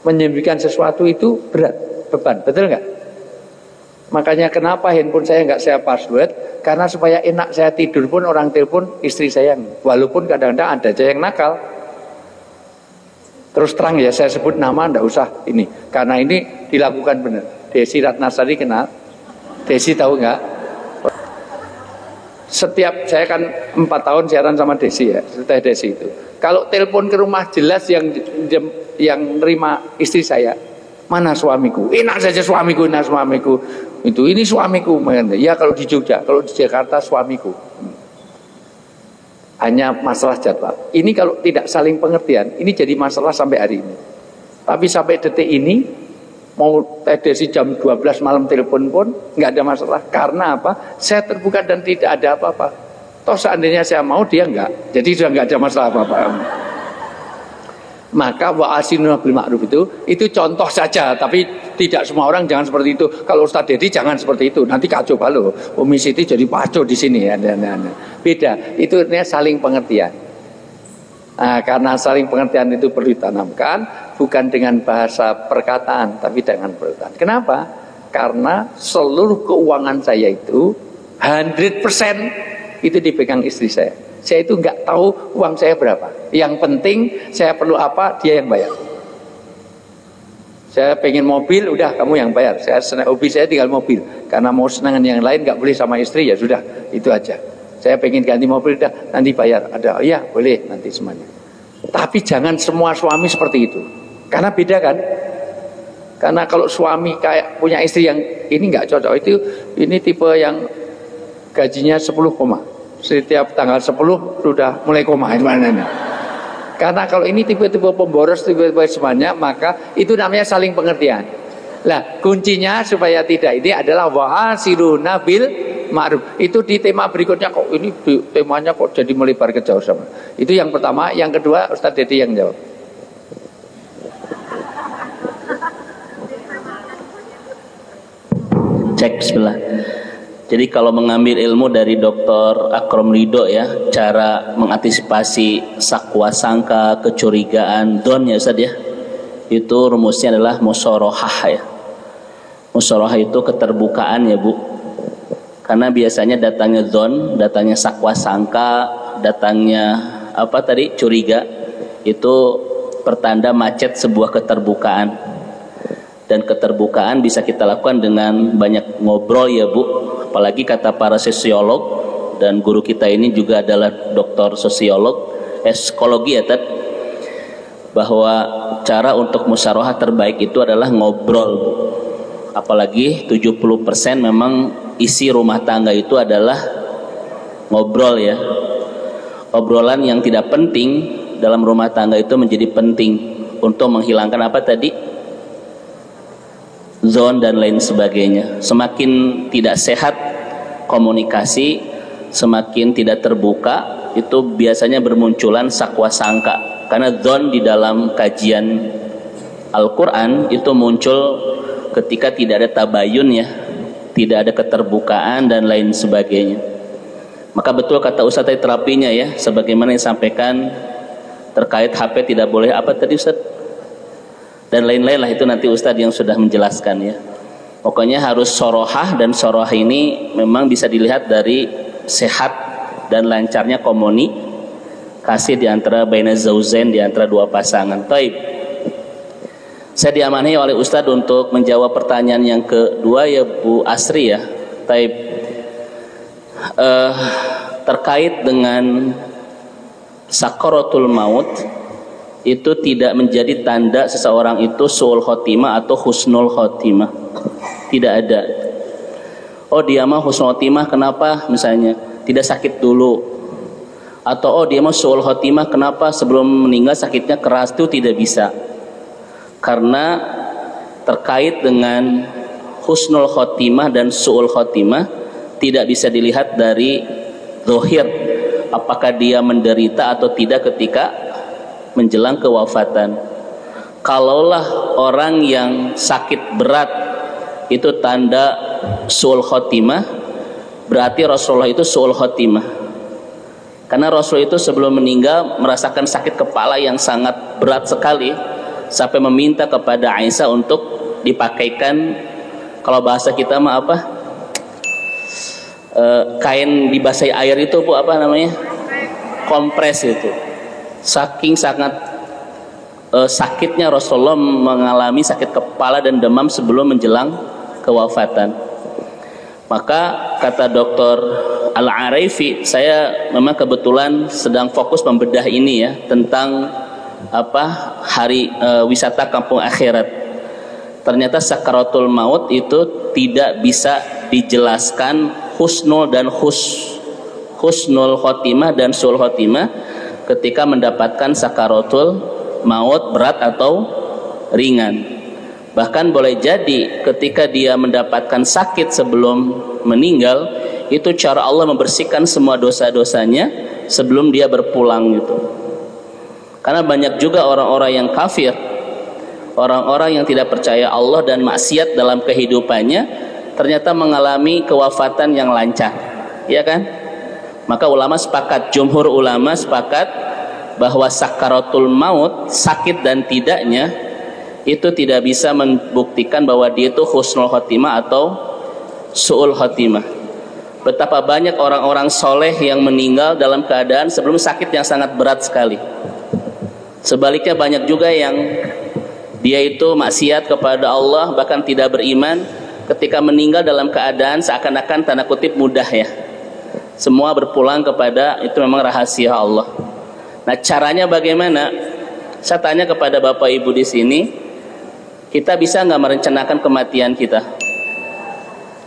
Speaker 1: menyembunyikan sesuatu itu berat, beban, betul nggak? Makanya kenapa handphone saya nggak saya password? Karena supaya enak saya tidur pun orang telepon istri saya, walaupun kadang-kadang ada aja yang nakal. Terus terang ya, saya sebut nama, nggak usah ini, karena ini dilakukan benar. Desi Ratnasari kenal? Desi tahu nggak? Setiap saya kan 4 tahun siaran sama Desi ya, Teh Desi itu. Kalau telepon ke rumah jelas yang nerima istri saya, mana suamiku? Enak saja suamiku, enak suamiku. Itu ini suamiku. Ya kalau di Jogja, kalau di Jakarta suamiku. Hanya masalah jadwal. Ini kalau tidak saling pengertian, ini jadi masalah sampai hari ini. Tapi sampai detik ini, mau Teh Desi jam 12 malam telepon pun nggak ada masalah. Karena apa? Saya terbuka dan tidak ada apa-apa. Toh seandainya saya mau, dia nggak. Jadi sudah nggak ada masalah apa-apa. Maka wa asinu bil ma'ruf itu contoh saja, tapi tidak semua orang jangan seperti itu. Kalau Ustaz Dedi jangan seperti itu, nanti kacau balau. Umi Siti jadi kacau di sini. Beda, itu saling pengertian. Nah, karena saling pengertian itu perlu ditanamkan, bukan dengan bahasa perkataan, tapi dengan perkataan. Kenapa? Karena seluruh keuangan saya itu 100% itu dipegang istri saya. Saya itu nggak tahu uang saya berapa. Yang penting saya perlu apa, dia yang bayar. Saya pengen mobil, udah kamu yang bayar. Hobi saya tinggal mobil. Karena mau senangan yang lain nggak boleh sama istri, ya sudah, itu aja. Saya pengen ganti mobil, udah nanti bayar. Ada, ya boleh nanti semuanya. Tapi jangan semua suami seperti itu. Karena beda kan. Karena kalau suami kayak punya istri yang ini nggak cocok, itu ini tipe yang gajinya 10 koma. Setiap tanggal 10 sudah mulai koma. Karena kalau ini tipe-tipe pemboros, tipe-tipe semuanya, maka itu namanya saling pengertian. Lah kuncinya supaya tidak ini adalah wa'asiruna bil ma'ruf. Itu di tema berikutnya kok ini temanya kok jadi melebar ke jauh sama. Itu yang pertama. Yang kedua Ustaz Dedi yang jawab.
Speaker 5: Cek bismillah. Jadi kalau mengambil ilmu dari Dr. Akrom Ridho ya, cara mengantisipasi sakwa sangka, kecurigaan, don ya Ustaz ya. Itu rumusnya adalah musyarahah ya. Musyarahah itu keterbukaan ya Bu. Karena biasanya datangnya don, datangnya sakwa sangka, datangnya apa tadi curiga, itu pertanda macet sebuah keterbukaan. Dan keterbukaan bisa kita lakukan dengan banyak ngobrol ya Bu. Apalagi kata para sosiolog, dan guru kita ini juga adalah doktor sosiolog, psikologi ya Tad, bahwa cara untuk musyawarah terbaik itu adalah ngobrol Bu. Apalagi 70% memang isi rumah tangga itu adalah ngobrol ya. Obrolan yang tidak penting dalam rumah tangga itu menjadi penting untuk menghilangkan apa tadi? Zon dan lain sebagainya. Semakin tidak sehat komunikasi, semakin tidak terbuka, itu biasanya bermunculan sakwa sangka. Karena zon di dalam kajian Al-Quran itu muncul ketika tidak ada tabayun ya, tidak ada keterbukaan dan lain sebagainya. Maka betul kata Ustaz tadi terapinya ya, sebagaimana yang disampaikan terkait HP tidak boleh apa tadi Ustaz? Dan lain-lain lah, itu nanti Ustadz yang sudah menjelaskan ya. Pokoknya harus sorohah, dan sorohah ini memang bisa dilihat dari sehat dan lancarnya komunikasi di antara baina zaujain, di antara dua pasangan. Taib. Saya diamanahi oleh Ustadz untuk menjawab pertanyaan yang kedua ya Bu Asri ya. Taib. Terkait dengan sakaratul maut, itu tidak menjadi tanda seseorang itu su'ul khotimah atau husnul khotimah. Tidak ada. Oh dia mah husnul khotimah kenapa misalnya tidak sakit dulu, atau oh dia mah su'ul khotimah kenapa sebelum meninggal sakitnya keras, itu tidak bisa. Karena terkait dengan husnul khotimah dan su'ul khotimah tidak bisa dilihat dari zahir apakah dia menderita atau tidak ketika menjelang kewafatan. kalaulah orang yang sakit berat itu tanda su'ul khotimah, berarti Rasulullah itu su'ul khotimah. Karena Rasul itu sebelum meninggal merasakan sakit kepala yang sangat berat sekali, sampai meminta kepada Aisyah untuk dipakaikan, kalau bahasa kita mah apa, kain dibasahi air itu Bu, apa namanya, kompres itu. Saking sangat sakitnya Rasulullah mengalami sakit kepala dan demam sebelum menjelang kewafatan. Maka kata Dr. Al-Araifi, saya memang kebetulan sedang fokus membedah ini ya, tentang hari wisata kampung akhirat. Ternyata sakaratul maut itu tidak bisa dijelaskan husnul dan husnul khotimah dan sul khotimah ketika mendapatkan sakaratul maut berat atau ringan. Bahkan boleh jadi ketika dia mendapatkan sakit sebelum meninggal, itu cara Allah membersihkan semua dosa-dosanya sebelum dia berpulang gitu. Karena banyak juga orang-orang yang kafir, orang-orang yang tidak percaya Allah dan maksiat dalam kehidupannya, ternyata mengalami kewafatan yang lancar, ya kan? Maka ulama sepakat, jumhur ulama sepakat bahwa sakaratul maut, sakit dan tidaknya, itu tidak bisa membuktikan bahwa dia itu husnul khotimah atau su'ul khotimah. Betapa banyak orang-orang soleh yang meninggal dalam keadaan sebelum sakit yang sangat berat sekali. Sebaliknya banyak juga yang dia itu maksiat kepada Allah, bahkan tidak beriman, ketika meninggal dalam keadaan seakan-akan tanda kutip mudah ya. Semua berpulang kepada, itu memang rahasia Allah. Nah, caranya bagaimana? Saya tanya kepada Bapak Ibu di sini, kita bisa nggak merencanakan kematian kita?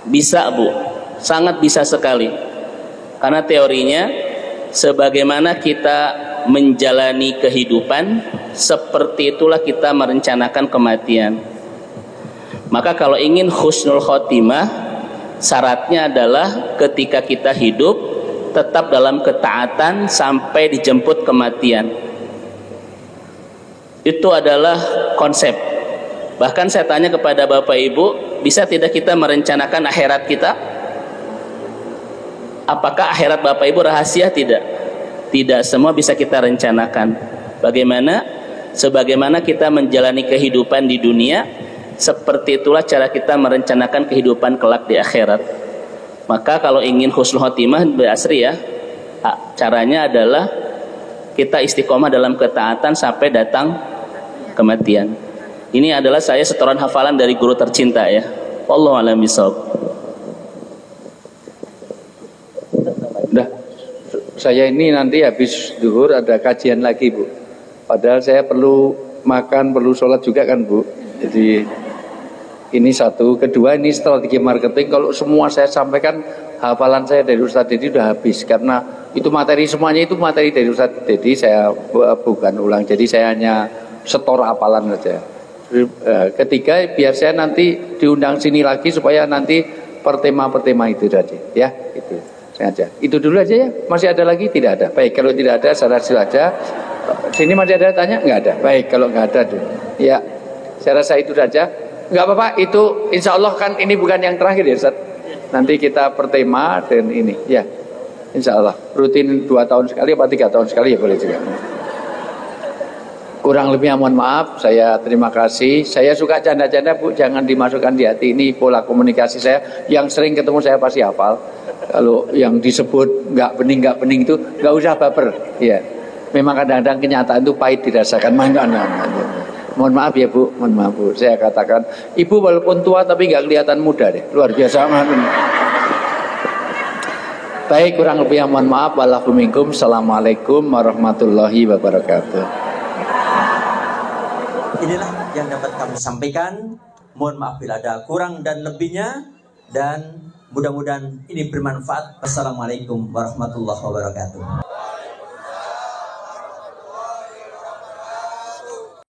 Speaker 5: Bisa Bu, sangat bisa sekali. Karena teorinya, sebagaimana kita menjalani kehidupan, seperti itulah kita merencanakan kematian. Maka kalau ingin husnul khotimah, syaratnya adalah ketika kita hidup tetap dalam ketaatan sampai dijemput kematian. Itu adalah konsep. Bahkan saya tanya kepada Bapak Ibu, bisa tidak kita merencanakan akhirat kita? Apakah akhirat Bapak Ibu rahasia? Tidak. Tidak semua bisa kita rencanakan. Bagaimana? Sebagaimana kita menjalani kehidupan di dunia, seperti itulah cara kita merencanakan kehidupan kelak di akhirat. Maka kalau ingin husnul khotimah berasri ya, caranya adalah kita istiqomah dalam ketaatan sampai datang kematian. Ini adalah saya setoran hafalan dari guru tercinta ya. Wallahu a'lam bishawab.
Speaker 1: Udah, saya ini nanti habis zuhur ada kajian lagi Bu. Padahal saya perlu makan, perlu sholat juga kan Bu. Jadi ini satu. Kedua, ini strategi marketing. Kalau semua saya sampaikan, hafalan saya dari Ustadz Dedi sudah habis. Karena itu materi, semuanya itu materi dari Ustadz Dedi. Saya bukan ulang. Jadi saya hanya setor hafalan saja. Ketiga, biar saya nanti diundang sini lagi supaya nanti per tema itu tadi ya, itu sengaja. Itu dulu aja ya. Masih ada lagi? Tidak ada. Baik, kalau tidak ada saya rasa saja. Sini masih ada tanya? Nggak ada. Baik, kalau nggak ada tuh. Ya, saya rasa itu saja. Nggak apa-apa, itu insya Allah kan ini bukan yang terakhir ya Ustaz. Nanti kita per tema dan ini ya. Insya Allah rutin 2 tahun sekali apa 3 tahun sekali ya boleh juga. Kurang lebihnya mohon maaf, saya terima kasih. Saya suka canda-canda Bu, jangan dimasukkan di hati. Ini pola komunikasi saya. Yang sering ketemu saya pasti hafal. Kalau yang disebut nggak bening itu nggak usah baper. Ya, memang kadang-kadang kenyataan itu pahit dirasakan. Mohon maaf ya Bu, mohon maaf Bu. Saya katakan, Ibu walaupun tua tapi nggak kelihatan muda deh, luar biasa. Baik, kurang lebihnya mohon maaf. Waalaikumsalam. Assalamualaikum warahmatullahi wabarakatuh.
Speaker 7: Inilah yang dapat kami sampaikan. Mohon maaf bila ada kurang dan lebihnya, dan mudah-mudahan ini bermanfaat. Assalamualaikum warahmatullahi wabarakatuh.